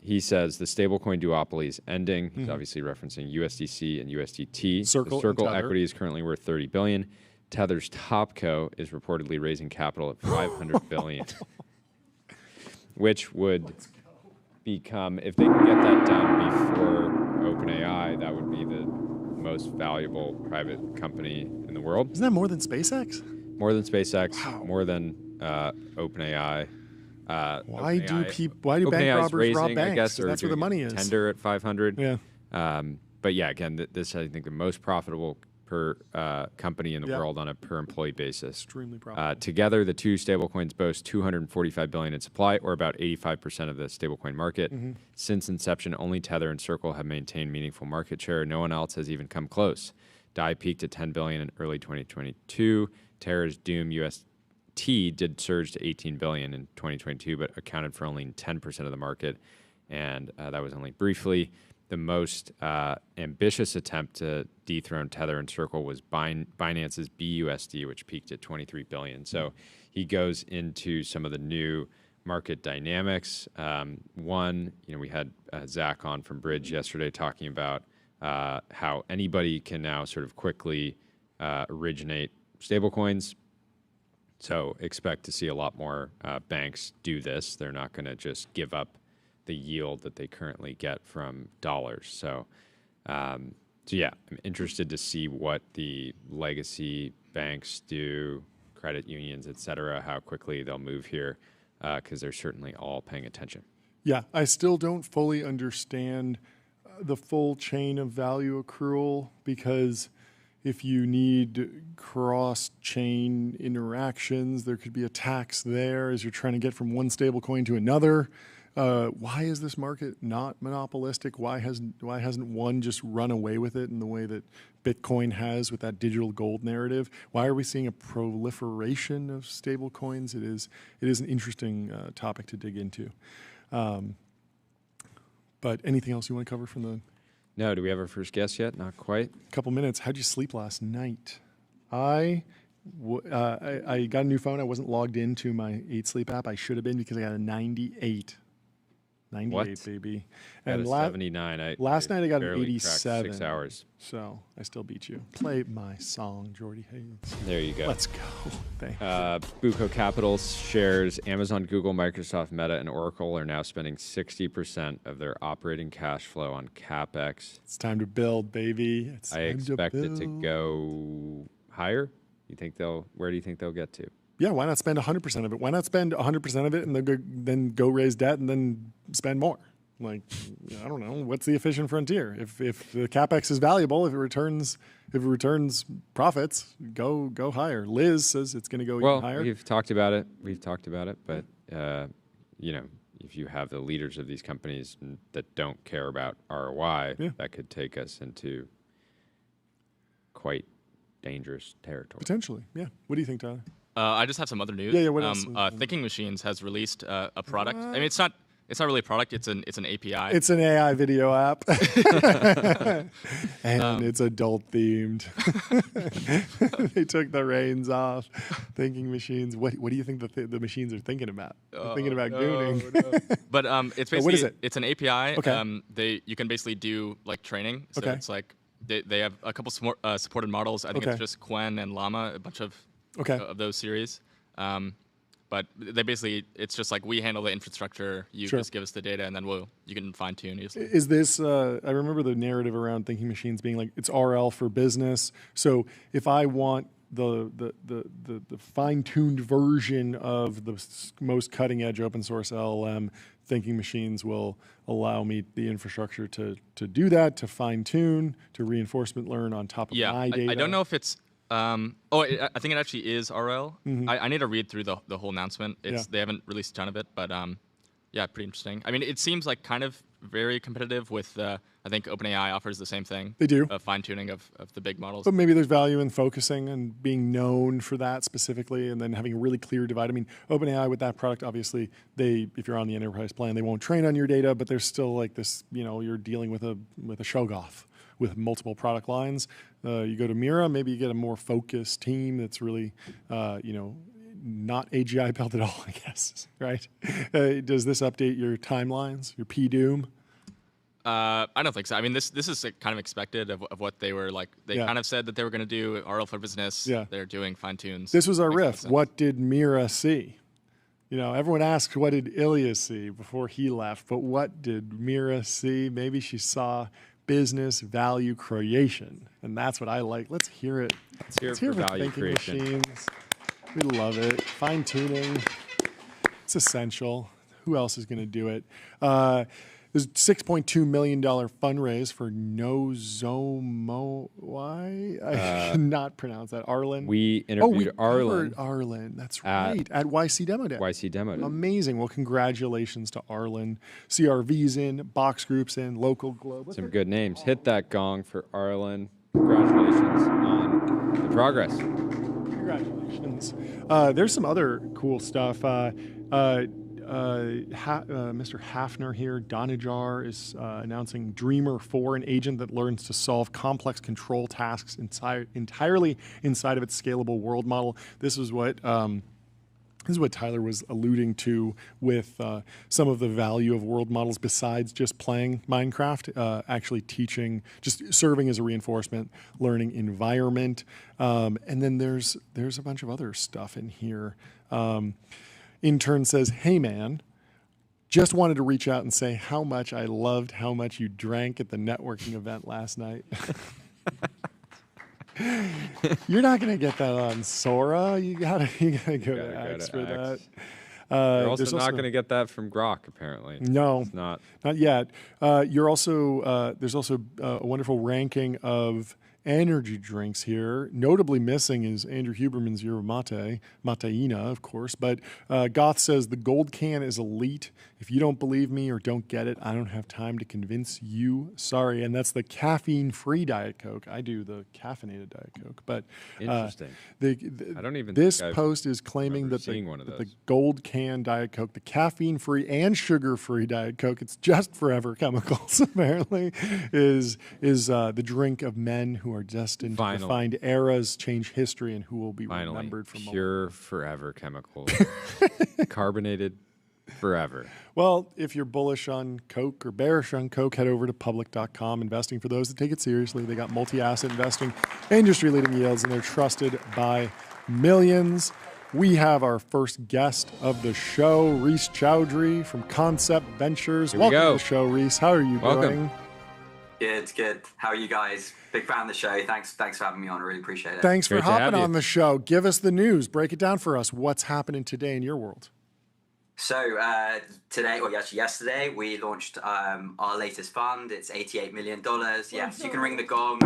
Speaker 3: He says the stablecoin duopoly is ending. He's obviously referencing USDC and USDT.
Speaker 2: Circle
Speaker 3: equity is currently worth $30 billion. Tether's Topco is reportedly raising capital at $500 billion. Which would become, if they can get that done before OpenAI, that would be the most valuable private company in the world.
Speaker 2: Isn't that more than SpaceX?
Speaker 3: More than SpaceX, more than OpenAI.
Speaker 2: Why do bank robbers
Speaker 3: raising,
Speaker 2: rob banks?
Speaker 3: I guess,
Speaker 2: That's where the money is.
Speaker 3: Tender at 500.
Speaker 2: Yeah.
Speaker 3: But yeah, again, this I think the most profitable per company in the world on a per employee basis.
Speaker 2: Extremely profitable.
Speaker 3: Together, the two stablecoins boast $245 billion in supply, or about 85% of the stablecoin market. Since inception, only Tether and Circle have maintained meaningful market share. No one else has even come close. DAI peaked at $10 billion in early 2022. Terra's Doom UST did surge to $18 billion in 2022, but accounted for only 10% of the market, and that was only briefly. The most ambitious attempt to dethrone Tether and Circle was Binance's BUSD, which peaked at $23 billion. So he goes into some of the new market dynamics. One, we had Zach on from Bridge yesterday talking about how anybody can now sort of quickly originate stablecoins. So expect to see a lot more banks do this. They're not going to just give up the yield that they currently get from dollars. So yeah, I'm interested to see what the legacy banks do, credit unions, et cetera, how quickly they'll move here, because they're certainly all paying attention.
Speaker 2: Yeah, I still don't fully understand the full chain of value accrual, because if you need cross-chain interactions, there could be a tax there as you're trying to get from one stablecoin to another. Why is this market not monopolistic? Why hasn't one just run away with it in the way that Bitcoin has with that digital gold narrative? Why are we seeing a proliferation of stable coins? It is an interesting topic to dig into. But anything else you want to cover from the?
Speaker 3: No, do we have our first guest yet? Not quite.
Speaker 2: A couple minutes. How'd you sleep last night? I got a new phone. I wasn't logged into my 8 Sleep app. I should have been, because I got a 98. 98,
Speaker 3: what?
Speaker 2: baby.
Speaker 3: And 79.
Speaker 2: Last night I got an
Speaker 3: barely
Speaker 2: 87.
Speaker 3: 6 hours.
Speaker 2: So I still beat you. Play my song, Jordy Hayes.
Speaker 3: There you go.
Speaker 2: Let's go. Thanks.
Speaker 3: Buco Capital shares Amazon, Google, Microsoft, Meta, and Oracle are now spending 60% of their operating cash flow on CapEx.
Speaker 2: It's time to build, baby.
Speaker 3: I expect it to go higher. Where do you think they'll get to?
Speaker 2: Yeah, why not spend 100% of it? Why not spend 100% of it and then go raise debt and then spend more? Like, I don't know. What's the efficient frontier? If the capex is valuable, if it returns profits, go higher. Liz says it's going to go even higher.
Speaker 3: Well, we've talked about it. But if you have the leaders of these companies that don't care about ROI, that could take us into quite dangerous territory.
Speaker 2: Potentially, yeah. What do you think, Tyler?
Speaker 4: I just have some other news.
Speaker 2: Yeah, what else?
Speaker 4: Thinking Machines has released a product. I mean, it's not really a product. It's an API.
Speaker 2: It's an AI video app, and it's adult themed. They took the reins off. Thinking Machines. What do you think the machines are thinking about? They're thinking about gooning.
Speaker 4: No. But it's basically
Speaker 2: what is it?
Speaker 4: It's an API.
Speaker 2: Okay.
Speaker 4: You can basically do like training. So
Speaker 2: okay.
Speaker 4: it's like they have a couple supported models. I think it's just Quen and Llama, a bunch of those series. But it's just like we handle the infrastructure. You just give us the data, and then you can fine tune easily.
Speaker 2: Is this? I remember the narrative around Thinking Machines being like it's RL for business. So if I want the fine tuned version of the most cutting edge open source LLM, Thinking Machines will allow me the infrastructure to do that, to fine tune, to reinforcement learn on top of my data.
Speaker 4: I don't know if it's. I think it actually is RL.
Speaker 2: Mm-hmm.
Speaker 4: I need to read through the whole announcement. They haven't released a ton of it, but pretty interesting. I mean, it seems like kind of very competitive with. I think OpenAI offers the same thing.
Speaker 2: They do.
Speaker 4: Fine tuning of the big models.
Speaker 2: But maybe there's value in focusing and being known for that specifically, and then having a really clear divide. I mean, OpenAI with that product, obviously, if you're on the enterprise plan, they won't train on your data, but there's still like this. You're dealing with a Shoggoth with multiple product lines. You go to Mira, maybe you get a more focused team that's really, not AGI built at all, I guess, right? Does this update your timelines, your PDoom?
Speaker 4: I don't think so. I mean, this is kind of expected of what they were like. They kind of said that they were going to do RL for business. Yeah. They're doing fine tunes.
Speaker 2: This was our riff. What did Mira see? Everyone asked, what did Ilya see before he left? But what did Mira see? Maybe she saw business value creation, and that's what I like. Let's hear it.
Speaker 3: Let's hear it for value creation.
Speaker 2: Machines. We love it. Fine tuning. It's essential. Who else is going to do it? There's a $6.2 million fundraise for Nozomo. Why? I cannot pronounce that. Arlen.
Speaker 3: We interviewed Arlen.
Speaker 2: Arlen. That's right. At YC Demo Day.
Speaker 3: YC Demo Day.
Speaker 2: Amazing. Well, congratulations to Arlen. CRV's in, Box Group's in, Local Globe.
Speaker 3: Some good names. Hit that gong for Arlen. Congratulations on the progress.
Speaker 2: Congratulations. There's some other cool stuff. Mr. Hafner here, Donajar is announcing Dreamer 4, an agent that learns to solve complex control tasks entirely inside of its scalable world model. This is what Tyler was alluding to with some of the value of world models besides just playing Minecraft, actually teaching, just serving as a reinforcement learning environment. And then there's a bunch of other stuff in here. Intern says, hey man, just wanted to reach out and say how much I loved how much you drank at the networking event last night. You're not going to get that on Sora. You gotta go to X for that.
Speaker 3: You're also not going to get that from Grok, apparently.
Speaker 2: No,
Speaker 3: it's not
Speaker 2: yet. There's also a wonderful ranking of energy drinks here. Notably missing is Andrew Huberman's Yerba Mate, Mateina, of course. But Goth says the gold can is elite. If you don't believe me or don't get it, I don't have time to convince you. Sorry. And that's the caffeine-free Diet Coke. I do the caffeinated Diet Coke. But
Speaker 3: interesting.
Speaker 2: I don't even. This post is claiming that the gold can Diet Coke, the caffeine-free and sugar-free Diet Coke, it's just forever chemicals. Apparently, is the drink of men who are destined to find eras, change history, and who will be remembered for
Speaker 3: pure forever chemicals. Carbonated forever.
Speaker 2: Well, if you're bullish on Coke or bearish on Coke, head over to public.com. Investing for those that take it seriously. They got multi-asset investing, industry-leading yields, and they're trusted by millions. We have our first guest of the show, Reece Chowdhry from Concept Ventures. Welcome to the show, Reece. How are you doing?
Speaker 7: Good. How are you guys? Big fan of the show. Thanks for having me on. I really appreciate it.
Speaker 2: Thanks for hopping on the show. Give us the news. Break it down for us. What's happening today in your world?
Speaker 7: So today, well, actually yesterday, we launched our latest fund. It's $88 million. Yes, you can ring the gong.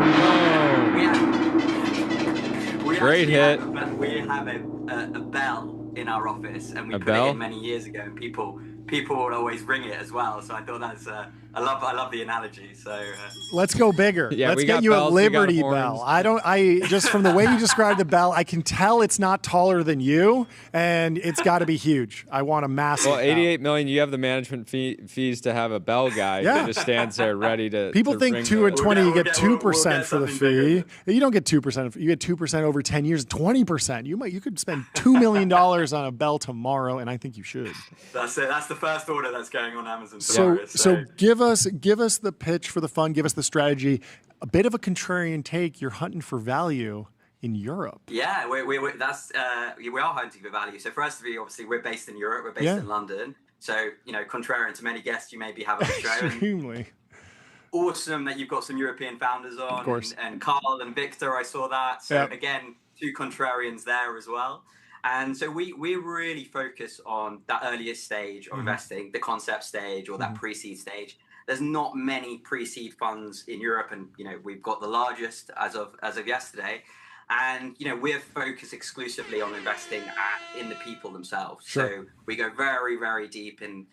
Speaker 3: Great hit.
Speaker 7: We have a bell in our office, and we put it in many years ago, and people would always ring it as well. So I thought that's I love the analogy. So
Speaker 2: let's go bigger.
Speaker 3: Yeah,
Speaker 2: let's get you a Liberty Bell. I just from the way you described the bell, I can tell it's not taller than you, and it's got to be huge. I want a massive.
Speaker 3: Well, 88 million. You have the management fees to have a bell guy that just stands there ready to.
Speaker 2: People think 2 and 20 you get 2% for the fee. You don't get 2%. You get 2% over 10 years. 20%. You could spend $2 million on a bell tomorrow, and I think you should.
Speaker 7: That's it. That's the first order that's going on Amazon.
Speaker 2: So give us the pitch for the fund. Give us the strategy. A bit of a contrarian take. You're hunting for value in Europe.
Speaker 7: Yeah, we are hunting for value. So for us to be, obviously, we're based in Europe. We're based in London. So contrarian to many guests you maybe have on the show.
Speaker 2: Extremely.
Speaker 7: Awesome that you've got some European founders on.
Speaker 2: Of course.
Speaker 7: And Carl and Victor, I saw that. So again, 2 contrarians there as well. And so we really focus on that earliest stage of investing, the concept stage or that pre-seed stage. There's not many pre-seed funds in Europe, and we've got the largest as of
Speaker 2: yesterday.
Speaker 7: And we're focused exclusively on investing in the people themselves.
Speaker 2: Sure.
Speaker 7: So we go very, very deep in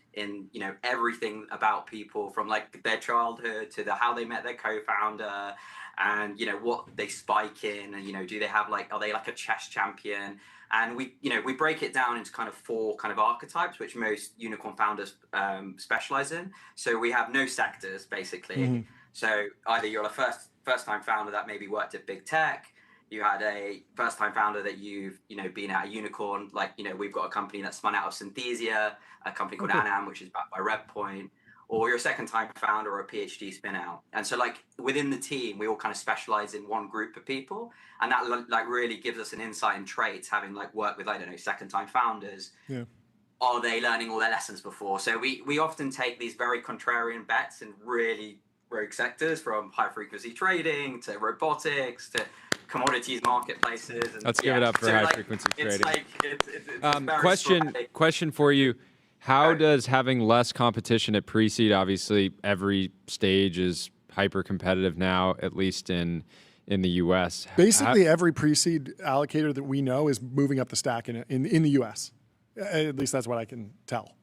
Speaker 7: everything about people, from like their childhood to how they met their co-founder, and what they spike in, and do they have are they like a chess champion? And we break it down into kind of 4 kind of archetypes, which most unicorn founders specialize in. So we have no sectors, basically. So either you're a first-time founder that maybe worked at big tech, you had a first-time founder that you've been at a unicorn, we've got a company that spun out of Synthesia, a company called Anam, which is backed by RevPoint, or you're a second-time founder or a PhD spin-out. And so within the team, we all kind of specialize in one group of people, and that really gives us an insight in traits, having worked with, I don't know, second-time founders.
Speaker 2: Yeah.
Speaker 7: Are they learning all their lessons before? So we often take these very contrarian bets in really rogue sectors, from high-frequency trading to robotics to commodities marketplaces. And
Speaker 3: let's give it up for high-frequency trading. It's question for you. How does having less competition at pre-seed, obviously every stage is hyper-competitive now, at least in the U.S.
Speaker 2: Basically, every pre-seed allocator that we know is moving up the stack in the U.S. At least that's what I can tell.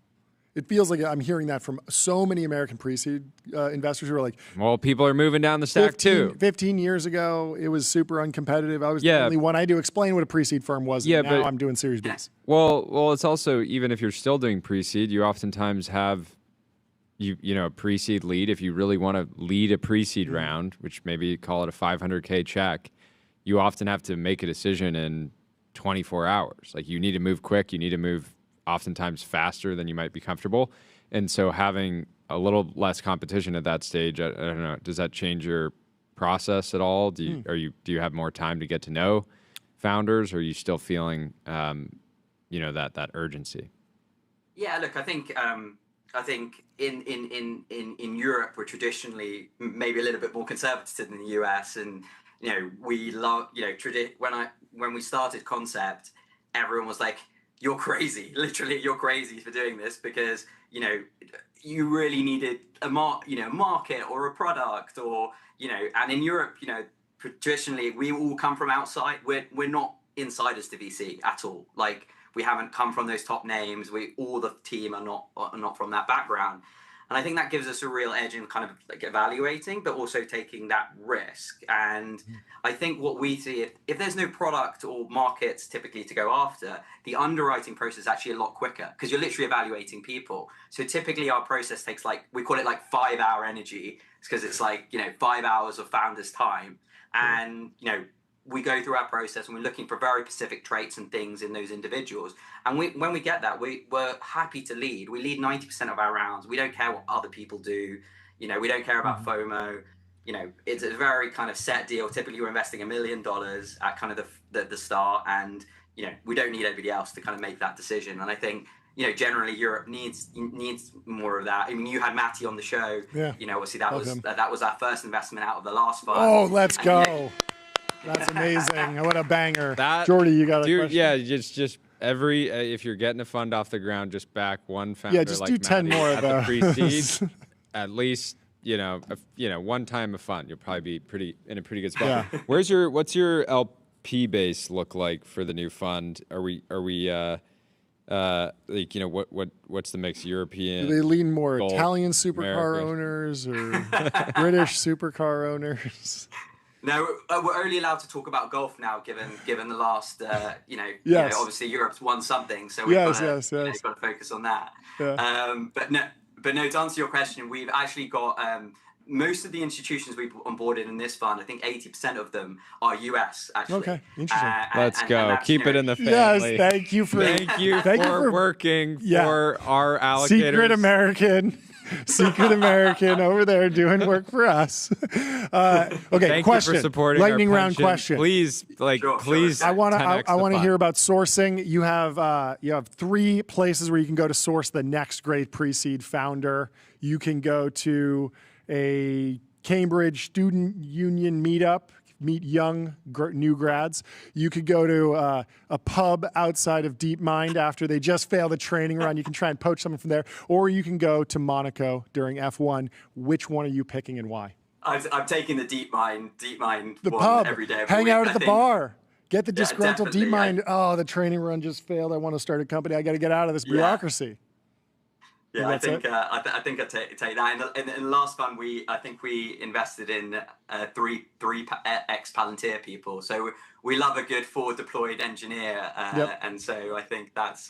Speaker 2: It feels like I'm hearing that from so many American pre-seed investors who are like,
Speaker 3: well, people are moving down the stack too.
Speaker 2: 15 years ago, it was super uncompetitive. I was the only one I do explain what a pre-seed firm was. Yeah, now I'm doing Series Bs.
Speaker 3: Well, it's also, even if you're still doing pre-seed, you oftentimes have a pre-seed lead. If you really want to lead a pre-seed round, which maybe call it a 500K check, you often have to make a decision in 24 hours. You need to move quick. You need to move oftentimes faster than you might be comfortable. And so having a little less competition at that stage, I don't know, does that change your process at all? Do you have more time to get to know founders, or are you still feeling that urgency?
Speaker 7: Yeah, look, I think in Europe we're traditionally maybe a little bit more conservative than the US, and we love when we started Concept, everyone was like, you're crazy. Literally, you're crazy for doing this, because you really needed a market or a product, or and in Europe, traditionally we all come from outside. We're not insiders to VC at all. We haven't come from those top names. All the team are not from that background. And I think that gives us a real edge in kind of evaluating, but also taking that risk. And I think what we see, if there's no product or markets typically to go after, the underwriting process is actually a lot quicker, because you're literally evaluating people. So typically our process takes we call it 5-hour energy, because it's 5 hours of founders' time. And, we go through our process and we're looking for very specific traits and things in those individuals. And when we get that, we're happy to lead. We lead 90% of our rounds. We don't care what other people do. You know, we don't care about FOMO. You know, it's a very kind of set deal. Typically, we're investing $1 million at kind of the start, and you know, we don't need everybody else to kind of make that decision. And I think, you know, generally Europe needs more of that. I mean, you had Matty on the show. Yeah. You know, obviously that was our first investment out of the last fund.
Speaker 2: Oh, let's go. You know, that's amazing. What a banger. Jordy, you got a question?
Speaker 3: Yeah, just every if you're getting a fund off the ground, just back one founder.
Speaker 2: Yeah, just
Speaker 3: like
Speaker 2: do 10
Speaker 3: Matty
Speaker 2: more of
Speaker 3: at the
Speaker 2: those.
Speaker 3: pre-seed. At least, you know, one time a fund, you'll probably be in a pretty good spot. Yeah. What's your LP base look like for the new fund? Are we like, you know, what's the mix? European?
Speaker 2: Do they lean more
Speaker 3: Gulf,
Speaker 2: Italian supercar owners or British supercar owners?
Speaker 7: No, we're only allowed to talk about golf now, given the last, you know, obviously Europe's won something, so we've got to focus on that. Yeah. But no, to answer your question, we've actually got most of the institutions we've onboarded in this fund. I think 80% of them are US. Actually.
Speaker 2: Okay, interesting.
Speaker 3: Let's go. Keep it in the family.
Speaker 2: Yes, thank you for
Speaker 3: working for our allocators.
Speaker 2: Secret American over there doing work for us. Okay,
Speaker 3: Thank
Speaker 2: question.
Speaker 3: You for supporting
Speaker 2: lightning
Speaker 3: our
Speaker 2: round question.
Speaker 3: Please, please.
Speaker 2: I want to hear about sourcing. You have 3 places where you can go to source the next great pre-seed founder. You can go to a Cambridge Student Union meetup. Meet young new grads. You could go to a pub outside of DeepMind after they just failed a training run. You can try and poach someone from there, or you can go to Monaco during F1. Which one are you picking and why?
Speaker 7: I'm taking the DeepMind
Speaker 2: the
Speaker 7: one
Speaker 2: pub.
Speaker 7: Every day.
Speaker 2: Hang out at the bar. Get the disgruntled DeepMind. Oh, the training run just failed. I want to start a company. I got to get out of this bureaucracy.
Speaker 7: Yeah, I think I take that. In the last fund, I think we invested in 3 ex-Palantir people. So we love a good forward deployed engineer, and so I think that's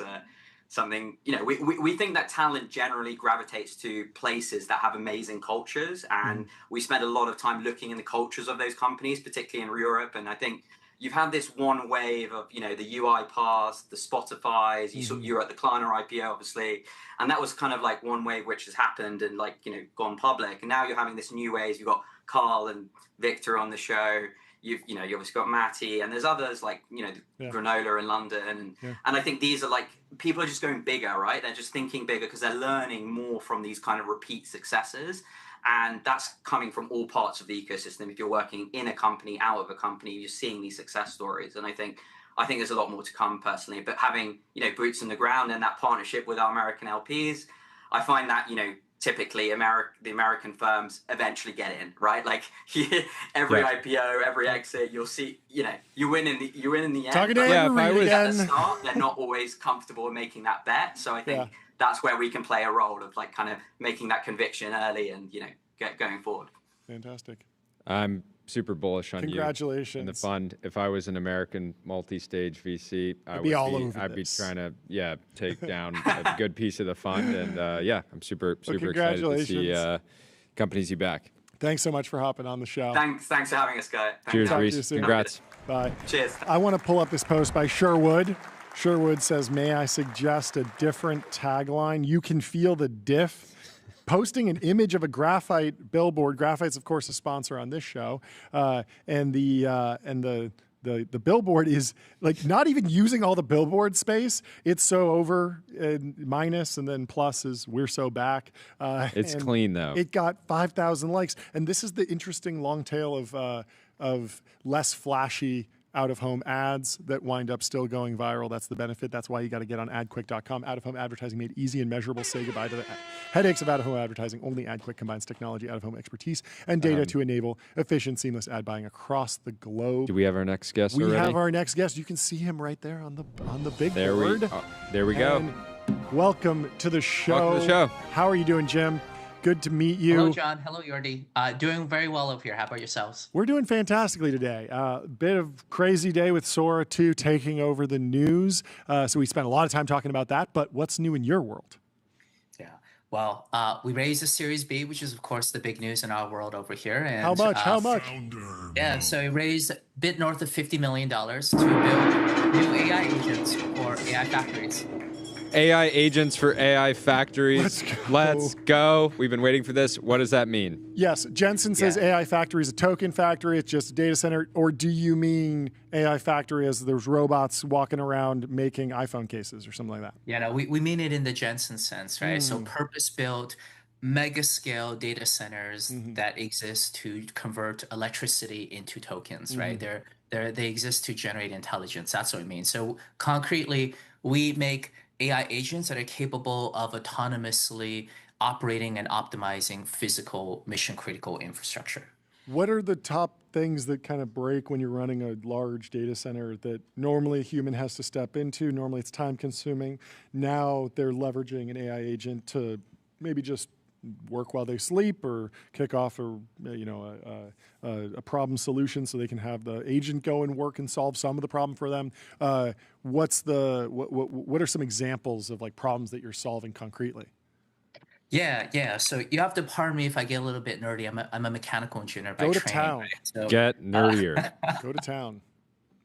Speaker 7: something. You know, we think that talent generally gravitates to places that have amazing cultures, and we spend a lot of time looking in the cultures of those companies, particularly in Europe. And I think you've had this one wave of, you know, the UiPaths, the Spotifys, you're at the Klarna IPO, obviously. And that was kind of like one wave which has happened and, like, you know, gone public. And now you're having this new wave. You've got Carl and Victor on the show. You obviously got Matty, and there's others like, you know, Granola in London. And I think these are like, people are just going bigger, right? They're just thinking bigger because they're learning more from these kind of repeat successes. And that's coming from all parts of the ecosystem. If you're working in a company, out of a company, you're seeing these success stories. And I think there's a lot more to come personally. But having, you know, boots on the ground and that partnership with our American LPs, I find that, you know, typically the American firms eventually get in, right? Like every IPO, every exit, you'll see, you know, you win in the end.
Speaker 2: Talking
Speaker 7: to
Speaker 2: at
Speaker 7: the start, they're not always comfortable in making that bet. So I think that's where we can play a role of, like, kind of making that conviction early and, you know, going forward.
Speaker 2: Fantastic.
Speaker 3: I'm super bullish on
Speaker 2: Congratulations.
Speaker 3: You in the fund. If I was an American multi-stage VC, I'd be trying to take down a good piece of the fund. And I'm super excited to see companies you back.
Speaker 2: Thanks so much for hopping on the show.
Speaker 7: Thanks for having us, guys.
Speaker 3: Cheers, Reece. Congrats.
Speaker 2: Bye.
Speaker 7: Cheers.
Speaker 2: I want to pull up this post by Sherwood. Sherwood says, may I suggest a different tagline? You can feel the diff. Posting an image of a graphite billboard. Graphite's, of course, a sponsor on this show. And the billboard is, like, not even using all the billboard space. It's so over, minus, and then plus is we're so back.
Speaker 3: It's clean, though.
Speaker 2: It got 5,000 likes. And this is the interesting long tail of less flashy out-of-home ads that wind up still going viral. That's the benefit. That's why you got to get on adquick.com. Out-of-home advertising made easy and measurable. Say goodbye to the headaches of out-of-home advertising. Only AdQuick combines technology, out-of-home expertise, and data to enable efficient, seamless ad buying across the globe.
Speaker 3: Do we have our next guest
Speaker 2: already?
Speaker 3: We
Speaker 2: have our next guest. You can see him right there on the big board.
Speaker 3: There we go.
Speaker 2: Welcome to the show.
Speaker 3: Welcome to the show.
Speaker 2: How are you doing, Jim? Good to meet you.
Speaker 8: Hello, John. Hello, Jordy. Doing very well over here. How about yourselves?
Speaker 2: We're doing fantastically today. Bit of crazy day with Sora 2 taking over the news. So we spent a lot of time talking about that. But what's new in your world?
Speaker 8: Yeah. Well, we raised a Series B, which is, of course, the big news in our world over here. And
Speaker 2: how much? How much?
Speaker 8: Yeah, so we raised a bit north of $50 million to build new AI agents for AI factories.
Speaker 3: AI agents for AI factories. Let's go. We've been waiting for this. What does that mean?
Speaker 2: Yes, Jensen says AI factory is a token factory. It's just a data center. Or do you mean AI factory as there's robots walking around making iPhone cases or something like that?
Speaker 8: Yeah, no, we mean it in the Jensen sense, right? So purpose-built, mega-scale data centers that exist to convert electricity into tokens, right? They exist to generate intelligence. That's what we mean. So concretely, we make AI agents that are capable of autonomously operating and optimizing physical mission-critical infrastructure.
Speaker 2: What are the top things that kind of break when you're running a large data center that normally a human has to step into? Normally it's time consuming. Now they're leveraging an AI agent to maybe just work while they sleep or kick off a problem solution so they can have the agent go and work and solve some of the problem for them. What are some examples of like problems that you're solving concretely?
Speaker 8: Yeah. So you have to pardon me if I get a little bit nerdy. I'm a mechanical engineer by
Speaker 2: training.
Speaker 8: Go to town. Right? So,
Speaker 3: get nerdier.
Speaker 2: Go to town.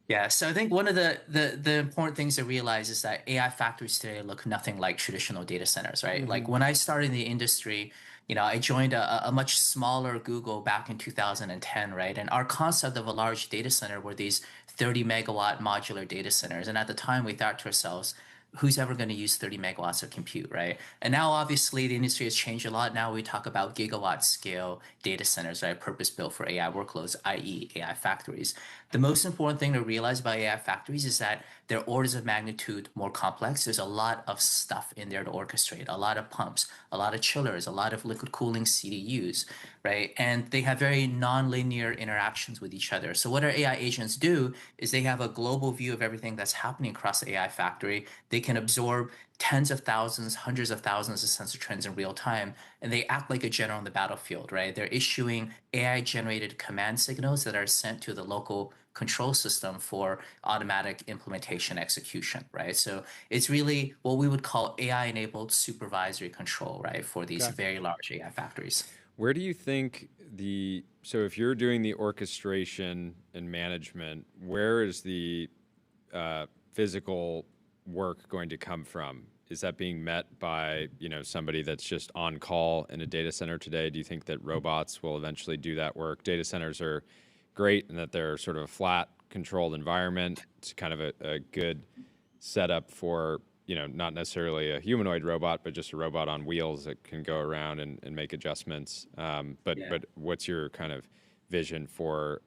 Speaker 8: Yeah, so I think one of the important things to realize is that AI factories today look nothing like traditional data centers, right? Like when I started in the industry, I joined a much smaller Google back in 2010, right? And our concept of a large data center were these 30 megawatt modular data centers. And at the time, we thought to ourselves, who's ever going to use 30 megawatts of compute, right? And now, obviously, the industry has changed a lot. Now we talk about gigawatt scale data centers, right? Purpose built for AI workloads, i.e. AI factories. The most important thing to realize about AI factories is that they're orders of magnitude more complex. There's a lot of stuff in there to orchestrate, a lot of pumps, a lot of chillers, a lot of liquid cooling CDUs, right? And they have very nonlinear interactions with each other. So what our AI agents do is they have a global view of everything that's happening across the AI factory. They can absorb tens of thousands, hundreds of thousands of sensor trends in real time, and they act like a general on the battlefield, right? They're issuing AI-generated command signals that are sent to the local control system for automatic implementation execution, right? So it's really what we would call AI-enabled supervisory control, right, for these very large AI factories.
Speaker 3: Where do you think so if you're doing the orchestration and management, where is the physical work going to come from? Is that being met by somebody that's just on call in a data center today? Do you think that robots will eventually do that work? Data centers are great in that they're sort of a flat, controlled environment. It's kind of a good setup for not necessarily a humanoid robot, but just a robot on wheels that can go around and make adjustments. But what's your kind of vision for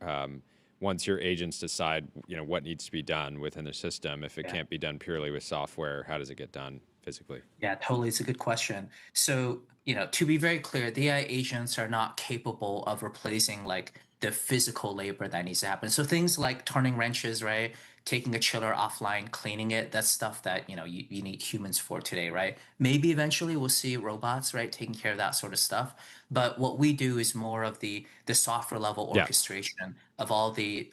Speaker 3: once your agents decide what needs to be done within the system? If it can't be done purely with software, how does it get done physically?
Speaker 8: Yeah, totally. It's a good question. So to be very clear, the AI agents are not capable of replacing like the physical labor that needs to happen. So things like turning wrenches, right? Taking a chiller offline, cleaning it, that's stuff that you need humans for today, right? Maybe eventually we'll see robots, right, taking care of that sort of stuff. But what we do is more of the software level orchestration of all the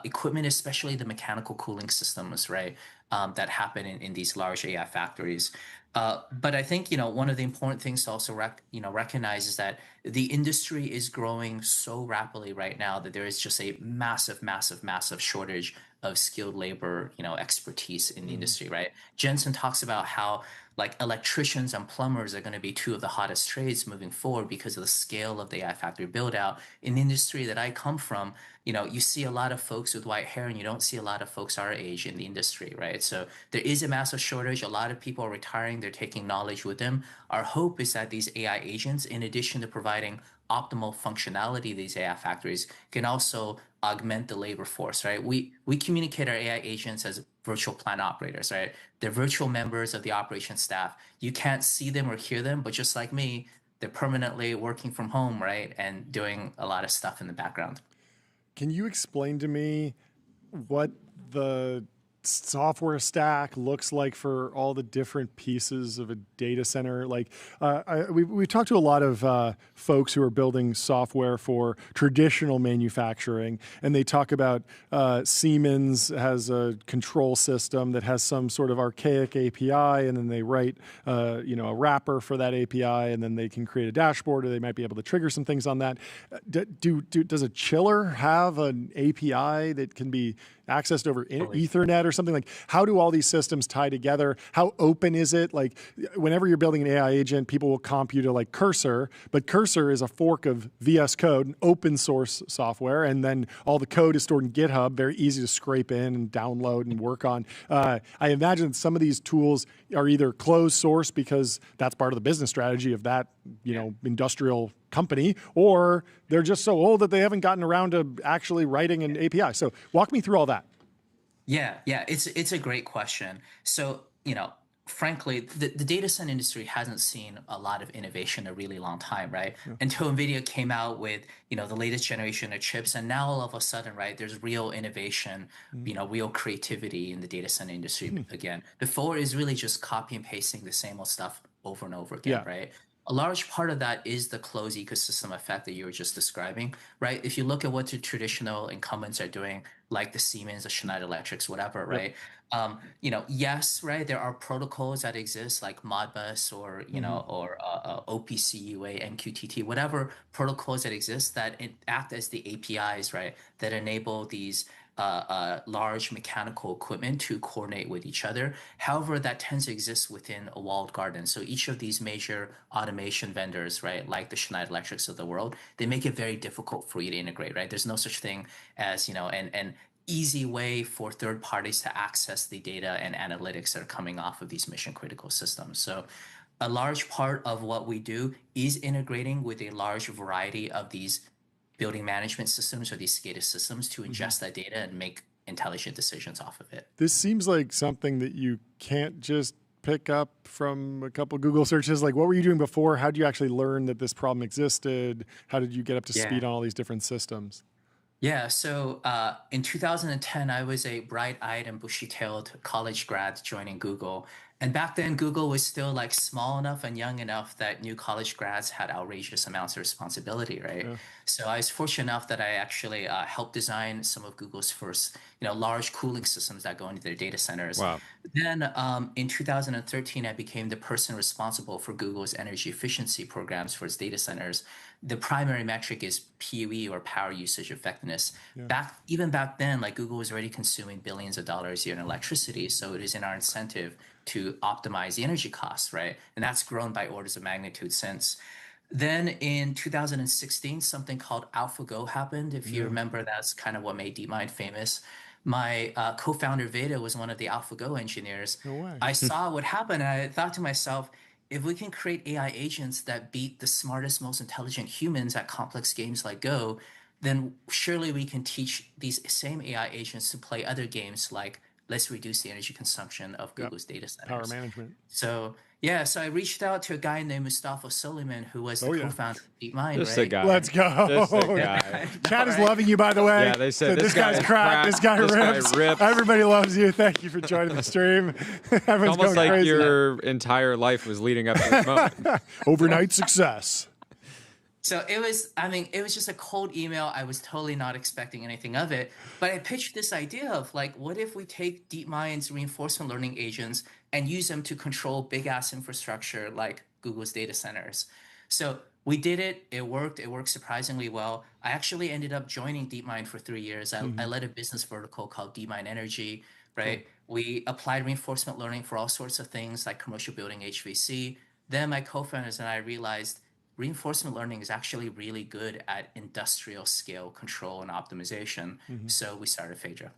Speaker 8: equipment, especially the mechanical cooling systems, right, that happen in these large AI factories. But I think one of the important things to also recognize is that the industry is growing so rapidly right now that there is just a massive shortage of skilled labor, expertise in the industry, right? Jensen talks about how like electricians and plumbers are going to be two of the hottest trades moving forward because of the scale of the AI factory build out. In the industry that I come from, you see a lot of folks with white hair and you don't see a lot of folks our age in the industry, right? So there is a massive shortage. A lot of people are retiring. They're taking knowledge with them. Our hope is that these AI agents, in addition to providing optimal functionality of these AI factories, can also augment the labor force, right? We communicate our AI agents as virtual plant operators, right? They're virtual members of the operations staff. You can't see them or hear them, but just like me, they're permanently working from home, right? And doing a lot of stuff in the background.
Speaker 2: Can you explain to me what the software stack looks like for all the different pieces of a data center. Like we've talked to a lot of folks who are building software for traditional manufacturing, and they talk about Siemens has a control system that has some sort of archaic API, and then they write a wrapper for that API, and then they can create a dashboard, or they might be able to trigger some things on that. Does a chiller have an API that can be accessed over Ethernet or something? Like, how do all these systems tie together? How open is it? Like, whenever you're building an AI agent, people will comp you to like Cursor, but Cursor is a fork of VS Code, open source software, and then all the code is stored in GitHub, very easy to scrape in and download and work on. I imagine some of these tools are either closed source because that's part of the business strategy of that, industrial company, or they're just so old that they haven't gotten around to actually writing an API. So walk me through all that.
Speaker 8: Yeah, it's a great question. So, frankly, the data center industry hasn't seen a lot of innovation in a really long time, right? Yeah. Until NVIDIA came out with, the latest generation of chips, and now all of a sudden, right, there's real innovation, real creativity in the data center industry again. Before, it's really just copy and pasting the same old stuff over and over again, right? A large part of that is the closed ecosystem effect that you were just describing, right? If you look at what the traditional incumbents are doing, like the Siemens, the Schneider Electrics, whatever, right? Yes, right, there are protocols that exist like Modbus or, or OPC, UA, MQTT, whatever protocols that exist that act as the APIs, right, that enable these large mechanical equipment to coordinate with each other. However, that tends to exist within a walled garden. So each of these major automation vendors, right, like the Schneider Electrics of the world, they make it very difficult for you to integrate, right? There's no such thing as, an easy way for third parties to access the data and analytics that are coming off of these mission critical systems. So a large part of what we do is integrating with a large variety of these building management systems or these SCADA systems to ingest that data and make intelligent decisions off of it.
Speaker 2: This seems like something that you can't just pick up from a couple Google searches. Like, what were you doing before? How did you actually learn that this problem existed? How did you get up to speed on all these different systems?
Speaker 8: Yeah, so in 2010, I was a bright-eyed and bushy-tailed college grad joining Google. And back then, Google was still like small enough and young enough that new college grads had outrageous amounts of responsibility, right? Yeah. So I was fortunate enough that I actually helped design some of Google's first, large cooling systems that go into their data centers.
Speaker 3: Wow.
Speaker 8: Then in 2013, I became the person responsible for Google's energy efficiency programs for its data centers. The primary metric is PUE, or power usage effectiveness. Yeah. Even back then, like, Google was already consuming billions of dollars a year in electricity, so it is in our incentive to optimize the energy costs, right? And that's grown by orders of magnitude since. Then in 2016, something called AlphaGo happened. If you remember, that's kind of what made DeepMind famous. My co-founder Veda was one of the AlphaGo engineers.
Speaker 2: No way.
Speaker 8: I saw what happened, and I thought to myself, if we can create AI agents that beat the smartest, most intelligent humans at complex games like Go, then surely we can teach these same AI agents to play other games like let's reduce the energy consumption of Google's data centers.
Speaker 2: Power management.
Speaker 8: So I reached out to a guy named Mustafa Suleiman, who was the co-founder of DeepMind.
Speaker 3: Just a guy.
Speaker 2: Let's go.
Speaker 3: Just a guy.
Speaker 2: Chat is loving you, by the way.
Speaker 3: Yeah, they said
Speaker 2: this guy's cracked. This guy rips. Everybody loves you. Thank you for joining the stream. Everyone's
Speaker 3: almost
Speaker 2: going
Speaker 3: like
Speaker 2: crazy.
Speaker 3: Your entire life was leading up to this moment.
Speaker 2: Overnight success.
Speaker 8: So it was just a cold email. I was totally not expecting anything of it. But I pitched this idea of, like, what if we take DeepMind's reinforcement learning agents and use them to control big ass infrastructure like Google's data centers? So we did it. It worked. It worked surprisingly well. I actually ended up joining DeepMind for 3 years. I led a business vertical called DeepMind Energy, right? We applied reinforcement learning for all sorts of things like commercial building, HVAC. Then my co-founders and I realized reinforcement learning is actually really good at industrial scale control and optimization. So we started Phaidra.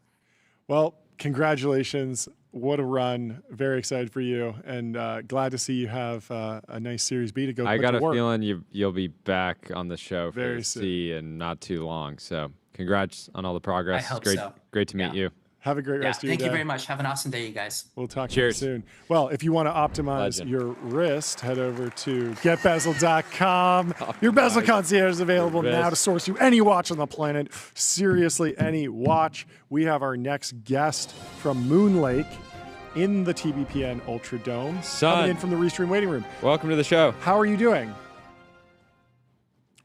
Speaker 2: Well, congratulations. What a run. Very excited for you, and glad to see you have a nice Series B to go.
Speaker 3: I got a
Speaker 2: work.
Speaker 3: feeling you'll be back on the show for
Speaker 2: Very
Speaker 3: C in not too long. So congrats on all the progress.
Speaker 8: I hope
Speaker 3: great,
Speaker 8: so.
Speaker 3: Great to meet you.
Speaker 2: Have a great rest of your day.
Speaker 8: Thank you very much. Have an awesome day, you guys.
Speaker 2: We'll talk to you soon. Well, if you want to optimize your wrist, head over to getbezel.com. Your bezel concierge is available now to source you any watch on the planet. Seriously, any watch. We have our next guest from Moonlake in the TBPN Ultra Dome. Coming in from the Restream waiting room.
Speaker 3: Welcome to the show.
Speaker 2: How are you doing?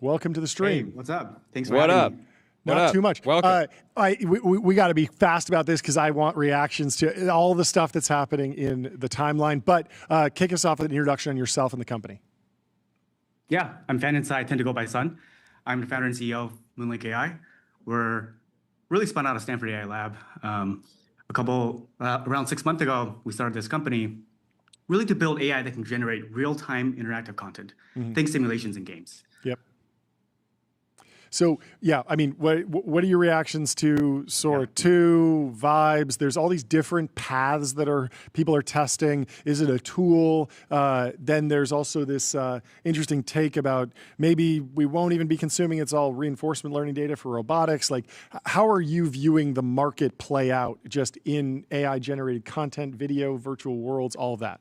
Speaker 2: Welcome to the stream.
Speaker 9: Hey, what's up? Thanks for having me.
Speaker 2: Not too much.
Speaker 3: Welcome.
Speaker 2: We got to be fast about this because I want reactions to all the stuff that's happening in the timeline. But kick us off with an introduction on yourself and the company.
Speaker 9: Yeah, I'm Fan Inside. I tend to go by Sun. I'm the founder and CEO of Moonlake AI. We're really spun out of Stanford AI Lab. Around 6 months ago, we started this company really to build AI that can generate real-time interactive content, think simulations and games.
Speaker 2: Yep. So, yeah, I mean, what are your reactions to Sora 2, Vibes? There's all these different paths that people are testing. Is it a tool? Then there's also this interesting take about maybe we won't even be consuming it's all reinforcement learning data for robotics. Like, how are you viewing the market play out just in AI-generated content, video, virtual worlds, all of that?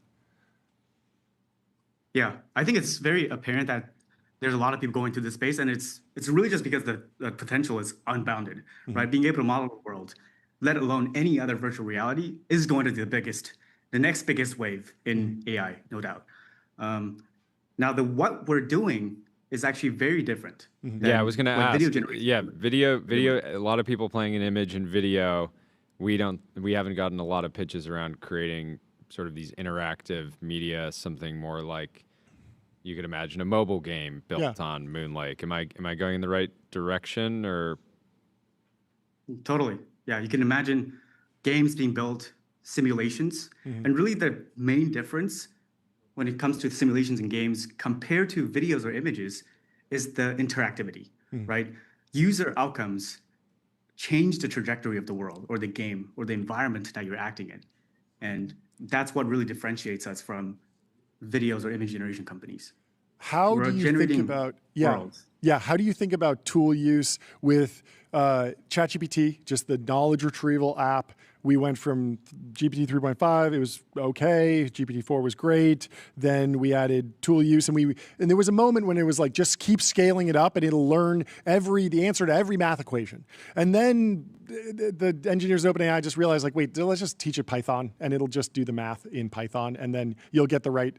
Speaker 9: Yeah, I think it's very apparent that there's a lot of people going to this space, and it's really just because the potential is unbounded, right? Being able to model the world, let alone any other virtual reality, is going to be the next biggest wave in AI, no doubt. Now, what we're doing is actually very different.
Speaker 3: Yeah, I was going to ask. Video. A lot of people playing an image in video. We haven't gotten a lot of pitches around creating sort of these interactive media, something more like you could imagine a mobile game built on Moonlake. Am I going in the right direction, or?
Speaker 9: Totally. Yeah, you can imagine games being built, simulations, and really the main difference when it comes to simulations and games compared to videos or images is the interactivity, right? User outcomes change the trajectory of the world or the game or the environment that you're acting in. And that's what really differentiates us from videos or image generation companies.
Speaker 2: How do you think about
Speaker 9: worlds.
Speaker 2: How do you think about tool use with ChatGPT, just the knowledge retrieval app? We went from GPT 3.5, it was okay. GPT 4 was great. Then we added tool use, and there was a moment when it was like, just keep scaling it up, and it'll learn the answer to every math equation. And then the engineers at OpenAI just realized, like, wait, let's just teach it Python, and it'll just do the math in Python, and then you'll get the right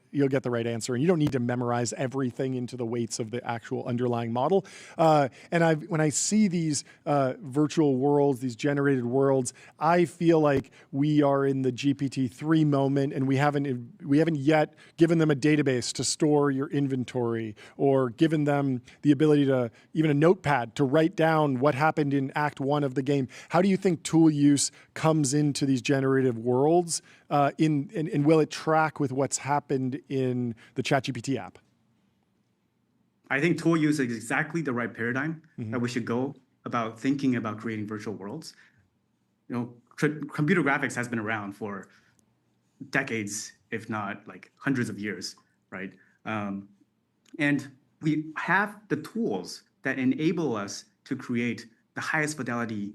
Speaker 2: answer, and you don't need to memorize everything into the weights of the actual underlying model. And when I see these virtual worlds, these generated worlds, I feel like we are in the GPT-3 moment, and we haven't yet given them a database to store your inventory, or given them the ability to, even a notepad, to write down what happened in Act 1 of the game. How do you think tool use comes into these generative worlds, and will it track with what's happened in the ChatGPT app?
Speaker 9: I think tool use is exactly the right paradigm that we should go about thinking about creating virtual worlds. Computer graphics has been around for decades, if not like hundreds of years, right? And we have the tools that enable us to create the highest fidelity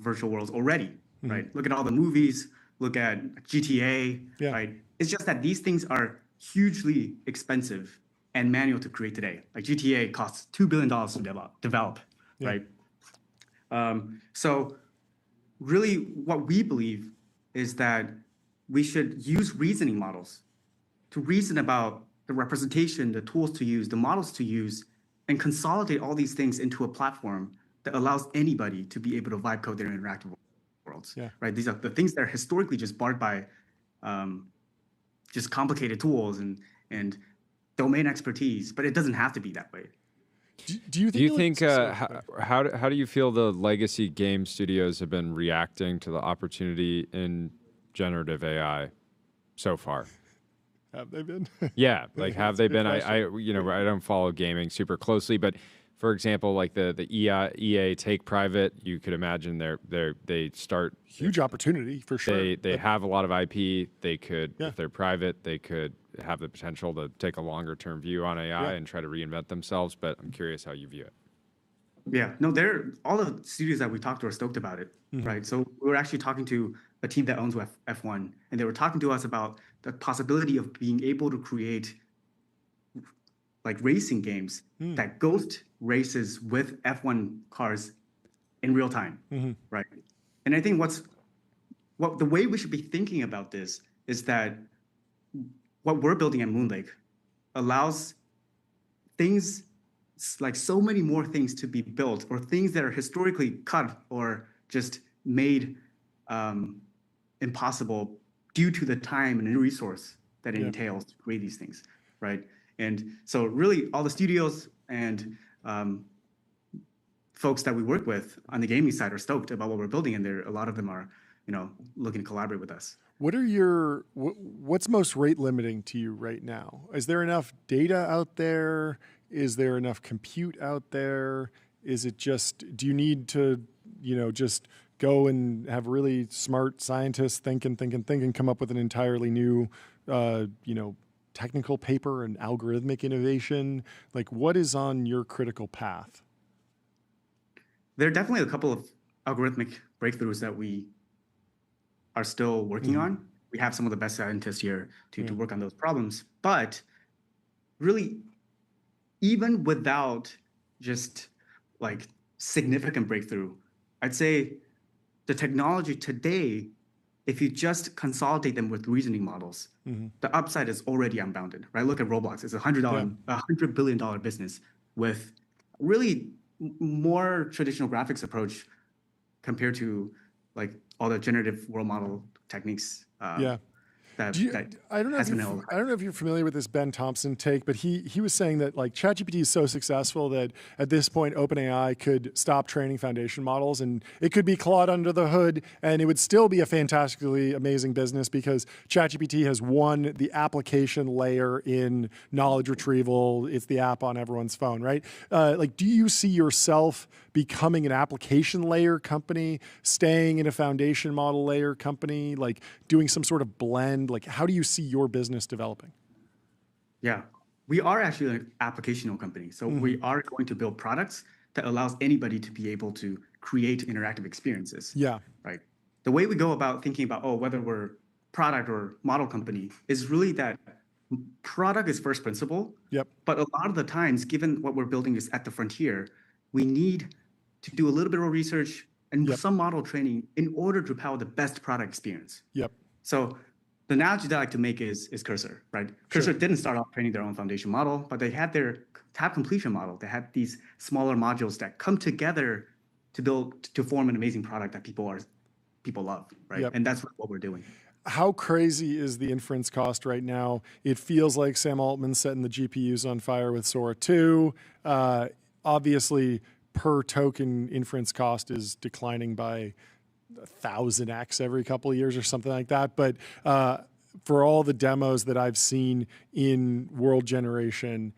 Speaker 9: virtual worlds already, right? Look at all the movies, look at GTA, right? It's just that these things are hugely expensive and manual to create today. Like GTA costs $2 billion to develop, right? So really what we believe is that we should use reasoning models to reason about the representation, the tools to use, the models to use, and consolidate all these things into a platform that allows anybody to be able to vibe code their interactive worlds, right? These are the things that are historically just barred by just complicated tools and domain expertise, but it doesn't have to be that way.
Speaker 2: Do you think
Speaker 3: how do you feel the legacy game studios have been reacting to the opportunity in generative AI so far?
Speaker 2: Have they been?
Speaker 3: Yeah, like have they been? I don't follow gaming super closely, but for example, like the EA take private, you could imagine they start
Speaker 2: huge opportunity for sure.
Speaker 3: They have a lot of IP. They could, if they're private, they could have the potential to take a longer term view on AI and try to reinvent themselves. But I'm curious how you view it.
Speaker 9: Yeah, no, all the studios that we talked to are stoked about it, right? So we were actually talking to a team that owns F1, and they were talking to us about the possibility of being able to create like racing games that ghost races with F1 cars in real time, right? And I think the way we should be thinking about this is that what we're building at Moonlake allows things like so many more things to be built, or things that are historically cut or just made impossible due to the time and resource that it entails to create these things, right? And so really all the studios and folks that we work with on the gaming side are stoked about what we're building, and a lot of them are, looking to collaborate with us.
Speaker 2: What's most rate limiting to you right now? Is there enough data out there? Is there enough compute out there? Is it just, do you need to, just go and have really smart scientists think and come up with an entirely new, technical paper and algorithmic innovation? Like, what is on your critical path?
Speaker 9: There are definitely a couple of algorithmic breakthroughs that we are still working on. We have some of the best scientists here to work on those problems. But really, even without just like significant breakthrough, I'd say the technology today, if you just consolidate them with reasoning models, the upside is already unbounded, right? Look at Roblox. It's $100 billion business with really more traditional graphics approach compared to like all the generative world model techniques. I don't know
Speaker 2: if you're familiar with this Ben Thompson take, but he was saying that like ChatGPT is so successful that at this point OpenAI could stop training foundation models and it could be Claude under the hood, and it would still be a fantastically amazing business because ChatGPT has won the application layer in knowledge retrieval. It's the app on everyone's phone, right? Like, do you see yourself becoming an application layer company, staying in a foundation model layer company, like doing some sort of blend? Like, how do you see your business developing?
Speaker 9: Yeah, we are actually an applicational company. So we are going to build products that allows anybody to be able to create interactive experiences.
Speaker 2: Yeah.
Speaker 9: Right. The way we go about thinking about, whether we're product or model company is really that product is first principle.
Speaker 2: Yep.
Speaker 9: But a lot of the times, given what we're building is at the frontier, we need to do a little bit of research and some model training in order to power the best product experience.
Speaker 2: Yep.
Speaker 9: So the analogy that I like to make is Cursor, right? Cursor didn't start off training their own foundation model, but they had their tab completion model. They had these smaller modules that come together to form an amazing product that people love, right?
Speaker 2: Yep.
Speaker 9: And that's what we're doing.
Speaker 2: How crazy is the inference cost right now? It feels like Sam Altman's setting the GPUs on fire with Sora 2. Obviously, per token inference cost is declining by 1,000x every couple of years or something like that. But for all the demos that I've seen in world generation,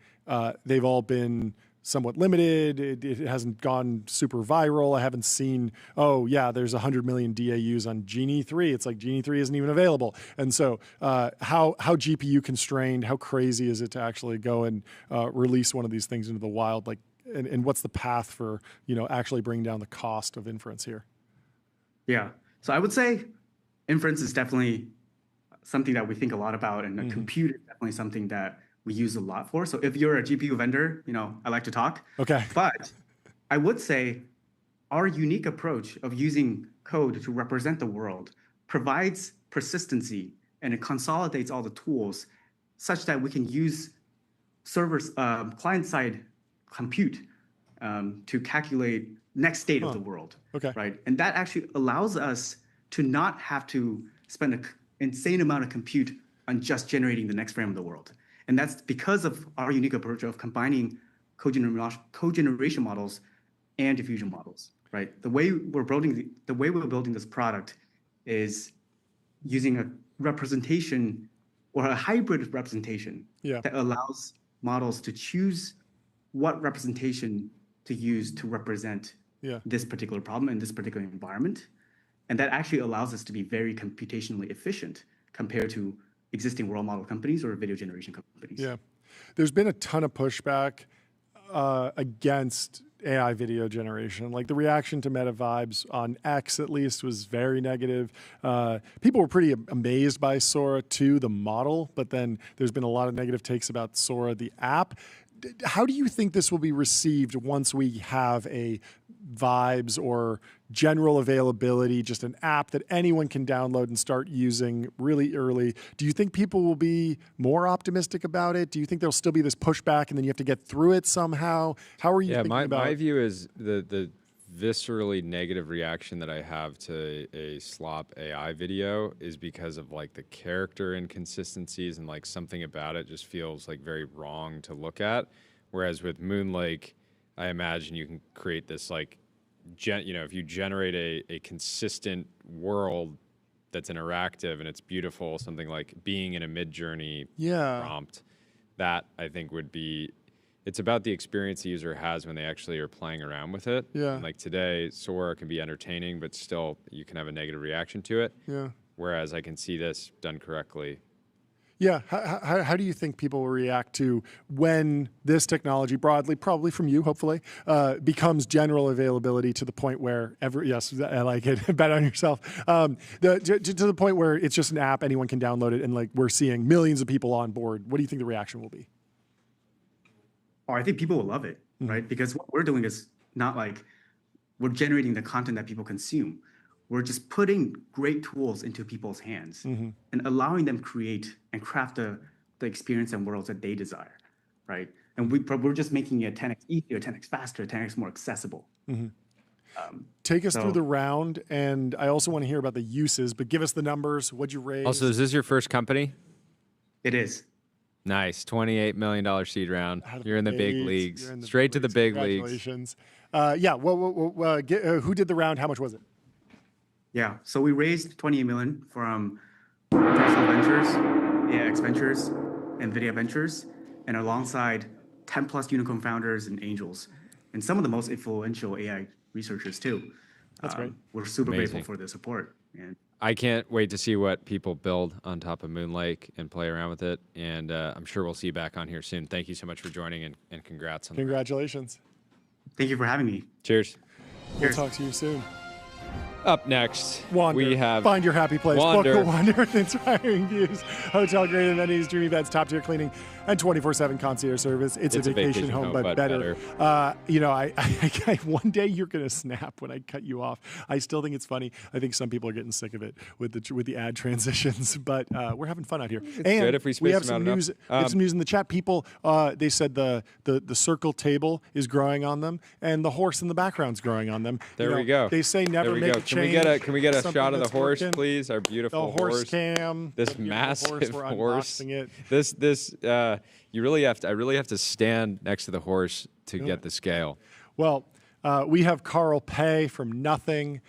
Speaker 2: they've all been somewhat limited. It hasn't gone super viral. I haven't seen, there's 100 million DAUs on Genie 3. It's like Genie 3 isn't even available. And so how GPU constrained, how crazy is it to actually go and release one of these things into the wild? Like, and what's the path for, actually bringing down the cost of inference here?
Speaker 9: Yeah. So I would say inference is definitely something that we think a lot about, and compute is definitely something that we use a lot for. So if you're a GPU vendor, I like to talk.
Speaker 2: Okay.
Speaker 9: But I would say our unique approach of using code to represent the world provides persistency, and it consolidates all the tools such that we can use servers, client-side compute to calculate next state of the world.
Speaker 2: Okay.
Speaker 9: Right. And that actually allows us to not have to spend an insane amount of compute on just generating the next frame of the world. And that's because of our unique approach of combining cogeneration models and diffusion models. Right. The way we're building this product is using a representation or a hybrid representation that allows models to choose what representation to use to represent this particular problem in this particular environment. And that actually allows us to be very computationally efficient compared to existing world model companies or video generation companies.
Speaker 2: Yeah. There's been a ton of pushback against AI video generation. Like the reaction to Meta Vibes on X, at least, was very negative. People were pretty amazed by Sora 2, the model, but then there's been a lot of negative takes about Sora, the app. How do you think this will be received once we have a Vibes or general availability, just an app that anyone can download and start using really early? Do you think people will be more optimistic about it? Do you think there'll still be this pushback and then you have to get through it somehow? How are you thinking about it?
Speaker 3: My view is the viscerally negative reaction that I have to a Slop AI video is because of like the character inconsistencies and like something about it just feels like very wrong to look at. Whereas with Moonlake, I imagine you can create this like, if you generate a consistent world that's interactive and it's beautiful, something like being in a Mid-Journey prompt, that I think would be, it's about the experience the user has when they actually are playing around with it.
Speaker 2: Yeah.
Speaker 3: And like today, Sora can be entertaining, but still you can have a negative reaction to it.
Speaker 2: Yeah.
Speaker 3: Whereas I can see this done correctly.
Speaker 2: Yeah, how do you think people will react to when this technology broadly, probably from you, hopefully, becomes general availability to the point where yes, I like it, bet on yourself, to the point where it's just an app, anyone can download it, and like we're seeing millions of people on board. What do you think the reaction will be?
Speaker 9: Oh, I think people will love it, right? Because what we're doing is not like we're generating the content that people consume. We're just putting great tools into people's hands and allowing them create and craft the experience and worlds that they desire, right? And we're just making it 10x easier, 10x faster, 10x more accessible.
Speaker 2: Take us through the round, and I also want to hear about the uses, but give us the numbers. What'd you raise?
Speaker 3: Also, is this your first company?
Speaker 9: It is.
Speaker 3: Nice, $28 million seed round. You're in the big leagues. Straight to the big leagues.
Speaker 2: Congratulations. Who did the round? How much was it?
Speaker 9: Yeah, so we raised 28 million from Personal Ventures, AX Ventures, NVIDIA Ventures, and alongside 10 plus unicorn founders and angels, and some of the most influential AI researchers too.
Speaker 2: That's great.
Speaker 9: We're super grateful for the support. And
Speaker 3: I can't wait to see what people build on top of Moonlake and play around with it. And I'm sure we'll see you back on here soon. Thank you so much for joining, and congrats on
Speaker 2: Congratulations.
Speaker 9: Thank you for having me.
Speaker 3: Cheers.
Speaker 2: We'll talk to you soon.
Speaker 3: Up next,
Speaker 2: Wander.
Speaker 3: we have
Speaker 2: Find your happy place.
Speaker 3: Wander.
Speaker 2: Book a wander with inspiring views, hotel grade amenities, dreamy beds, top tier cleaning, and 24/7 concierge service. It's a vacation home, but better. One day you're gonna snap when I cut you off. I still think it's funny. I think some people are getting sick of it with the ad transitions, but we're having fun out here.
Speaker 3: It's good if we
Speaker 2: have some news. We have some news in the chat. People, they said the circle table is growing on them, and the horse in the background's growing on them.
Speaker 3: There we go.
Speaker 2: They say never make a change.
Speaker 3: Can we get a shot of the horse, please? Our beautiful
Speaker 2: horse cam.
Speaker 3: This massive horse.
Speaker 2: It.
Speaker 3: This I really have to stand next to the horse to get the scale.
Speaker 2: Well, we have Carl Pei from Nothing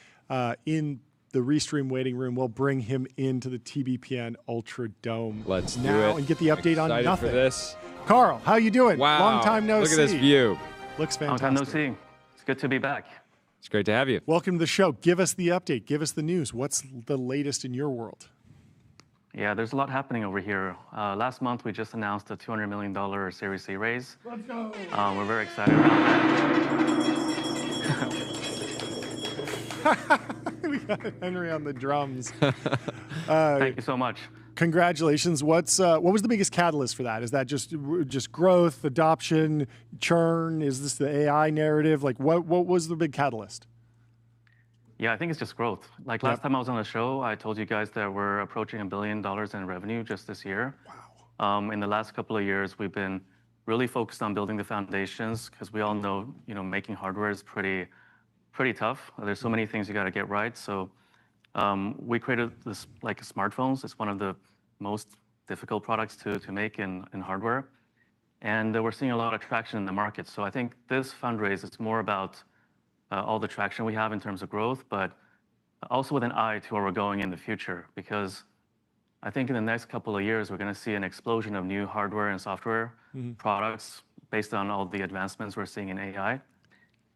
Speaker 2: in the Restream waiting room. We'll bring him into the TBPN Ultra Dome.
Speaker 3: Let's
Speaker 2: now
Speaker 3: do it.
Speaker 2: And get the update on
Speaker 3: Excited
Speaker 2: Nothing.
Speaker 3: For this.
Speaker 2: Carl, how you doing?
Speaker 3: Wow.
Speaker 2: Long time no see.
Speaker 3: Look at this view.
Speaker 2: Looks fantastic.
Speaker 10: Long time no see. It's good to be back.
Speaker 3: It's great to have you.
Speaker 2: Welcome to the show. Give us the update. Give us the news. What's the latest in your world?
Speaker 10: Yeah, there's a lot happening over here. Last month, we just announced a $200 million Series C raise.
Speaker 2: Let's go.
Speaker 10: We're very excited about
Speaker 2: that. We got Henry on the drums.
Speaker 10: Thank you so much.
Speaker 2: Congratulations. What was the biggest catalyst for that? Is that just growth, adoption, churn? Is this the AI narrative? Like, what was the big catalyst?
Speaker 10: Yeah, I think it's just growth. Like last time I was on the show, I told you guys that we're approaching $1 billion in revenue just this year.
Speaker 2: Wow.
Speaker 10: In the last couple of years, we've been really focused on building the foundations because we all know, making hardware is pretty tough. There's so many things you got to get right. So we created this like smartphones. It's one of the most difficult products to make in hardware. And we're seeing a lot of traction in the market. So I think this fundraise is more about all the traction we have in terms of growth, but also with an eye to where we're going in the future. Because I think in the next couple of years, we're going to see an explosion of new hardware and software products based on all the advancements we're seeing in AI.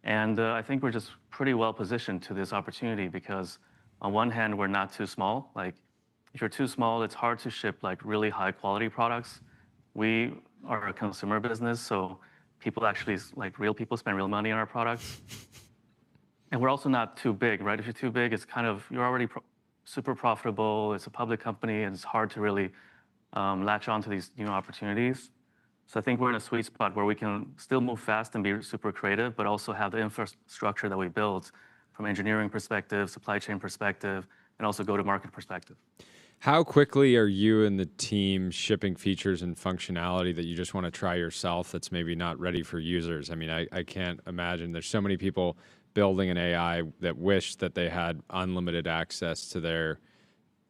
Speaker 10: And I think we're just pretty well positioned to this opportunity because on one hand, we're not too small. Like if you're too small, it's hard to ship like really high quality products. We are a consumer business, so people actually, like real people, spend real money on our products. And we're also not too big, right? If you're too big, it's kind of, you're already super profitable. It's a public company, and it's hard to really latch on to these new opportunities. So I think we're in a sweet spot where we can still move fast and be super creative, but also have the infrastructure that we built from engineering perspective, supply chain perspective, and also go-to-market perspective.
Speaker 3: How quickly are you and the team shipping features and functionality that you just want to try yourself that's maybe not ready for users? I mean, I can't imagine. There's so many people building an AI that wish that they had unlimited access to their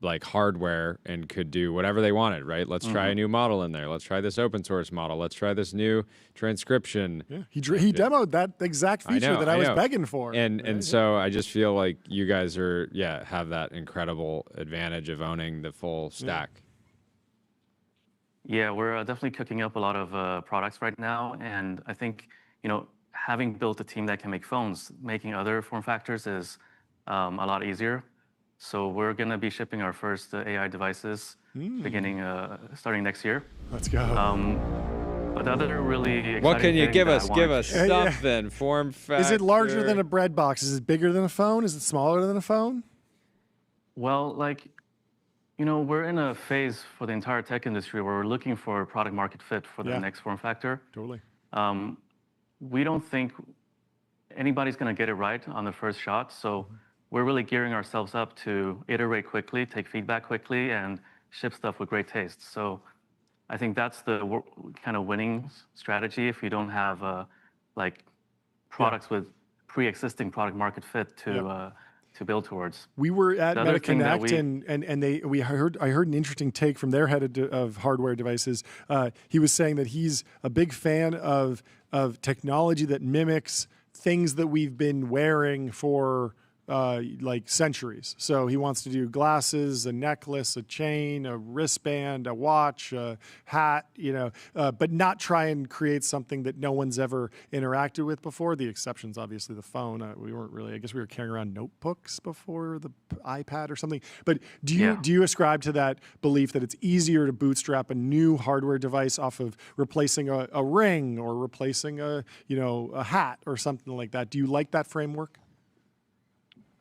Speaker 3: like hardware and could do whatever they wanted, right? Let's try a new model in there. Let's try this open source model. Let's try this new transcription.
Speaker 2: Yeah, he demoed that exact feature that I was begging for.
Speaker 3: And so I just feel like you guys are, have that incredible advantage of owning the full stack.
Speaker 10: Yeah, we're definitely cooking up a lot of products right now. And I think, having built a team that can make phones, making other form factors is a lot easier. So we're going to be shipping our first AI devices starting next year.
Speaker 2: Let's go.
Speaker 10: But the other really exciting
Speaker 3: what can you give us? Give us
Speaker 2: Yeah.
Speaker 3: something. Form factor.
Speaker 2: Is it larger than a bread box? Is it bigger than a phone? Is it smaller than a phone?
Speaker 10: Well, we're in a phase for the entire tech industry where we're looking for product market fit for the next form factor.
Speaker 2: Totally.
Speaker 10: We don't think anybody's going to get it right on the first shot. So we're really gearing ourselves up to iterate quickly, take feedback quickly, and ship stuff with great taste. So I think that's the kind of winning strategy if you don't have products with pre-existing product market fit to build towards.
Speaker 2: We were at MetaConnect, I heard an interesting take from their head of hardware devices. He was saying that he's a big fan of technology that mimics things that we've been wearing for centuries. So he wants to do glasses, a necklace, a chain, a wristband, a watch, a hat, but not try and create something that no one's ever interacted with before. The exception's obviously the phone. We weren't really, I guess we were carrying around notebooks before the iPad or something. But do you ascribe to that belief that it's easier to bootstrap a new hardware device off of replacing a ring or replacing a hat or something like that? Do you like that framework?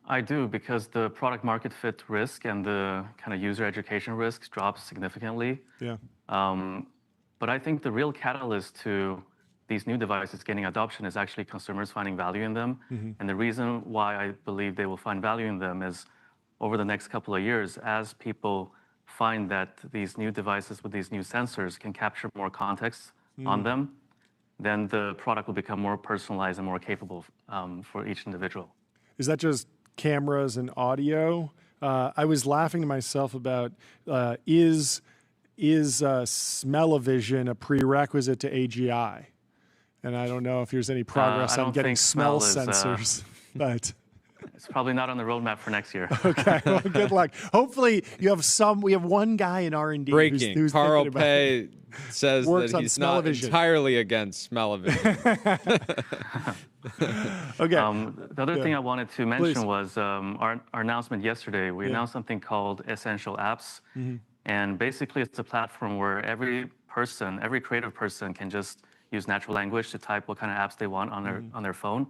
Speaker 10: I do, because the product market fit risk and the kind of user education risks drops significantly.
Speaker 2: Yeah.
Speaker 10: But I think the real catalyst to these new devices gaining adoption is actually consumers finding value in them. And the reason why I believe they will find value in them is over the next couple of years, as people find that these new devices with these new sensors can capture more context on them, then the product will become more personalized and more capable for each individual.
Speaker 2: Is that just cameras and audio? I was laughing to myself about is smell-o-vision a prerequisite to AGI? And I don't know if there's any progress on getting smell sensors, but
Speaker 10: it's probably not on the roadmap for next year.
Speaker 2: Okay, well, good luck. Hopefully, we have one guy in R&D who's
Speaker 3: Carl Pei says that he's not entirely against smell-o-vision.
Speaker 2: Okay.
Speaker 10: The other thing I wanted to mention was our announcement yesterday. We announced something called Essential Apps. And basically, it's a platform where every creative person can just use natural language to type what kind of apps they want on their phone.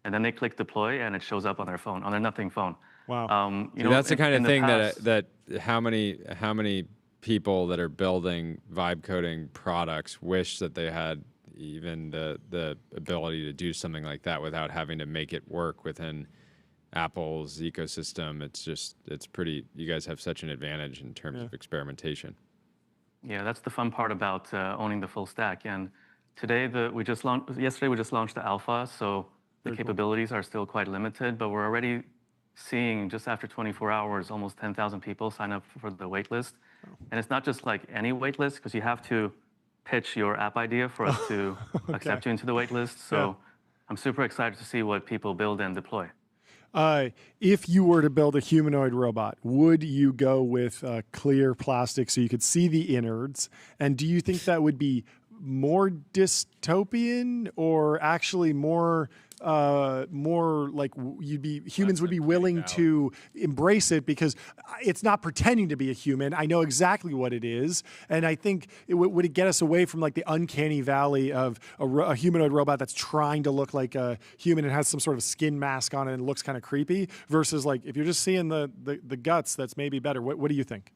Speaker 10: And then they click deploy, and it shows up on their phone, on their nothing phone.
Speaker 2: Wow.
Speaker 3: That's the kind of thing that how many people that are building vibe coding products wish that they had even the ability to do something like that without having to make it work within Apple's ecosystem. It's pretty, you guys have such an advantage in terms of experimentation.
Speaker 10: Yeah, that's the fun part about owning the full stack. And yesterday we just launched the alpha, so the capabilities are still quite limited, but we're already seeing, just after 24 hours, almost 10,000 people sign up for the waitlist. And it's not just like any waitlist, because you have to pitch your app idea for us to accept you into the waitlist. So I'm super excited to see what people build and deploy.
Speaker 2: If you were to build a humanoid robot, would you go with clear plastic so you could see the innards? And do you think that would be more dystopian or actually more like humans would be willing to embrace it because it's not pretending to be a human. I know exactly what it is, and I think would it get us away from like the uncanny valley of a humanoid robot that's trying to look like a human and has some sort of skin mask on it and looks kind of creepy, versus like if you're just seeing the guts, that's maybe better. What do you think?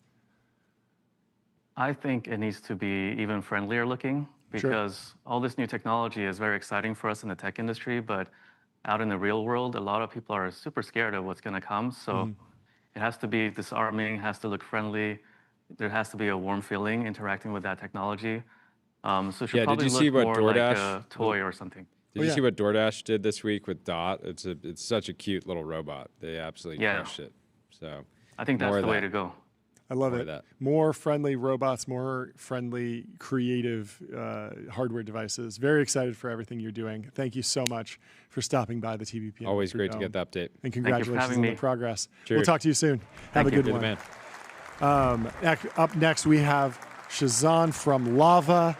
Speaker 10: I think it needs to be even friendlier looking, because all this new technology is very exciting for us in the tech industry, but out in the real world, a lot of people are super scared of what's going to come. So it has to be disarming, has to look friendly. There has to be a warm feeling interacting with that technology. So it should probably look more like a toy or something.
Speaker 3: Did you see what DoorDash did this week with Dot? It's such a cute little robot. They absolutely crushed it. So
Speaker 10: I think that's the way to go.
Speaker 2: I love it. More friendly robots, more friendly, creative hardware devices. Very excited for everything you're doing. Thank you so much for stopping by the TBPN.
Speaker 3: Always great to get the update.
Speaker 2: And congratulations on the progress.
Speaker 3: Cheers.
Speaker 2: We'll talk to you soon. Have a good one. Up next, we have Shehzan from Lava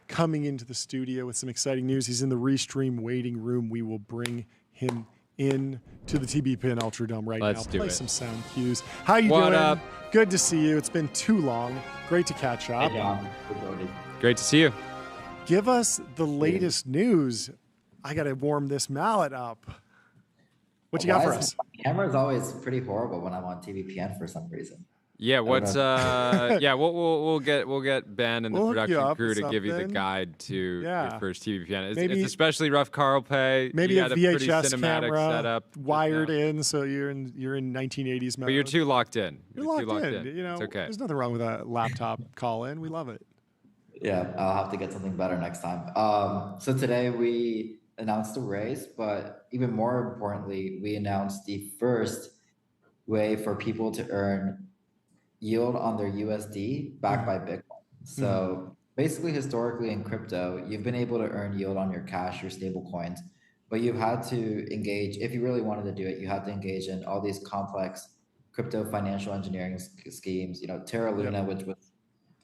Speaker 2: coming into the studio with some exciting news. He's in the Restream waiting room. We will bring him in to the TBPN Ultradome right now.
Speaker 3: Let's do
Speaker 2: Play
Speaker 3: it.
Speaker 2: some sound cues. How you doing?
Speaker 3: What up?
Speaker 2: Good to see you. It's been too long. Great to catch up.
Speaker 11: Hey, John.
Speaker 3: Great to see you.
Speaker 2: Give us the latest news. I got to warm this mallet up. What you got for us?
Speaker 11: My camera's always pretty horrible when I'm on TBPN for some reason.
Speaker 3: Yeah, we'll get Ben and the production crew to give you the guide to your first TBPN. It's especially rough Carl Pay.
Speaker 2: Maybe a VHS camera
Speaker 3: setup
Speaker 2: wired in, so you're in 1980s mode.
Speaker 3: But you're too locked in.
Speaker 2: You're locked in. You know, it's okay. There's nothing wrong with a laptop call in. We love it.
Speaker 11: Yeah, I'll have to get something better next time. So today we announced a raise, but even more importantly, we announced the first way for people to earn yield on their USD backed by Bitcoin. So basically, historically in crypto, you've been able to earn yield on your cash, your stable coins, but you've had to engage, if you really wanted to do it, you had to engage in all these complex crypto financial engineering schemes, you know, Terra Luna, which was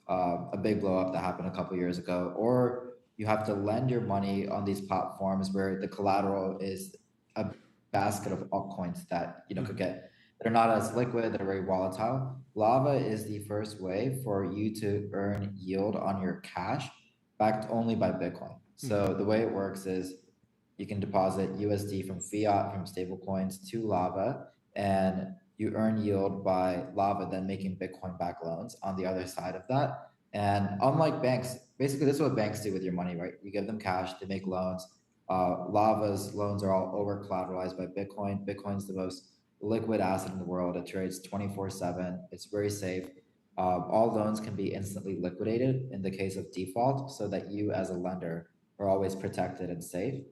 Speaker 11: a big blow up that happened a couple years ago, or you have to lend your money on these platforms where the collateral is a basket of altcoins that, you know, could get, they're not as liquid, they're very volatile. Lava is the first way for you to earn yield on your cash backed only by Bitcoin. So the way it works is you can deposit USD from fiat, from stablecoins to Lava, and you earn yield by Lava then making Bitcoin backed loans on the other side of that. And unlike banks, basically this is what banks do with your money, right? You give them cash, they make loans. Lava's loans are all over collateralized by Bitcoin. Bitcoin's the most liquid asset in the world. It trades 24/7. It's very safe. All loans can be instantly liquidated in the case of default, so that you as a lender are always protected and safe.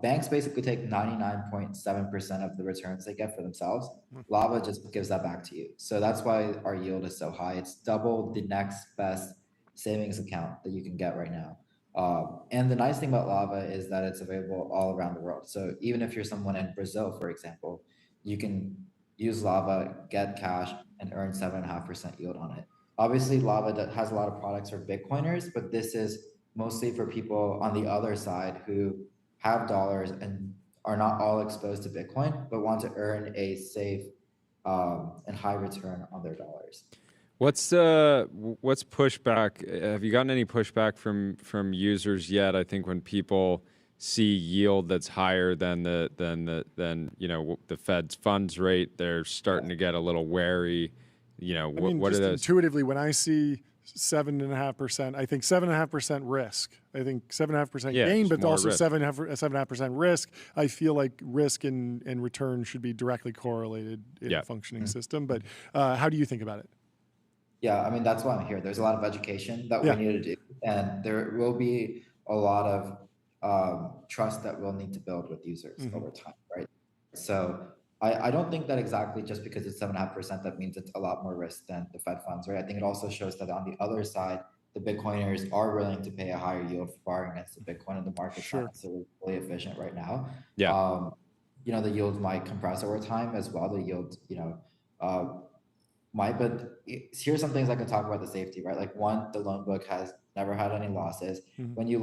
Speaker 11: Banks basically take 99.7% of the returns they get for themselves. Lava just gives that back to you. So that's why our yield is so high. It's double the next best savings account that you can get right now. And the nice thing about Lava is that it's available all around the world. So even if you're someone in Brazil, for example, you can use Lava, get cash, and earn 7.5% yield on it. Obviously, Lava has a lot of products for Bitcoiners, but this is mostly for people on the other side who have dollars and are not all exposed to Bitcoin, but want to earn a safe and high return on their dollars.
Speaker 3: What's pushback? Have you gotten any pushback from users yet? I think when people see yield that's higher than the Fed's funds rate, they're starting to get a little wary. You know, what are those?
Speaker 2: Intuitively, when I see 7.5%, I think 7.5% risk. I think 7.5% gain, but also 7.5% risk. I feel like risk and return should be directly correlated in a functioning system. But how do you think about it?
Speaker 11: Yeah, I mean, that's why I'm here. There's a lot of education that we need to do, and there will be a lot of trust that we'll need to build with users over time, right? So I don't think that exactly just because it's 7.5% that means it's a lot more risk than the Fed funds, right? I think it also shows that on the other side, the Bitcoiners are willing to pay a higher yield for borrowing against the Bitcoin, and the market's not necessarily really efficient right now. Yeah. You know, the yields might compress over time as well. The yields, you know, might, but here's some things I can talk about the safety, right? Like one, the loan book has never had any losses. When you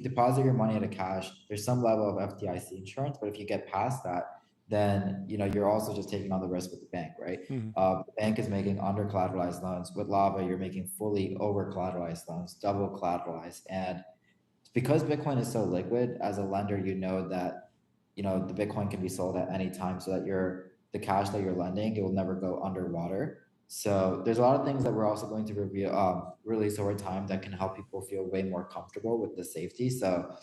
Speaker 11: deposit your money into cash, there's some level of FDIC insurance, but if you get past that, then you're also just taking on the risk with the bank, right? The bank is making under collateralized loans. With Lava, you're making fully over collateralized loans, double collateralized, and because Bitcoin is so liquid, as a lender, that the Bitcoin can be sold at any time, so that the cash that you're lending, it will never go underwater. So there's a lot of things that we're also going to release over time that can help people feel way more comfortable with the safety. So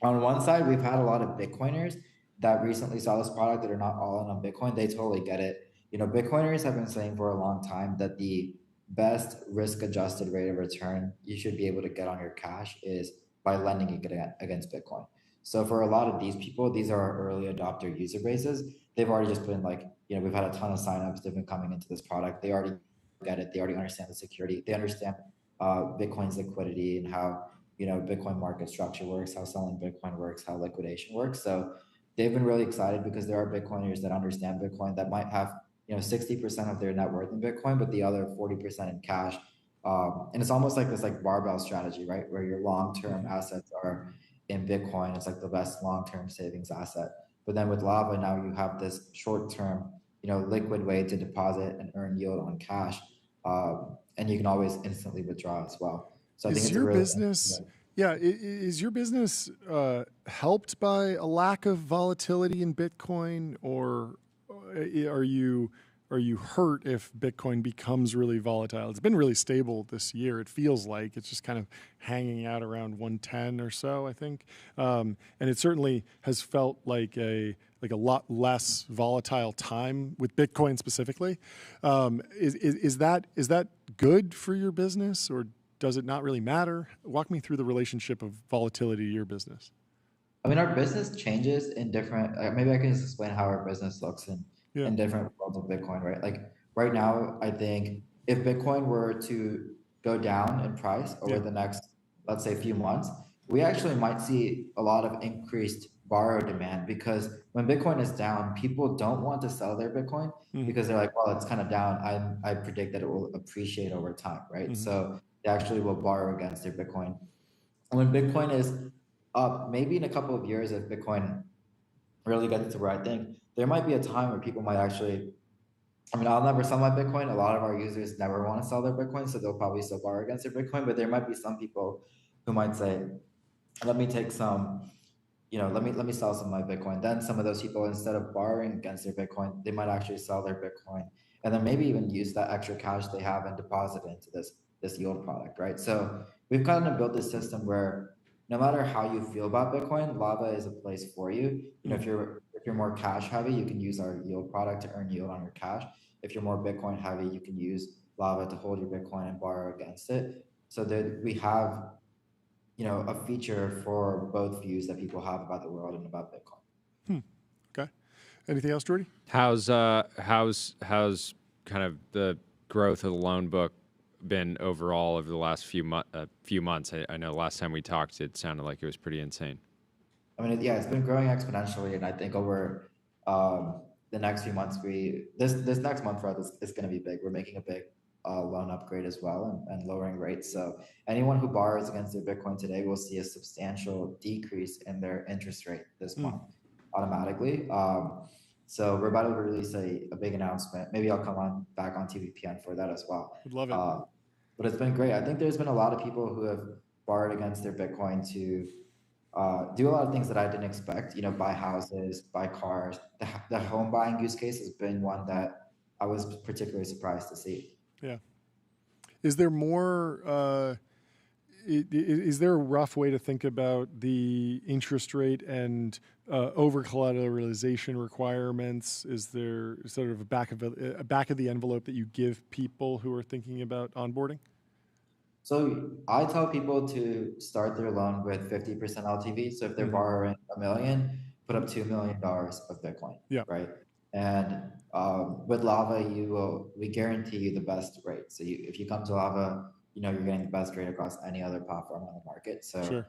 Speaker 11: on one side, we've had a lot of Bitcoiners that recently saw this product that are not all in on Bitcoin. They totally get it. Bitcoiners have been saying for a long time that the best risk-adjusted rate of return you should be able to get on your cash is by lending it against Bitcoin. So for a lot of these people, these are our early adopter user bases. They've already just been we've had a ton of signups. They've been coming into this product. They already get it. They already understand the security. They understand Bitcoin's liquidity and how, Bitcoin market structure works, how selling Bitcoin works, how liquidation works. So they've been really excited because there are Bitcoiners that understand Bitcoin that might have, 60% of their net worth in Bitcoin, but the other 40% in cash. And it's almost like this barbell strategy, right? Where your long-term assets are in Bitcoin. It's the best long-term savings asset. But then with Lava, now you have this short-term, liquid way to deposit and earn yield on cash. And you can always instantly withdraw as well. So I think it's
Speaker 2: is your business helped by a lack of volatility in Bitcoin, or are you hurt if Bitcoin becomes really volatile? It's been really stable this year. It feels like it's just kind of hanging out around 110 or so, I think. And it certainly has felt like a lot less volatile time with Bitcoin specifically. Is that good for your business, or does it not really matter? Walk me through the relationship of volatility to your business.
Speaker 11: I mean, our business changes in different, maybe I can just explain how our business looks in different worlds of Bitcoin, right? Right now, I think if Bitcoin were to go down in price over the next, let's say, few months, we actually might see a lot of increased borrow demand, because when Bitcoin is down, people don't want to sell their Bitcoin because they're like, well, it's kind of down. I predict that it will appreciate over time, right? So they actually will borrow against their Bitcoin. And when Bitcoin is up, maybe in a couple of years, if Bitcoin really gets to where I think, there might be a time where people might actually, I'll never sell my Bitcoin. A lot of our users never want to sell their Bitcoin, so they'll probably still borrow against their Bitcoin. But there might be some people who might say, let me take some, let me sell some of my Bitcoin. Then some of those people, instead of borrowing against their Bitcoin, they might actually sell their Bitcoin, and then maybe even use that extra cash they have and deposit it into this yield product, right? So we've kind of built this system where no matter how you feel about Bitcoin, Lava is a place for you. If you're more cash heavy, you can use our yield product to earn yield on your cash. If you're more Bitcoin heavy, you can use Lava to hold your Bitcoin and borrow against it. So that we have, a feature for both views that people have about the world and about Bitcoin.
Speaker 2: Okay. Anything else, Jordy?
Speaker 3: How's kind of the growth of the loan book been overall over the last few months? I know last time we talked, it sounded like it was pretty insane.
Speaker 11: It's been growing exponentially, and I think over the next few months, this next month for us is going to be big. We're making a big loan upgrade as well, and lowering rates. So anyone who borrows against their Bitcoin today will see a substantial decrease in their interest rate this month automatically. So we're about to release a big announcement. Maybe I'll come back on TBPN for that as well.
Speaker 2: Would love it.
Speaker 11: But it's been great. I think there's been a lot of people who have borrowed against their Bitcoin to do a lot of things that I didn't expect. Buy houses, buy cars. The home buying use case has been one that I was particularly surprised to see.
Speaker 2: Yeah. Is there more? Is there a rough way to think about the interest rate and over collateralization requirements? Is there sort of a back of the envelope that you give people who are thinking about onboarding?
Speaker 11: So I tell people to start their loan with 50% LTV. So if they're borrowing $1 million, put up $2 million of Bitcoin.
Speaker 2: Yeah.
Speaker 11: Right. And with Lava, we guarantee you the best rate. So if you come to Lava, you're getting the best rate across any other platform on the market. So
Speaker 2: sure.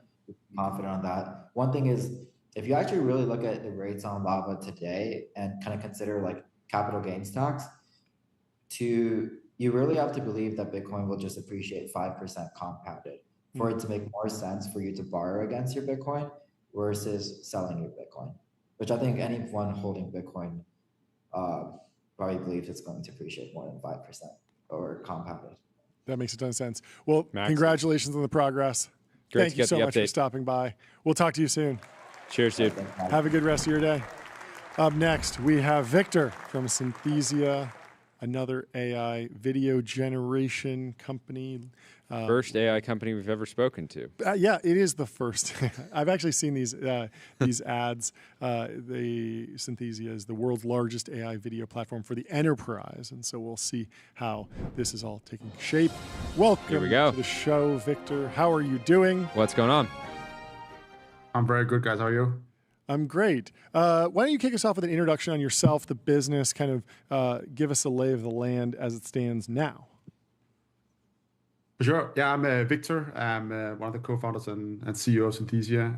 Speaker 11: Confident on that. One thing is, if you actually really look at the rates on Lava today and kind of consider capital gains tax, to you really have to believe that Bitcoin will just appreciate 5% compounded for it to make more sense for you to borrow against your Bitcoin versus selling your Bitcoin, which I think anyone holding Bitcoin probably believes it's going to appreciate more than 5% or compounded.
Speaker 2: That makes a ton of sense. Well, congratulations on the progress.
Speaker 3: Great
Speaker 2: Thank you so much for stopping by. We'll talk to you soon.
Speaker 3: Cheers, dude.
Speaker 2: Have a good rest of your day. Up next, we have Victor from Synthesia, another AI video generation company.
Speaker 3: First AI company we've ever spoken to.
Speaker 2: Yeah, it is the first. I've actually seen these ads. The Synthesia is the world's largest AI video platform for the enterprise, and so we'll see how this is all taking shape. Welcome
Speaker 3: Here we go.
Speaker 2: to the show, Victor. How are you doing?
Speaker 3: What's going on?
Speaker 12: I'm very good, guys. How are you?
Speaker 2: I'm great. Why don't you kick us off with an introduction on yourself, the business, kind of give us a lay of the land as it stands now.
Speaker 12: For sure. Yeah, I'm Victor. I'm one of the co-founders and CEO of Synthesia.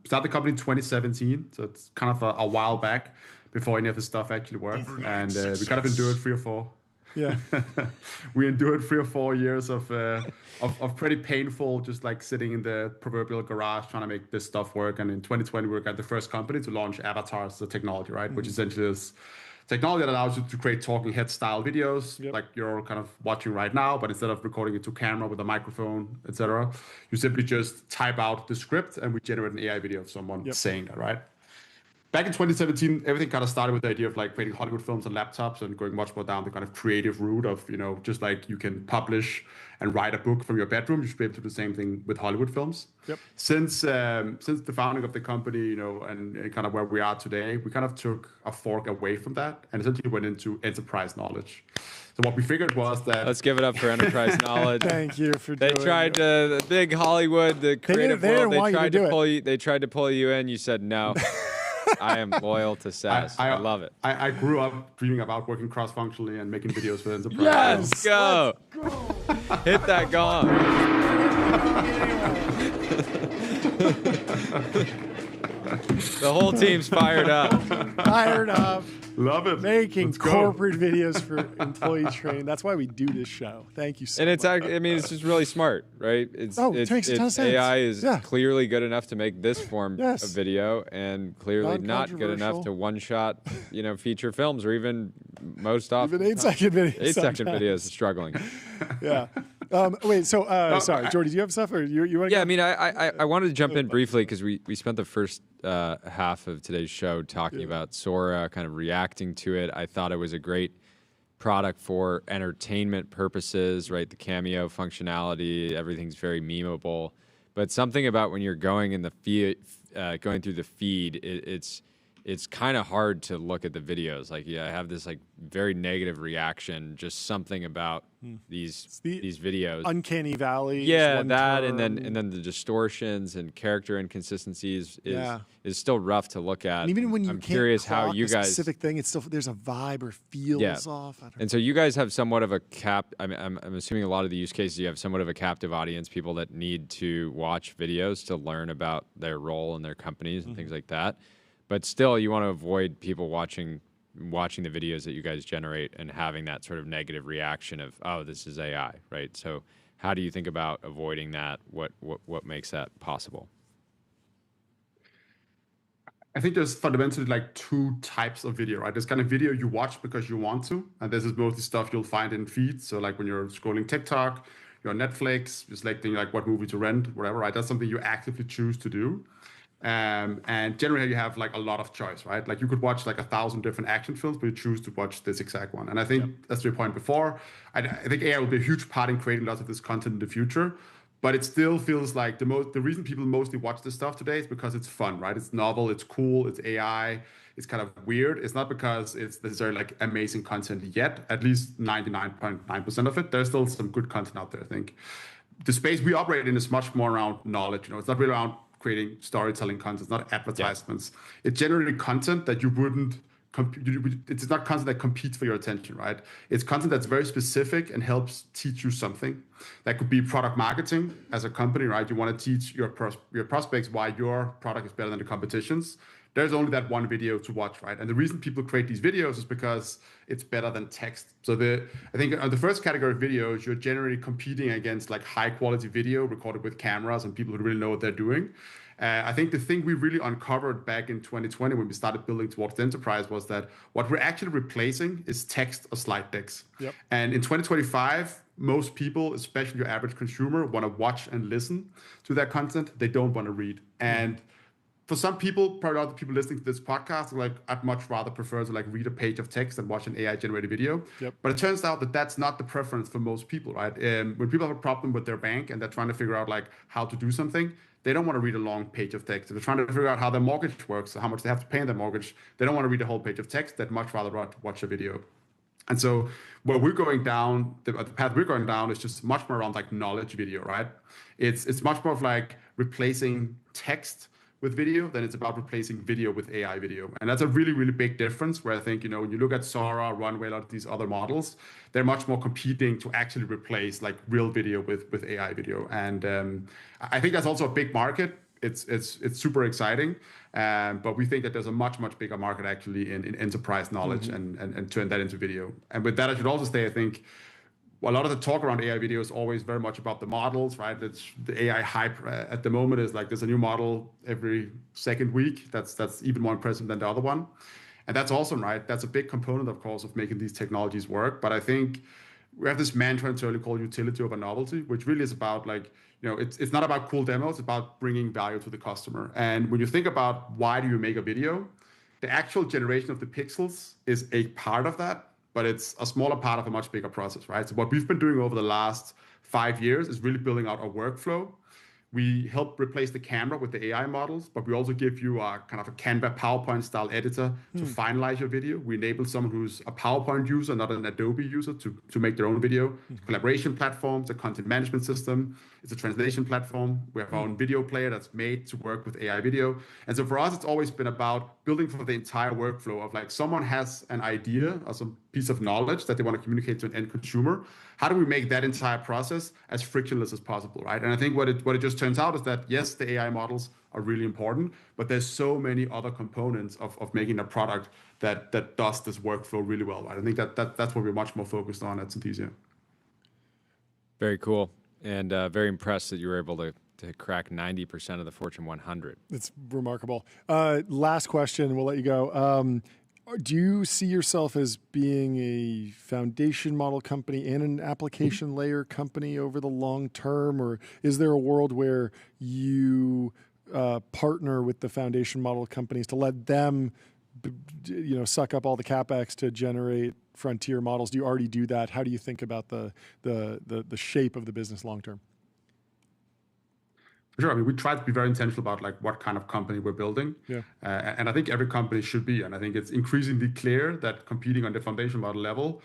Speaker 12: Started the company in 2017, so it's kind of a while back before any of this stuff actually worked. And we kind of endured 3 or 4.
Speaker 2: Yeah.
Speaker 12: We endured 3 or 4 years of pretty painful, just like sitting in the proverbial garage trying to make this stuff work. And in 2020, we were the first company to launch avatars, the technology, right? Which essentially is technology that allows you to create talking head style videos, like you're kind of watching right now, but instead of recording it to camera with a microphone, etc., you simply just type out the script and we generate an AI video of someone saying that, right? Back in 2017, everything kind of started with the idea of like creating Hollywood films on laptops and going much more down the kind of creative route of, just like you can publish and write a book from your bedroom, you should be able to do the same thing with Hollywood films.
Speaker 2: Yep.
Speaker 12: Since the founding of the company, and kind of where we are today, we kind of took a fork away from that and essentially went into enterprise knowledge. So what we figured was that...
Speaker 3: Let's give it up for enterprise knowledge.
Speaker 2: Thank you for
Speaker 3: doing it. They tried the big Hollywood, the creative world. They tried to pull you in. You said no. I am loyal to SaaS. I love it.
Speaker 12: I grew up dreaming about working cross-functionally and making videos for enterprise.
Speaker 3: Yes, let's go. Hit that gong. The whole team's fired up.
Speaker 2: Fired up.
Speaker 12: Love it.
Speaker 2: Making corporate videos for employee training. That's why we do this show. Thank you so much.
Speaker 3: And it's just really smart, right?
Speaker 2: It makes a ton of sense.
Speaker 3: AI is clearly good enough to make this form of video and clearly not good enough to one-shot, feature films or even most often.
Speaker 2: Even 8-second videos.
Speaker 3: 8-second videos is struggling.
Speaker 2: Yeah. Wait, sorry, Jordy, do you have stuff or you want to
Speaker 3: I mean, I wanted to jump in briefly because we spent the first half of today's show talking about Sora, kind of reacting to it. I thought it was a great product for entertainment purposes, right? The cameo functionality, everything's very memeable. But something about when you're going in the feed, going through the feed, it's kind of hard to look at the videos. Like, I have this like very negative reaction, just something about these videos.
Speaker 2: Uncanny Valley.
Speaker 3: Yeah, that and then the distortions and character inconsistencies is still rough to look at.
Speaker 2: And even when
Speaker 3: I'm curious how you guys
Speaker 2: specific thing, it's still there's a vibe or feels off.
Speaker 3: And so you guys have somewhat of a I'm assuming a lot of the use cases you have somewhat of a captive audience, people that need to watch videos to learn about their role in their companies and things like that. But still, you want to avoid people watching the videos that you guys generate and having that sort of negative reaction of, oh, this is AI, right? So how do you think about avoiding that? What makes that possible?
Speaker 12: I think there's fundamentally like 2 types of video, right? There's kind of video you watch because you want to, and this is both the stuff you'll find in feeds. So like when you're scrolling TikTok, you're on Netflix, you're selecting like what movie to rent, whatever, right? That's something you actively choose to do. And generally you have like a lot of choice, right? Like you could watch like 1,000 different action films, but you choose to watch this exact one. And I think that's your point before. I think AI will be a huge part in creating lots of this content in the future, but it still feels like the reason people mostly watch this stuff today is because it's fun, right? It's novel, it's cool, it's AI, it's kind of weird. It's not because it's necessarily like amazing content yet, at least 99.9% of it. There's still some good content out there, I think. The space we operate in is much more around knowledge. It's not really around creating storytelling content, not advertisements. It's generally content that you wouldn't it's not content that competes for your attention, right? It's content that's very specific and helps teach you something. That could be product marketing as a company, right? You want to teach your prospects why your product is better than the competition's. There's only that one video to watch, right? And the reason people create these videos is because it's better than text. So I think on the first category of videos, you're generally competing against like high quality video recorded with cameras and people who really know what they're doing. I think the thing we really uncovered back in 2020 when we started building towards the enterprise was that what we're actually replacing is text or slide decks.
Speaker 2: Yep.
Speaker 12: And in 2025, most people, especially your average consumer, want to watch and listen to that content. They don't want to read. And for some people, probably other people listening to this podcast, like I'd much rather prefer to like read a page of text than watch an AI-generated video.
Speaker 2: Yep.
Speaker 12: But it turns out that that's not the preference for most people, right? When people have a problem with their bank and they're trying to figure out like how to do something, they don't want to read a long page of text. If they're trying to figure out how their mortgage works, how much they have to pay in their mortgage, they don't want to read a whole page of text. They'd much rather watch a video. And so where we're going down, the path we're going down is just much more around like knowledge video, right? It's much more of like replacing text with video than it's about replacing video with AI video. And that's a really, really big difference where I think, when you look at Sora, Runway, a lot of these other models, they're much more competing to actually replace like real video with AI video. And I think that's also a big market. It's super exciting. But we think that there's a much, much bigger market actually in enterprise knowledge and turn that into video. And with that, I should also say, I think, a lot of the talk around AI video is always very much about the models, right? It's the AI hype at the moment is like there's a new model every second week. That's even more impressive than the other one. And that's awesome, right? That's a big component, of course, of making these technologies work. But I think we have this mantra internally called utility over novelty, which really is about like, it's not about cool demos, it's about bringing value to the customer. And when you think about why do you make a video, the actual generation of the pixels is a part of that, but it's a smaller part of a much bigger process, right? So what we've been doing over the last 5 years is really building out a workflow. We help replace the camera with the AI models, but we also give you a kind of a Canva PowerPoint style editor to finalize your video. We enable someone who's a PowerPoint user, not an Adobe user, to make their own video. Collaboration platforms, a content management system. It's a translation platform. We have our own video player that's made to work with AI video. And so for us, it's always been about building for the entire workflow of like someone has an idea or some piece of knowledge that they want to communicate to an end consumer. How do we make that entire process as frictionless as possible, right? And I think what it just turns out is that, yes, the AI models are really important, but there's so many other components of making a product that does this workflow really well, right? I think that's what we're much more focused on at Synthesia.
Speaker 3: Very cool. And very impressed that you were able to crack 90% of the Fortune 100.
Speaker 2: It's remarkable. Last question, we'll let you go. Do you see yourself as being a foundation model company and an application layer company over the long term? Or is there a world where you partner with the foundation model companies to let them suck up all the CapEx to generate frontier models? Do you already do that? How do you think about the shape of the business long term?
Speaker 12: Sure. I mean, we try to be very intentional about like what kind of company we're building.
Speaker 2: Yeah.
Speaker 12: And I think every company should be. And I think it's increasingly clear that competing on the foundation model level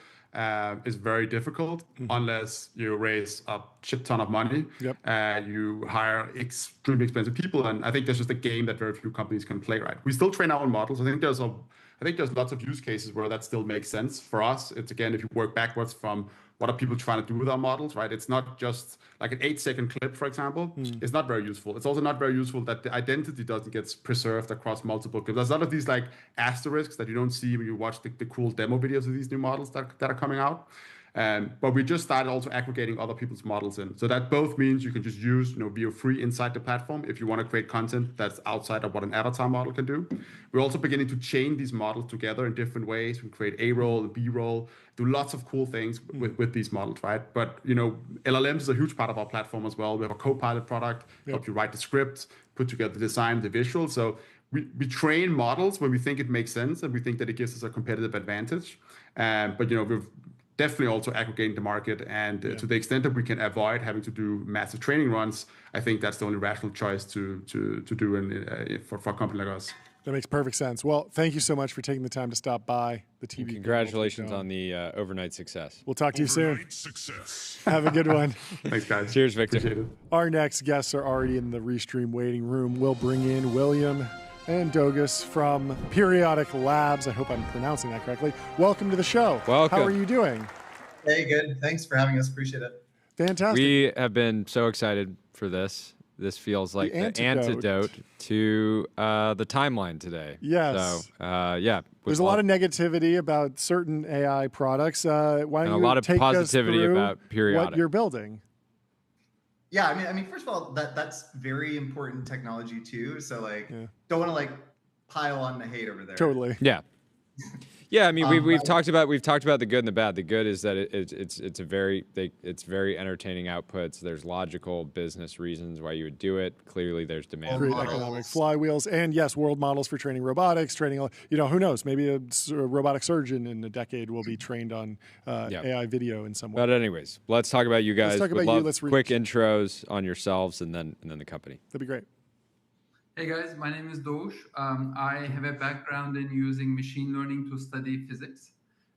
Speaker 12: is very difficult unless you raise a shit ton of money.
Speaker 2: Yep.
Speaker 12: You hire extremely expensive people. And I think there's just a game that very few companies can play, right? We still train our own models. I think there's lots of use cases where that still makes sense. For us, it's again, if you work backwards from what are people trying to do with our models, right? It's not just like an 8-second clip, for example. It's not very useful. It's also not very useful that the identity doesn't get preserved across multiple clips. There's a lot of these like asterisks that you don't see when you watch the cool demo videos of these new models that are coming out. But we just started also aggregating other people's models in. So that both means you can just use VO free inside the platform if you want to create content that's outside of what an avatar model can do. We're also beginning to chain these models together in different ways. We create A-roll, B-roll, do lots of cool things with these models, right? But LLMs is a huge part of our platform as well. We have a co-pilot product, help you write the script, put together the design, the visual. So we train models when we think it makes sense and we think that it gives us a competitive advantage. But we've definitely also aggregating the market, and to the extent that we can avoid having to do massive training runs, I think that's the only rational choice to do for a company like us.
Speaker 2: That makes perfect sense. Well, thank you so much for taking the time to stop by the TBPN.
Speaker 3: Congratulations on the overnight success.
Speaker 2: We'll talk to you soon. Have a good one.
Speaker 12: Thanks, guys.
Speaker 3: Cheers, Victor.
Speaker 2: Our next guests are already in the Restream waiting room. We'll bring in William And Dogus from Periodic Labs. I hope I'm pronouncing that correctly. Welcome to the show.
Speaker 3: Welcome.
Speaker 2: How are you doing?
Speaker 13: Hey, good. Thanks for having us. Appreciate it.
Speaker 2: Fantastic.
Speaker 3: We have been so excited for this. This feels like the antidote to the timeline today.
Speaker 2: Yes.
Speaker 3: So, yeah.
Speaker 2: There's a lot of negativity about certain AI products. Why don't
Speaker 3: and
Speaker 2: you
Speaker 3: a lot of
Speaker 2: take
Speaker 3: positivity
Speaker 2: us through
Speaker 3: about Periodic.
Speaker 2: what you're building?
Speaker 13: Yeah, I mean, first of all, that's very important technology too. So don't want to pile on the hate over there.
Speaker 2: Totally.
Speaker 3: Yeah. Yeah, I mean, we've talked about the good and the bad. The good is that it's very entertaining outputs. There's logical business reasons why you would do it. Clearly, there's demand.
Speaker 2: Great economic flywheels, and yes, world models for training robotics. Training, who knows? Maybe a robotic surgeon in a decade will be trained on AI video in some way.
Speaker 3: But anyways, let's talk about you guys.
Speaker 2: Let's talk about you. Let's
Speaker 3: quick intros on yourselves and then the company.
Speaker 2: That'd be great.
Speaker 14: Hey guys, my name is Dosh. I have a background in using machine learning to study physics.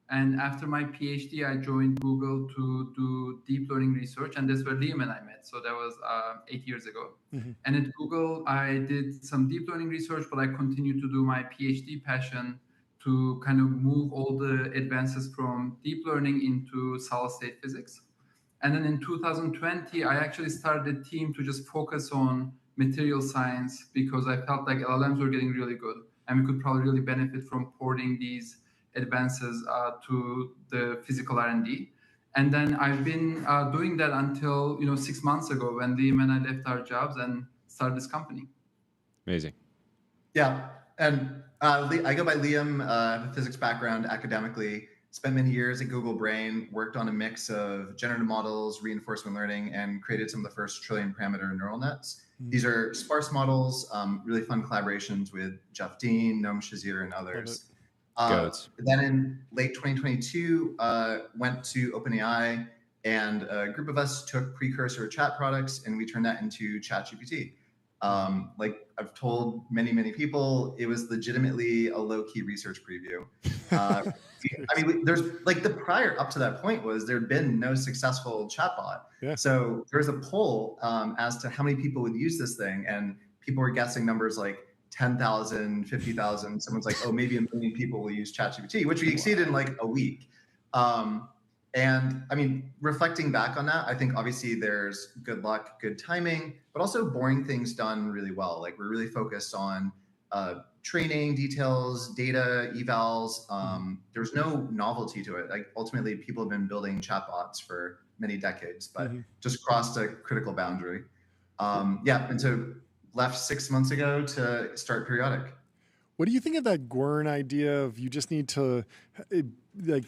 Speaker 14: And after my PhD, I joined Google to do deep learning research. And that's where Liam and I met. So that was 8 years ago.
Speaker 2: Mm-hmm.
Speaker 14: And at Google, I did some deep learning research, but I continued to do my PhD passion to kind of move all the advances from deep learning into solid state physics. And then in 2020, I actually started a team to just focus on material science because I felt like LLMs were getting really good and we could probably really benefit from porting these advances to the physical R&D. And then I've been doing that until 6 months ago when Liam and I left our jobs and started this company.
Speaker 3: Amazing.
Speaker 13: Yeah, and I go by Liam. I have a physics background academically. Spent many years at Google Brain, worked on a mix of generative models, reinforcement learning, and created some of the first trillion parameter neural nets. These are sparse models, really fun collaborations with Jeff Dean, Noam Shazir, and others. Then in late 2022, went to OpenAI, and a group of us took precursor chat products, and we turned that into ChatGPT. Like I've told many people, it was legitimately a low-key research preview. I mean, there's the prior up to that point was there'd been no successful chatbot.
Speaker 2: Yeah.
Speaker 13: So there was a poll as to how many people would use this thing, and people were guessing numbers like 10,000, 50,000. Someone's like, oh, maybe 1 million people will use ChatGPT, which we exceeded in like a week. And I mean, reflecting back on that, I think obviously there's good luck, good timing, but also boring things done really well. Like we're really focused on training details, data, evals. There's no novelty to it. Like ultimately, people have been building chatbots for many decades, but just crossed a critical boundary. And so left 6 months ago to start Periodic.
Speaker 2: What do you think of that Gwern idea of you just need to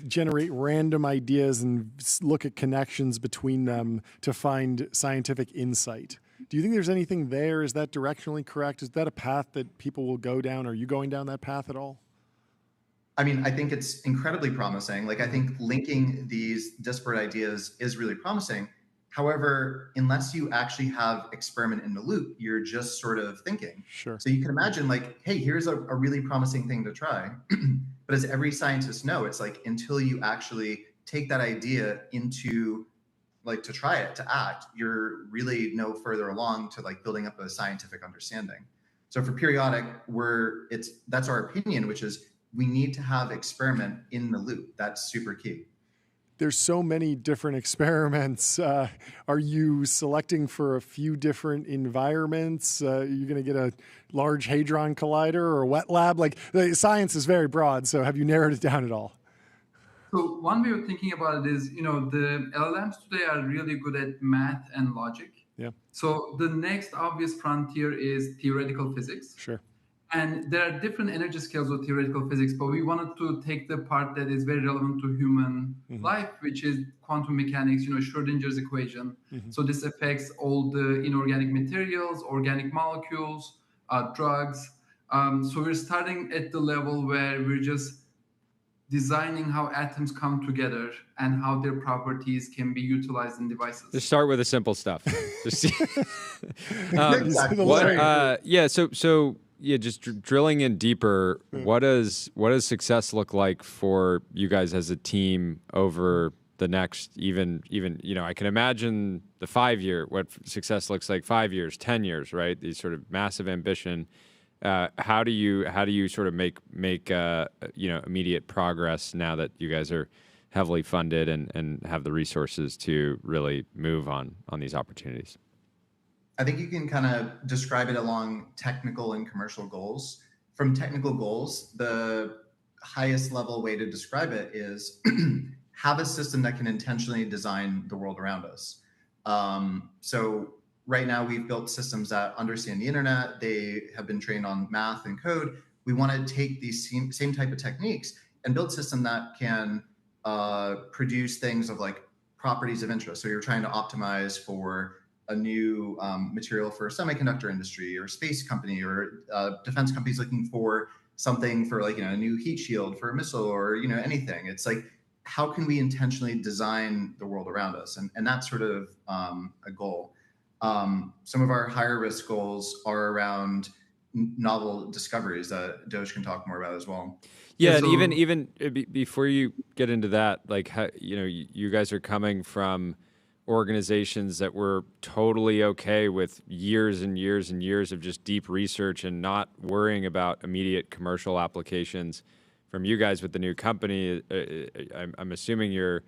Speaker 2: generate random ideas and look at connections between them to find scientific insight? Do you think there's anything there? Is that directionally correct? Is that a path that people will go down? Are you going down that path at all?
Speaker 13: I mean, I think it's incredibly promising. Like, I think linking these disparate ideas is really promising. However, unless you actually have experiment in the loop, you're just sort of thinking.
Speaker 2: Sure.
Speaker 13: So you can imagine like, hey, here's a really promising thing to try. But as every scientist knows, it's like until you actually take that idea into to try it, to act, you're really no further along to building up a scientific understanding. So for Periodic, that's our opinion, which is we need to have experiment in the loop. That's super key.
Speaker 2: There's so many different experiments. Are you selecting for a few different environments? Are you going to get a large Hadron Collider or a wet lab? Science is very broad, so have you narrowed it down at all?
Speaker 14: So one way of thinking about it is, the LLMs today are really good at math and logic.
Speaker 2: Yeah.
Speaker 14: So the next obvious frontier is theoretical physics.
Speaker 2: Sure.
Speaker 14: And there are different energy scales of theoretical physics, but we wanted to take the part that is very relevant to human life, which is quantum mechanics, Schrödinger's equation. So this affects all the inorganic materials, organic molecules, drugs. So we're starting at the level where we're just designing how atoms come together and how their properties can be utilized in devices.
Speaker 3: Just start with the simple stuff. Just just drilling in deeper. What does success look like for you guys as a team over the next even I can imagine what success looks like 5 years, 10 years, right? These sort of massive ambition. how do you sort of make immediate progress now that you guys are heavily funded and have the resources to really move on these opportunities?
Speaker 13: I think you can kind of describe it along technical and commercial goals. From technical goals, the highest level way to describe it is have a system that can intentionally design the world around us. So right now we've built systems that understand the internet. They have been trained on math and code. We want to take these same type of techniques and build a system that can produce things of like properties of interest. So you're trying to optimize for a new material for a semiconductor industry or a space company or defense companies looking for something for like, a new heat shield for a missile or, anything. It's like, how can we intentionally design the world around us? And that's sort of a goal. Some of our higher risk goals are around novel discoveries that Doge can talk more about as well.
Speaker 3: Yeah, so, and even before you get into that, like how, you guys are coming from organizations that were totally okay with years and years and years of just deep research and not worrying about immediate commercial applications. From you guys with the new company, I'm assuming you're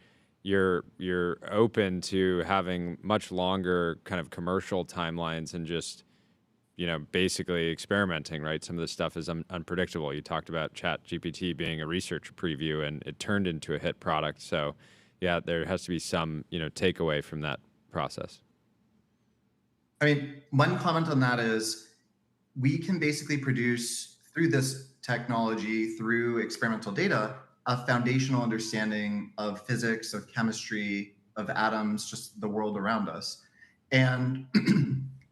Speaker 3: open to having much longer kind of commercial timelines and just basically experimenting, right? Some of this stuff is unpredictable. You talked about ChatGPT being a research preview and it turned into a hit product. So yeah, there has to be some, takeaway from that process.
Speaker 13: I mean, one comment on that is we can basically produce through this technology, through experimental data, a foundational understanding of physics, of chemistry, of atoms, just the world around us. And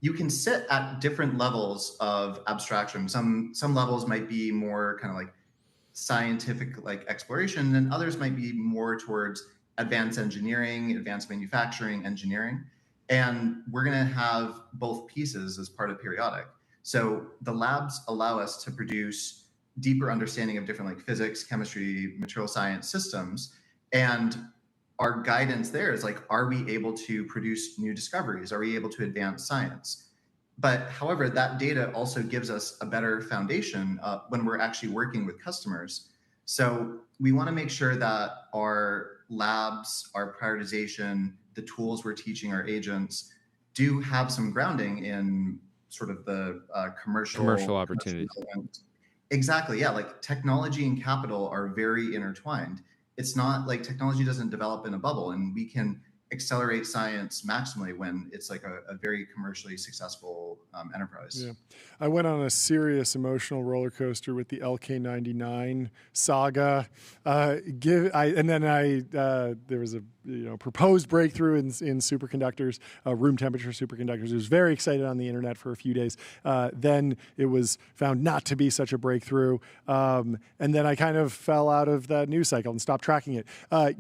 Speaker 13: you can sit at different levels of abstraction. Some levels might be more kind of like scientific like exploration, and others might be more towards advanced engineering, advanced manufacturing, engineering. And we're going to have both pieces as part of periodic. So the labs allow us to produce deeper understanding of different like physics, chemistry, material science systems. And our guidance there is like, are we able to produce new discoveries? Are we able to advance science? But however, that data also gives us a better foundation when we're actually working with customers. So we want to make sure that our labs, our prioritization, the tools we're teaching our agents do have some grounding in sort of the commercial
Speaker 3: opportunities.
Speaker 13: Exactly. Yeah. Like technology and capital are very intertwined. It's not like technology doesn't develop in a bubble, and we can accelerate science maximally when it's like a very commercially successful enterprise.
Speaker 2: Yeah. I went on a serious emotional roller coaster with the LK99 saga. And then there was a proposed breakthrough in superconductors, room temperature superconductors. It was very excited on the internet for a few days. Then it was found not to be such a breakthrough. And then I kind of fell out of that news cycle and stopped tracking it.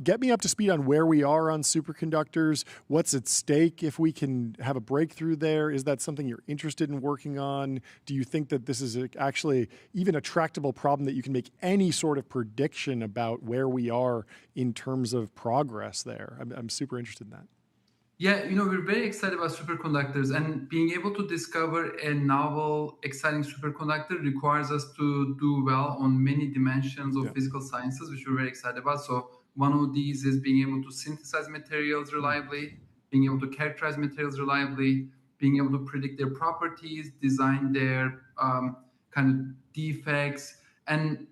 Speaker 2: Get me up to speed on where we are on superconductors. What's at stake if we can have a breakthrough there? Is that something you're interested in working on? Do you think that this is actually even a tractable problem that you can make any sort of prediction about where we are in terms of progress there? I'm super interested in that.
Speaker 14: Yeah, we're very excited about superconductors, and being able to discover a novel, exciting superconductor requires us to do well on many dimensions of physical sciences, which we're very excited about. So one of these is being able to synthesize materials reliably, being able to characterize materials reliably, being able to predict their properties, design their kind of defects. And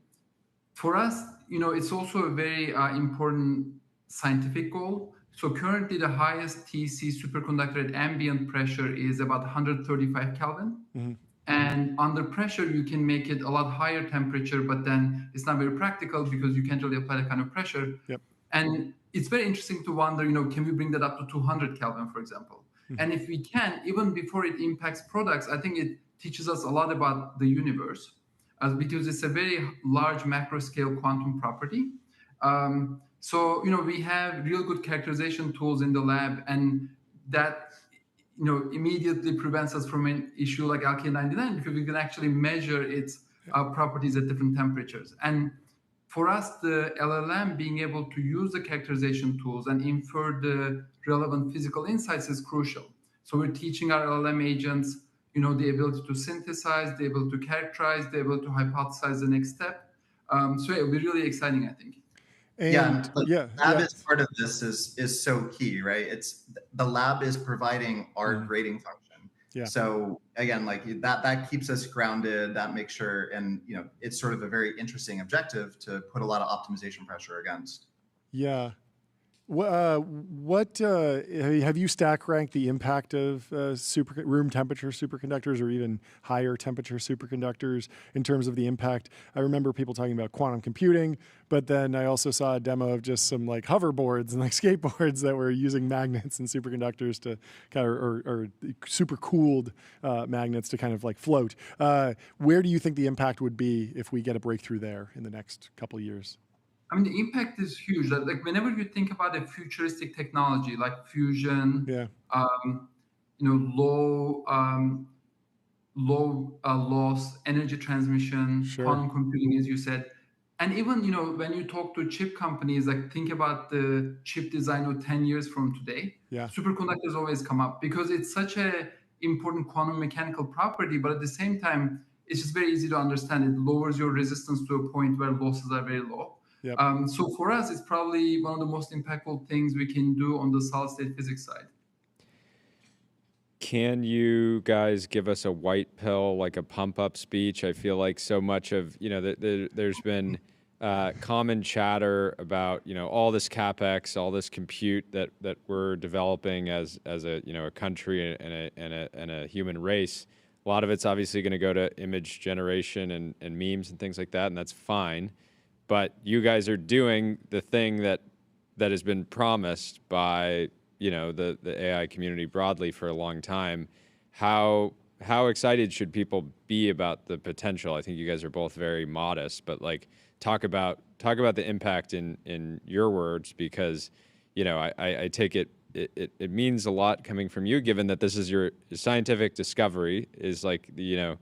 Speaker 14: for us, it's also a very important scientific goal. So currently the highest TC superconductor at ambient pressure is about 135 Kelvin. Mm-hmm. And under pressure, you can make it a lot higher temperature, but then it's not very practical because you can't really apply that kind of pressure. Yep. And it's very interesting to wonder, can we bring that up to 200 Kelvin, for example? Mm-hmm. And if we can, even before it impacts products, I think it teaches us a lot about the universe, because it's a very large macro scale quantum property. So, we have real good characterization tools in the lab, and that, immediately prevents us from an issue like LK99 because we can actually measure its properties at different temperatures. And for us, the LLM being able to use the characterization tools and infer the relevant physical insights is crucial. So we're teaching our LLM agents the ability to synthesize, the ability to characterize, the ability to hypothesize the next step. So it'll be really exciting, I think.
Speaker 13: And lab is part of this is so key, right? It's the lab is providing our grading function. Yeah. So again, like that keeps us grounded. That makes sure, and it's sort of a very interesting objective to put a lot of optimization pressure against.
Speaker 2: Yeah. What have you stack ranked the impact of room temperature superconductors or even higher temperature superconductors in terms of the impact? I remember people talking about quantum computing, but then I also saw a demo of just some like hoverboards and like skateboards that were using magnets and superconductors to kind of, or super cooled magnets to kind of like float. Where do you think the impact would be if we get a breakthrough there in the next couple of years?
Speaker 14: I mean, the impact is huge. Like whenever you think about a futuristic technology like fusion, low loss, energy transmission, quantum computing, as you said, and even when you talk to chip companies, like think about the chip design of 10 years from today. Yeah, superconductors always come up because it's such a important quantum mechanical property, but at the same time, it's just very easy to understand. It lowers your resistance to a point where losses are very low. Yep. So for us, it's probably one of the most impactful things we can do on the solid-state physics side.
Speaker 3: Can you guys give us a white pill, like a pump-up speech? I feel like so much of, there's been common chatter about, all this CapEx, all this compute that we're developing as a, a country and a human race. A lot of it's obviously going to go to image generation and memes and things like that, and that's fine. But you guys are doing the thing that has been promised by the AI community broadly for a long time. How excited should people be about the potential? I think you guys are both very modest, but like talk about the impact in your words, because I take it means a lot coming from you, given that this is your scientific discovery is like the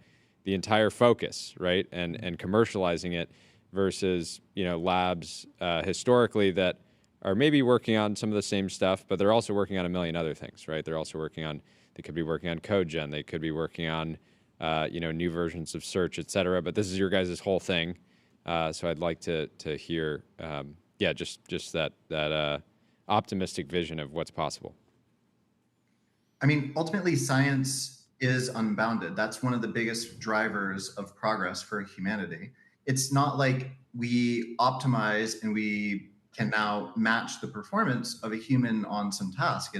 Speaker 3: entire focus, right? And commercializing it. Versus, labs historically that are maybe working on some of the same stuff, but they're also working on a million other things, right? They're also they could be working on code gen, they could be working on, new versions of search, et cetera. But this is your guys' whole thing. So I'd like to hear, just that optimistic vision of what's possible.
Speaker 13: I mean, ultimately, science is unbounded. That's one of the biggest drivers of progress for humanity. It's not like we optimize and we can now match the performance of a human on some task.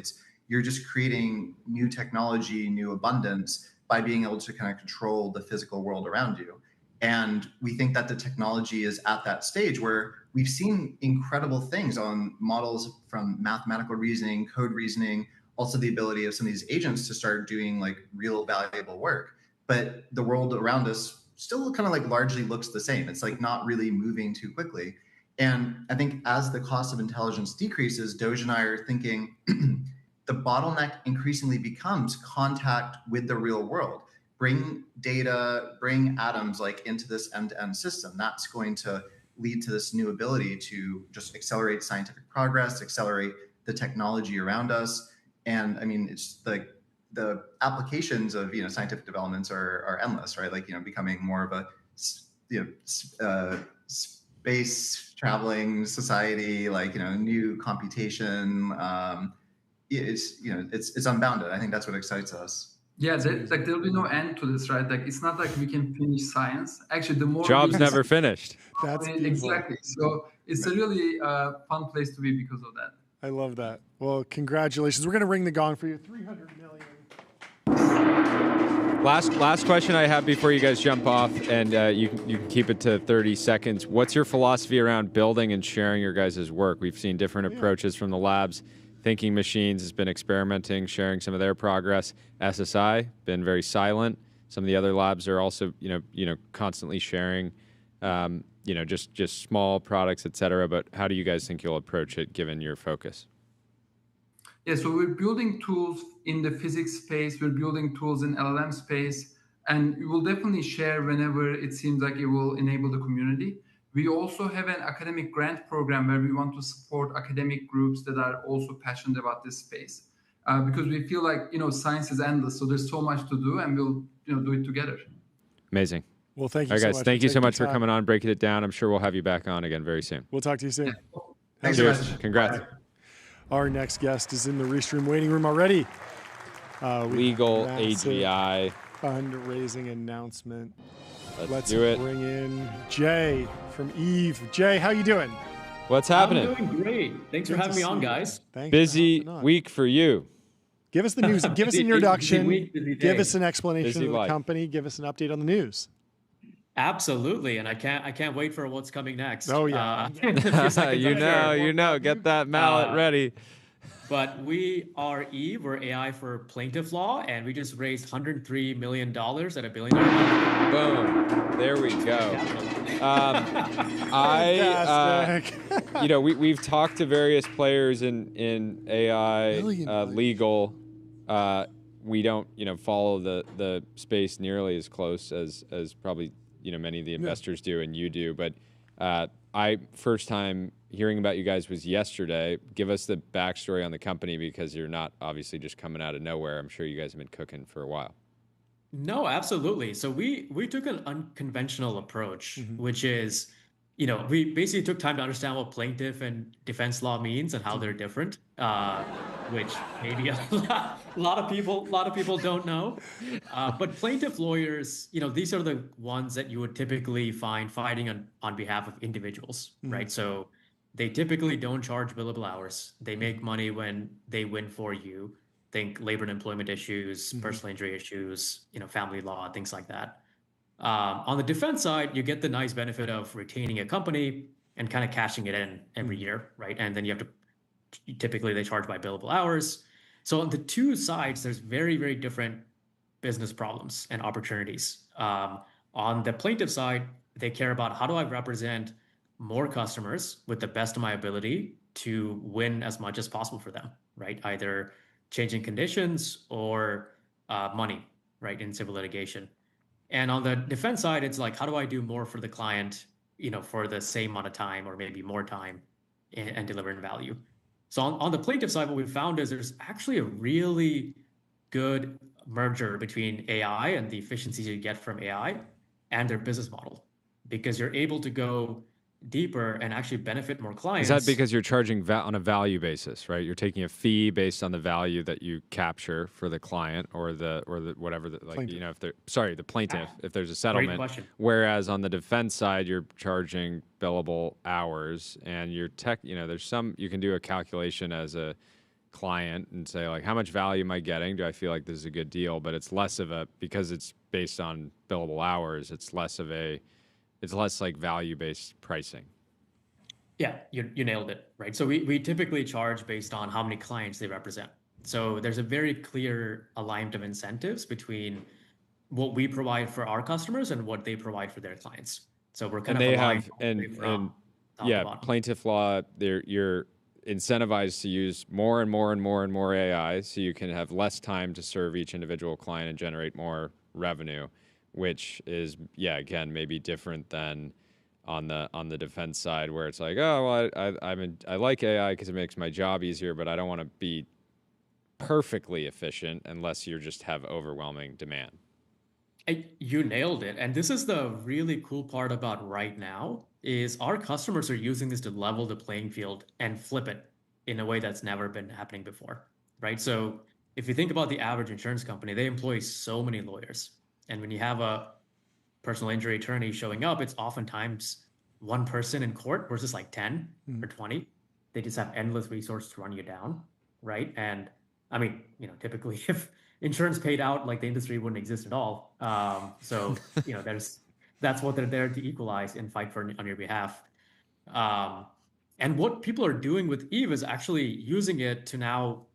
Speaker 13: You're just creating new technology, new abundance by being able to kind of control the physical world around you. And we think that the technology is at that stage where we've seen incredible things on models from mathematical reasoning, code reasoning, also the ability of some of these agents to start doing like real valuable work. But the world around us still kind of like largely looks the same. It's like not really moving too quickly. And I think as the cost of intelligence decreases, Doge and I are thinking the bottleneck increasingly becomes contact with the real world. Bring data, bring atoms like into this end-to-end system. That's going to lead to this new ability to just accelerate scientific progress, accelerate the technology around us. And I mean, it's like the applications of scientific developments are endless, right? Like becoming more of a space traveling society, like new computation. It's unbounded. I think that's what excites us.
Speaker 14: Yeah, there'll be no end to this, right? Like it's not like we can finish science. Actually, the more
Speaker 3: job's never finished.
Speaker 2: That's
Speaker 14: exactly. So it's a really fun place to be because of that.
Speaker 2: I love that. Well, congratulations. We're going to ring the gong for you. 300 million.
Speaker 3: Last question I have before you guys jump off, and you can keep it to 30 seconds. What's your philosophy around building and sharing your guys' work? We've seen different approaches from the labs. Thinking Machines has been experimenting, sharing some of their progress. SSI been very silent. Some of the other labs are also, constantly sharing, just small products, et cetera. But how do you guys think you'll approach it, given your focus?
Speaker 14: Yeah, so we're building tools in the physics space. We're building tools in LLM space, and we will definitely share whenever it seems like it will enable the community. We also have an academic grant program where we want to support academic groups that are also passionate about this space. because we feel like, science is endless. So there's so much to do, and we'll, do it together.
Speaker 3: Amazing.
Speaker 2: Well, thank you
Speaker 3: All right,
Speaker 2: so
Speaker 3: guys,
Speaker 2: much.
Speaker 3: thank you so much for
Speaker 2: time.
Speaker 3: coming on, breaking it down. I'm sure we'll have you back on again very soon.
Speaker 2: We'll talk to you soon.
Speaker 13: Thanks so much.
Speaker 3: Congrats.
Speaker 13: Bye.
Speaker 2: Our next guest is in the Reece Room waiting room already.
Speaker 3: Legal AGI.
Speaker 2: Fundraising announcement.
Speaker 3: Let's do it.
Speaker 2: Bring in Jay from Eve. Jay, how you doing?
Speaker 3: What's happening?
Speaker 15: I'm doing great. Thanks for having me on, guys.
Speaker 3: Busy week for you.
Speaker 2: Give us the news. Give us an introduction.
Speaker 15: Busy
Speaker 2: give us an explanation
Speaker 3: busy
Speaker 2: of the
Speaker 3: life.
Speaker 2: company. Give us an update on the news.
Speaker 15: Absolutely, and I can't wait for what's coming next.
Speaker 2: Oh yeah,
Speaker 3: you know, get that mallet ready.
Speaker 15: But we are Eve. We're AI for plaintiff law, and we just raised $103 million at $1 billion.
Speaker 3: Boom! There we go. We've talked to various players in AI legal. We don't, follow the space nearly as close as probably many of the investors do and you do. But I first time hearing about you guys was yesterday. Give us the backstory on the company, because you're not obviously just coming out of nowhere. I'm sure you guys have been cooking for a while.
Speaker 15: No, absolutely. So we took an unconventional approach, which is, we basically took time to understand what plaintiff and defense law means and how they're different, which maybe a lot of people don't know. But plaintiff lawyers, these are the ones that you would typically find fighting on behalf of individuals, right? So they typically don't charge billable hours. They make money when they win for you. Think labor and employment issues, personal injury issues, family law, things like that. On the defense side, you get the nice benefit of retaining a company and kind of cashing it in every year, right? And then you have to, typically they charge by billable hours. So on the two sides, there's very, very different business problems and opportunities. On the plaintiff side, they care about how do I represent more customers with the best of my ability to win as much as possible for them, right? Either changing conditions or money, right, in civil litigation. And on the defense side, it's like, how do I do more for the client, for the same amount of time or maybe more time and delivering value? So on the plaintiff side, what we found is there's actually a really good merger between AI and the efficiencies you get from AI and their business model, because you're able to go deeper and actually benefit more clients.
Speaker 3: Is that because you're charging on a value basis, right? You're taking a fee based on the value that you capture for the client or the whatever, the plaintiff, if there's a settlement.
Speaker 15: Great question.
Speaker 3: Whereas on the defense side, you're charging billable hours, and your there's some, you can do a calculation as a client and say, like, how much value am I getting? Do I feel like this is a good deal? But it's less of because it's based on billable hours, it's less like value-based pricing.
Speaker 15: Yeah, you nailed it, right? So we typically charge based on how many clients they represent. So there's a very clear alignment of incentives between what we provide for our customers and what they provide for their clients. So we're kind of aligned.
Speaker 3: Plaintiff law, you're incentivized to use more and more and more and more AI, so you can have less time to serve each individual client and generate more revenue, which is, again, maybe different than on the defense side, where it's like, oh, well, I like AI because it makes my job easier, but I don't want to be perfectly efficient unless you just have overwhelming demand.
Speaker 15: You nailed it. And this is the really cool part about right now is our customers are using this to level the playing field and flip it in a way that's never been happening before, right? So if you think about the average insurance company, they employ so many lawyers. And when you have a personal injury attorney showing up, it's oftentimes one person in court versus like 10 or 20. They just have endless resources to run you down, right? And I mean, typically if insurance paid out, like the industry wouldn't exist at all. So, that's what they're there to equalize and fight for on your behalf. And what people are doing with Eve is actually using it to now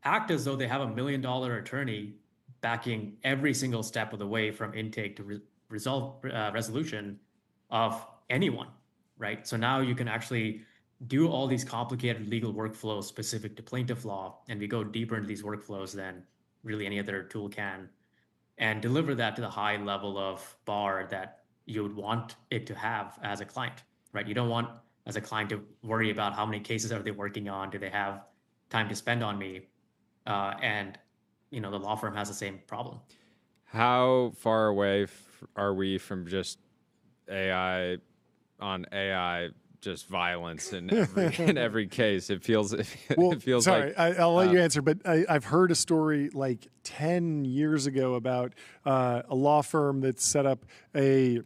Speaker 15: act as though they have $1 million attorney backing every single step of the way from intake to resolution of anyone, right? So now you can actually do all these complicated legal workflows specific to plaintiff law, and we go deeper into these workflows than really any other tool can, and deliver that to the high level of bar that you would want it to have as a client, right? You don't want, as a client, to worry about how many cases are they working on, do they have time to spend on me? and the law firm has the same problem.
Speaker 3: How far away are we from just AI on AI, just violence in every case? It feels
Speaker 2: sorry,
Speaker 3: like
Speaker 2: I'll let you answer, but I've heard a story like 10 years ago about a law firm that set up a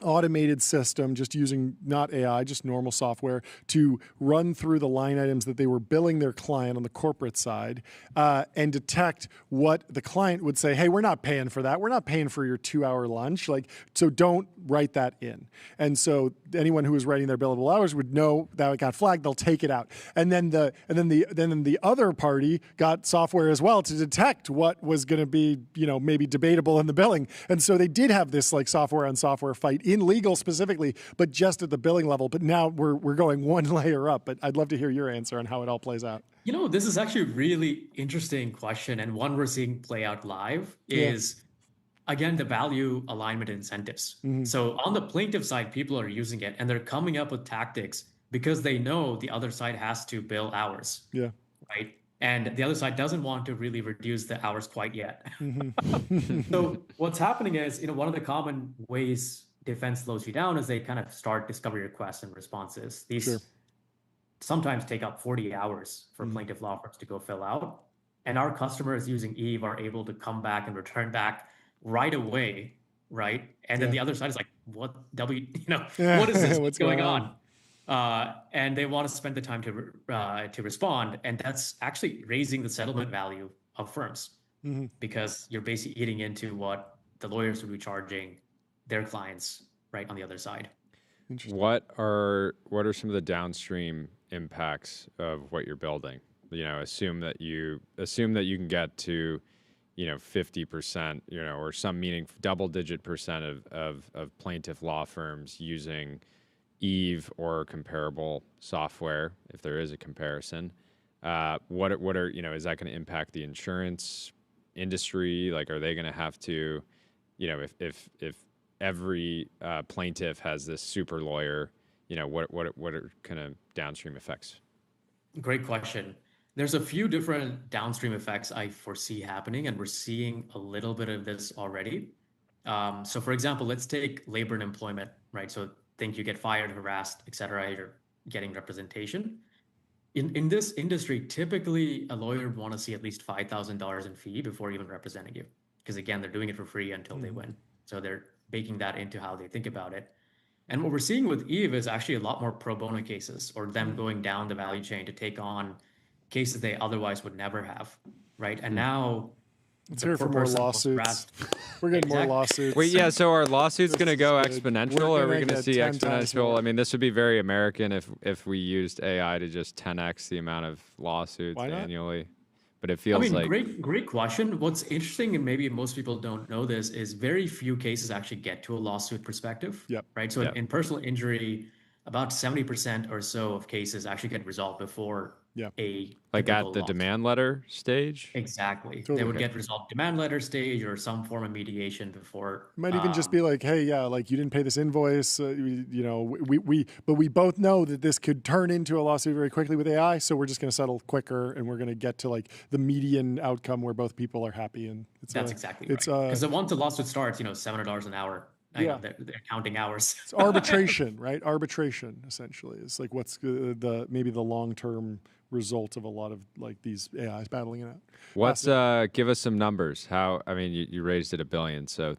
Speaker 2: automated system just using not AI, just normal software to run through the line items that they were billing their client on the corporate side and detect what the client would say, hey, we're not paying for that. We're not paying for your 2-hour lunch. So don't write that in. And so anyone who was writing their billable hours would know that it got flagged. They'll take it out. And then the other party got software as well to detect what was going to be, maybe debatable in the billing. And so they did have this like software on software fight in legal specifically, but just at the billing level. But now we're going one layer up. But I'd love to hear your answer on how it all plays out.
Speaker 15: This is actually a really interesting question, and one we're seeing play out live is, again, the value alignment incentives. So on the plaintiff side, people are using it, and they're coming up with tactics because they know the other side has to bill hours.
Speaker 2: Yeah.
Speaker 15: Right. And the other side doesn't want to really reduce the hours quite yet. So what's happening is, one of the common ways defense slows you down is they kind of start discovery requests and responses. These sometimes take up 40 hours for plaintiff law firms to go fill out. And our customers using Eve are able to come back and return back right away, right? And then the other side is like, what what is this? What's going on? And they want to spend the time to respond. And that's actually raising the settlement value of firms because you're basically eating into what the lawyers would be charging their clients right on the other side.
Speaker 3: What are some of the downstream impacts of what you're building? Assume that you can get to 50%, or some meaningful double-digit percent of plaintiff law firms using Eve or comparable software, if there is a comparison. What are is that going to impact the insurance industry? Like, are they going to have to, if every plaintiff has this super lawyer, what are kind of downstream effects?
Speaker 15: Great question. There's a few different downstream effects I foresee happening, and we're seeing a little bit of this already. So for example, let's take labor and employment, right? So think you get fired, harassed, et cetera, you're getting representation. In this industry, typically a lawyer would want to see at least $5,000 in fee before even representing you. Because again, they're doing it for free until they win. So they're baking that into how they think about it. And what we're seeing with Eve is actually a lot more pro bono cases, or them going down the value chain to take on cases they otherwise would never have, right? And now
Speaker 2: let's hear for more lawsuits. We're getting more lawsuits.
Speaker 3: Wait, yeah. So are lawsuits going to go exponential, or are we going to see exponential? I mean, this would be very American if we used AI to just 10x the amount of lawsuits annually. But it feels like
Speaker 15: great question. What's interesting, and maybe most people don't know this, is very few cases actually get to a lawsuit perspective.
Speaker 2: Yep.
Speaker 15: Right. So in personal injury, about 70% or so of cases actually get resolved before
Speaker 3: like at the demand letter stage.
Speaker 15: Exactly. Totally. They would get resolved demand letter stage or some form of mediation before.
Speaker 2: It might even just be like, hey, like you didn't pay this invoice. But we both know that this could turn into a lawsuit very quickly with AI. So we're just going to settle quicker, and we're going to get to like the median outcome where both people are happy. And
Speaker 15: that's exactly right. Because once a lawsuit starts, $700 an hour. They're counting hours.
Speaker 2: It's arbitration, right? Arbitration essentially is like what's maybe the long-term result of a lot of like these AIs battling it out.
Speaker 3: What's give us some numbers? You raised it $1 billion, so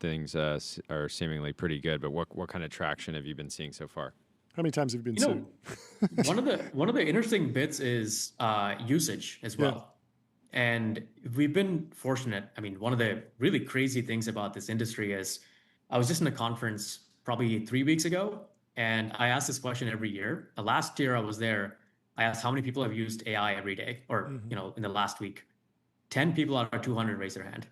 Speaker 3: things are seemingly pretty good. But what kind of traction have you been seeing so far?
Speaker 2: How many times have you been sued?
Speaker 15: one of the interesting bits is usage as well. Yeah. And we've been fortunate. I mean, one of the really crazy things about this industry is I was just in a conference probably 3 weeks ago, and I asked this question every year. Last year I was there, I asked how many people have used AI every day, or in the last week. 10 people out of 200 raised their hand.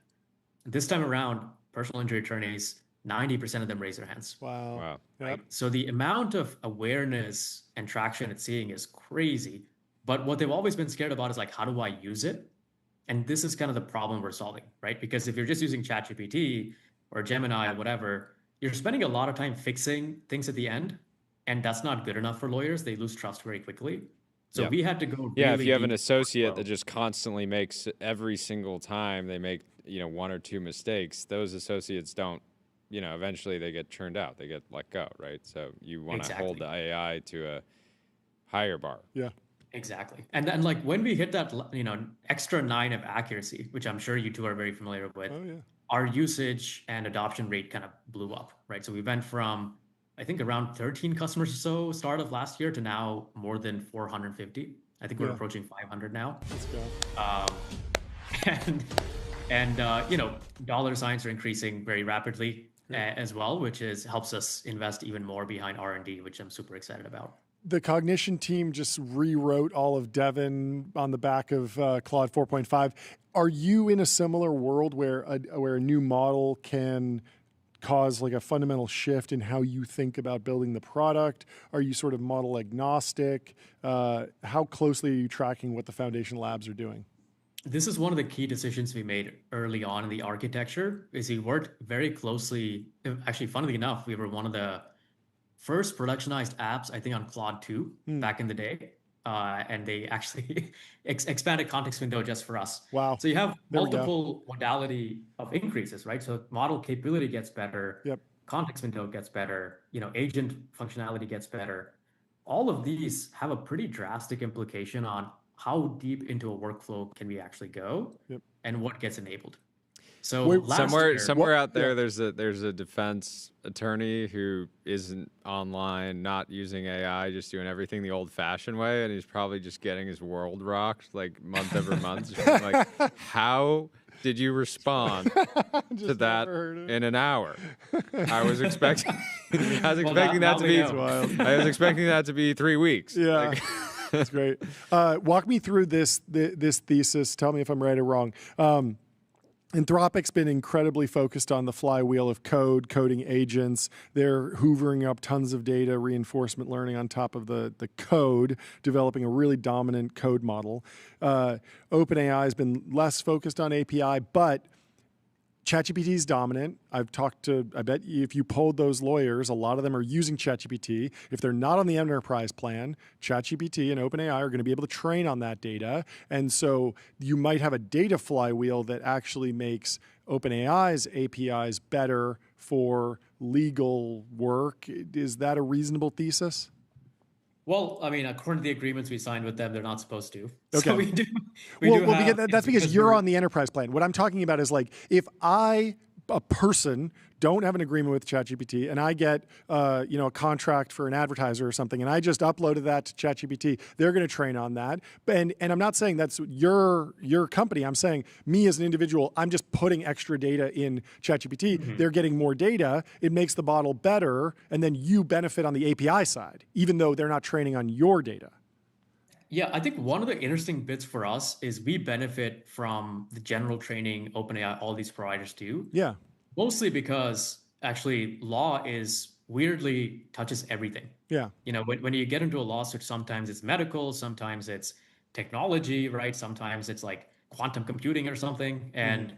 Speaker 15: This time around, personal injury attorneys, 90% of them raise their hands.
Speaker 2: Wow.
Speaker 15: Right? Yep. So the amount of awareness and traction it's seeing is crazy. But what they've always been scared about is like, how do I use it? And this is kind of the problem we're solving, right? Because if you're just using ChatGPT or Gemini or whatever, you're spending a lot of time fixing things at the end, and that's not good enough for lawyers. They lose trust very quickly. So we had to go.
Speaker 3: Yeah,
Speaker 15: really
Speaker 3: if you have an
Speaker 15: deep
Speaker 3: associate that just constantly makes every single time they make, one or two mistakes, those associates don't, eventually they get churned out, they get let go, right? So you want to hold the AI to a higher bar.
Speaker 2: Yeah.
Speaker 15: Exactly. And then like when we hit that, extra 9 of accuracy, which I'm sure you two are very familiar with, our usage and adoption rate kind of blew up, right? So we went from, I think, around 13 customers or so start of last year to now more than 450. I think we're approaching 500 now.
Speaker 2: Let's go.
Speaker 15: Dollar signs are increasing very rapidly as well, which helps us invest even more behind R&D, which I'm super excited about.
Speaker 2: The Cognition team just rewrote all of Devin on the back of Claude 4.5. Are you in a similar world where a new model can cause like a fundamental shift in how you think about building the product? Are you sort of model agnostic? How closely are you tracking what the Foundation Labs are doing?
Speaker 15: This is one of the key decisions we made early on in the architecture. Is we worked very closely. Actually, funnily enough, we were one of the first productionized apps, I think, on Claude 2 back in the day. And they actually expanded context window just for us.
Speaker 2: Wow.
Speaker 15: So you have multiple modality of increases, right? So model capability gets better.
Speaker 2: Yep.
Speaker 15: Context window gets better. Agent functionality gets better. All of these have a pretty drastic implication on how deep into a workflow can we actually go and what gets enabled. So
Speaker 3: somewhere out there, there's a defense attorney who isn't online, not using AI, just doing everything the old-fashioned way, and he's probably just getting his world rocked like month over month. Like, how did you respond to that in an hour? I was expecting that to be 3 weeks.
Speaker 2: Yeah. That's great. Walk me through this thesis. Tell me if I'm right or wrong. Anthropic's been incredibly focused on the flywheel of coding agents. They're hoovering up tons of data, reinforcement learning on top of the code, developing a really dominant code model. OpenAI has been less focused on API, but ChatGPT is dominant. I bet if you polled those lawyers, a lot of them are using ChatGPT. If they're not on the enterprise plan, ChatGPT and OpenAI are going to be able to train on that data. And so you might have a data flywheel that actually makes OpenAI's APIs better for legal work. Is that a reasonable thesis?
Speaker 15: Well, I mean, according to the agreements we signed with them, they're not supposed to.
Speaker 2: Okay.
Speaker 15: So we do.
Speaker 2: That's because you're on the enterprise plan. What I'm talking about is like if I, a person, don't have an agreement with ChatGPT and I get a contract for an advertiser or something and I just uploaded that to ChatGPT, they're going to train on that. And I'm not saying that's your company. I'm saying me as an individual, I'm just putting extra data in ChatGPT. Mm-hmm. They're getting more data. It makes the model better. And then you benefit on the API side, even though they're not training on your data.
Speaker 15: Yeah, I think one of the interesting bits for us is we benefit from the general training OpenAI, all these providers do.
Speaker 2: Yeah.
Speaker 15: Mostly because actually law weirdly touches everything.
Speaker 2: Yeah.
Speaker 15: When you get into a lawsuit, sometimes it's medical, sometimes it's technology, right? Sometimes it's like quantum computing or something. And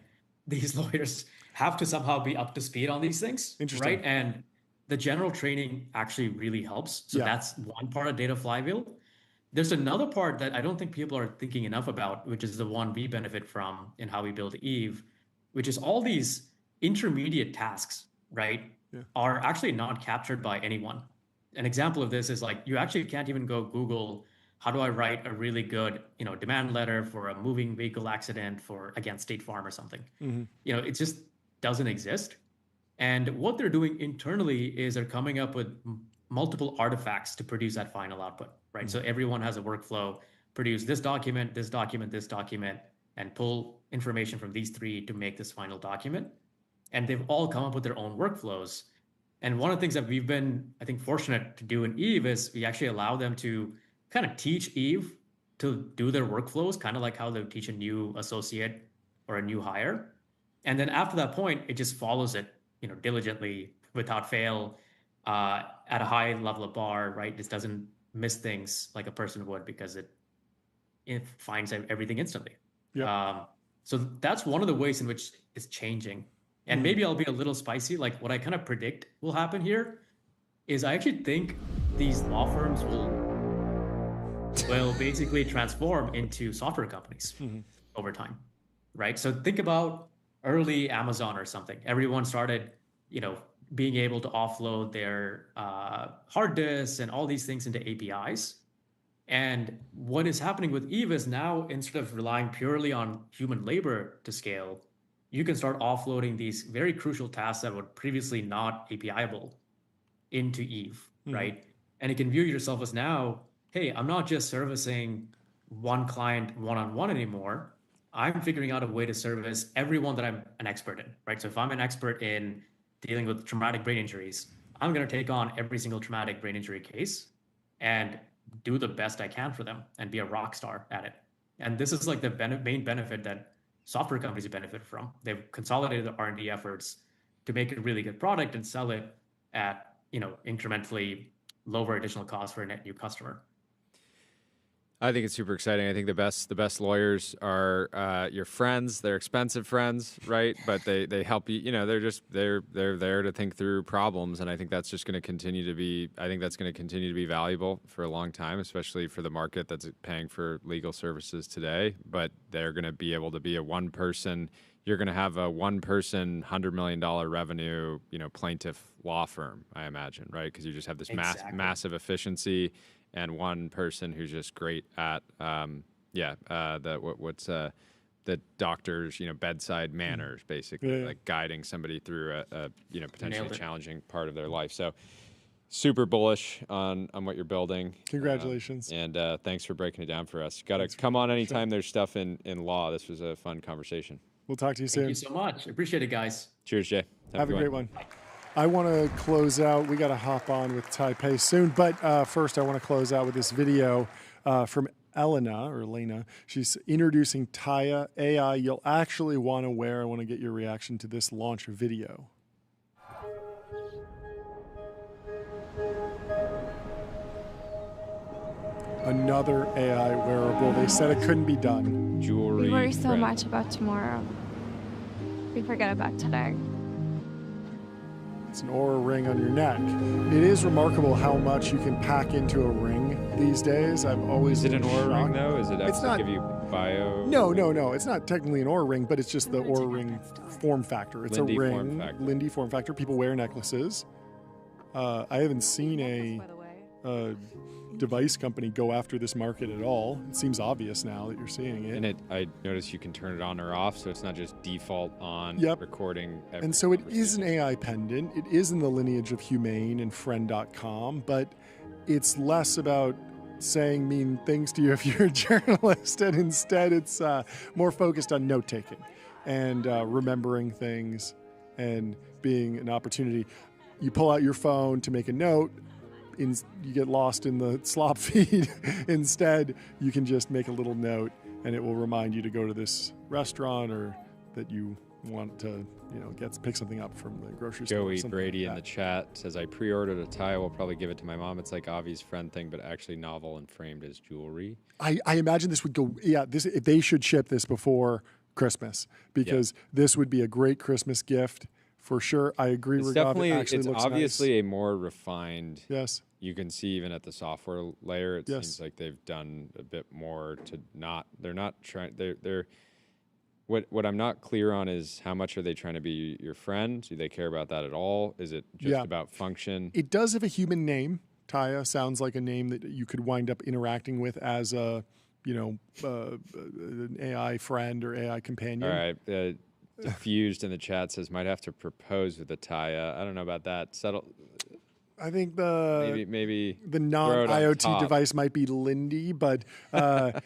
Speaker 15: these lawyers have to somehow be up to speed on these things.
Speaker 2: Interesting.
Speaker 15: Right? And the general training actually really helps. So that's one part of data flywheel. There's another part that I don't think people are thinking enough about, which is the one we benefit from in how we build Eve, which is all these intermediate tasks, right, are actually not captured by anyone. An example of this is like you actually can't even go Google, how do I write a really good, demand letter for a moving vehicle accident against State Farm or something. Mm-hmm. It just doesn't exist. And what they're doing internally is they're coming up with multiple artifacts to produce that final output, right? Mm-hmm. So everyone has a workflow, produce this document, this document, this document, and pull information from these three to make this final document. And they've all come up with their own workflows. And one of the things that we've been, I think, fortunate to do in Eve is we actually allow them to kind of teach Eve to do their workflows, kind of like how they would teach a new associate or a new hire. And then after that point, it just follows it, diligently, without fail, at a high level of bar, right? This doesn't miss things like a person would because it finds everything instantly.
Speaker 2: Yeah.
Speaker 15: So that's one of the ways in which it's changing. And maybe I'll be a little spicy. Like what I kind of predict will happen here is I actually think these law firms will will basically transform into software companies over time, right? So think about early Amazon or something. Everyone started, being able to offload their hard disks and all these things into APIs. And what is happening with Eve is now, instead of relying purely on human labor to scale, you can start offloading these very crucial tasks that were previously not API-able into Eve, right? And you can view yourself as now, hey, I'm not just servicing one client one-on-one anymore. I'm figuring out a way to service everyone that I'm an expert in, right? So if I'm an expert in dealing with traumatic brain injuries, I'm going to take on every single traumatic brain injury case and do the best I can for them and be a rock star at it. And this is like the main benefit that software companies benefit from. They've consolidated their R&D efforts to make a really good product and sell it at, incrementally lower additional costs for a net new customer.
Speaker 3: I think it's super exciting. I think the best lawyers are your friends. They're expensive friends, right? But they help you. They're there to think through problems, and I think that's just going to continue to be. I think that's going to continue to be valuable for a long time, especially for the market that's paying for legal services today. But they're going to be able to be a one person. You're going to have a one-person, $100 million revenue, plaintiff law firm, I imagine, right? Because you just have this massive efficiency, and one person who's just great at, the doctor's, bedside manners, basically, like guiding somebody through a potentially challenging part of their life. So, super bullish on what you're building.
Speaker 2: Congratulations.
Speaker 3: And thanks for breaking it down for us. Got to come on anytime there's stuff in law. This was a fun conversation.
Speaker 2: We'll talk to you soon.
Speaker 15: Thank you so much. Appreciate it, guys.
Speaker 3: Cheers, Jay.
Speaker 2: Have a great one. I want to close out. We got to hop on with Taipei soon. But first, I want to close out with this video from Elena. She's introducing Taya AI. You'll actually want to wear. I want to get your reaction to this launch video. Another AI wearable. They said it couldn't be done.
Speaker 3: Jewelry.
Speaker 16: We worry so much about tomorrow. We forget about today.
Speaker 2: It's an Oura ring on your neck. It is remarkable how much you can pack into a ring these days. I've always
Speaker 3: Is it an Oura ring though? Is it actually give you bio?
Speaker 2: No. It's not technically an Oura ring, but it's just the Oura ring form factor. It's
Speaker 3: Lindy
Speaker 2: a ring.
Speaker 3: Form factor.
Speaker 2: Lindy form factor. People wear necklaces. I haven't seen a device company go after this market at all. It seems obvious now that you're seeing it.
Speaker 3: And I noticed you can turn it on or off, so it's not just default on recording.
Speaker 2: And so it is an AI pendant. It is in the lineage of Humane and Friend.com, but it's less about saying mean things to you if you're a journalist, and instead it's more focused on note-taking and remembering things and being an opportunity. You pull out your phone to make a note, you get lost in the Slop feed. Instead, you can just make a little note, and it will remind you to go to this restaurant or that you want to, pick something up from the grocery store.
Speaker 3: Joey Brady in the chat says, I pre-ordered a tie. We'll probably give it to my mom. It's like Avi's friend thing, but actually novel and framed as jewelry.
Speaker 2: I imagine this would go, they should ship this before Christmas, because this would be a great Christmas gift. For sure, I agree.
Speaker 3: It's obviously a more refined.
Speaker 2: Yes.
Speaker 3: You can see even at the software layer, it seems like they've done a bit more to not. They're not trying. They're. What I'm not clear on is how much are they trying to be your friend? Do they care about that at all? Is it just about function?
Speaker 2: It does have a human name. Taya sounds like a name that you could wind up interacting with as a, an AI friend or AI companion.
Speaker 3: All right. Diffused in the chat says might have to propose with a Taya. I don't know about that. Settle.
Speaker 2: I think
Speaker 3: maybe
Speaker 2: the non-IoT device might be Lindy, but I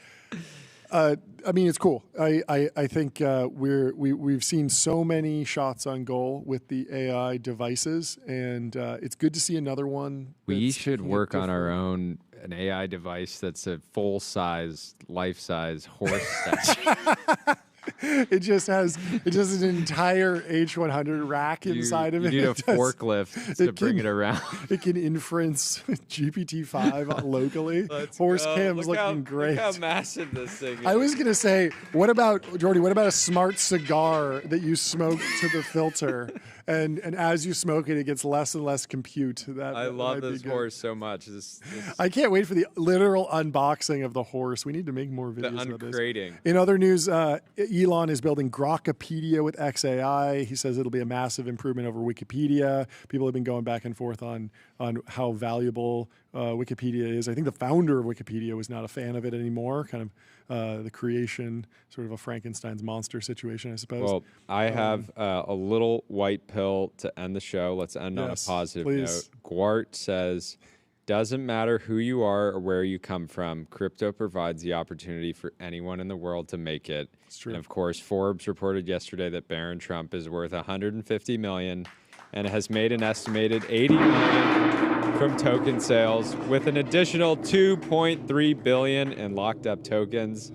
Speaker 2: mean it's cool. I think we've seen so many shots on goal with the AI devices, and it's good to see another one.
Speaker 3: We should work on our own an AI device that's a full-size, life-size horse statue.
Speaker 2: It just has an entire H100 rack inside of it.
Speaker 3: You need a
Speaker 2: It does-
Speaker 3: forklift to bring it around.
Speaker 2: It can inference GPT-5 locally. Horse cam's looking great.
Speaker 3: Look how massive this thing is.
Speaker 2: I was gonna say, what about Jordy? What about a smart cigar that you smoke to the filter, and as you smoke it, it gets less and less compute.
Speaker 3: I love this horse so much. This
Speaker 2: I can't wait for the literal unboxing of the horse. We need to make more videos about this.
Speaker 3: uncrating.
Speaker 2: In other news, Elon is building Grokpedia with XAI. He says it'll be a massive improvement over Wikipedia. People have been going back and forth on how valuable Wikipedia is. I think the founder of Wikipedia was not a fan of it anymore. Kind of the creation, sort of a Frankenstein's monster situation, I suppose.
Speaker 3: Well, I have a little white pill to end the show. Let's end on a positive note. Gwart says, doesn't matter who you are or where you come from, crypto provides the opportunity for anyone in the world to make it.
Speaker 2: It's true.
Speaker 3: And of course, Forbes reported yesterday that Barron Trump is worth $150 million and has made an estimated $80 million from token sales, with an additional $2.3 billion in locked up tokens.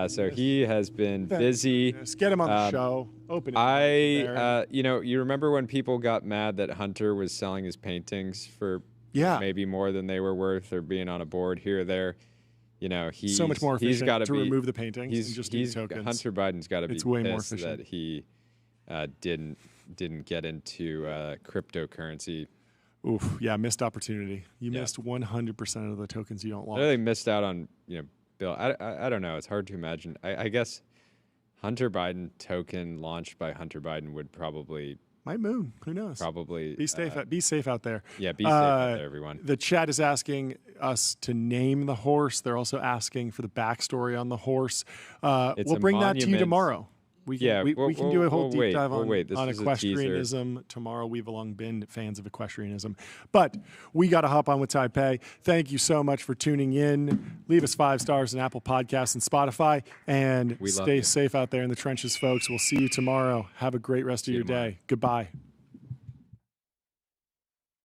Speaker 3: So he has been busy.
Speaker 2: Just get him on the show. Open it.
Speaker 3: You remember when people got mad that Hunter was selling his paintings for maybe more than they were worth, or being on a board here or there? He's
Speaker 2: so much more efficient to remove the paintings
Speaker 3: he's,
Speaker 2: and just
Speaker 3: he's,
Speaker 2: do tokens.
Speaker 3: Hunter Biden's got to be
Speaker 2: It's way more
Speaker 3: pissed
Speaker 2: efficient.
Speaker 3: that he didn't get into cryptocurrency.
Speaker 2: Oof, yeah, missed opportunity. You missed 100% of the tokens you don't want.
Speaker 3: I really missed out on, Bill. I don't know. It's hard to imagine. I guess Hunter Biden token launched by Hunter Biden would probably
Speaker 2: might moon. Who knows?
Speaker 3: Probably
Speaker 2: be safe. Be safe out there.
Speaker 3: Yeah, be safe out there, everyone.
Speaker 2: The chat is asking us to name the horse. They're also asking for the backstory on the horse. We'll bring that to you tomorrow. We can do a whole deep dive on equestrianism tomorrow. We've long been fans of equestrianism. But we got to hop on with Taipei. Thank you so much for tuning in. Leave us 5 stars on Apple Podcasts and Spotify. And stay safe out there in the trenches, folks. We'll see you tomorrow. Have a great rest of your day. Goodbye.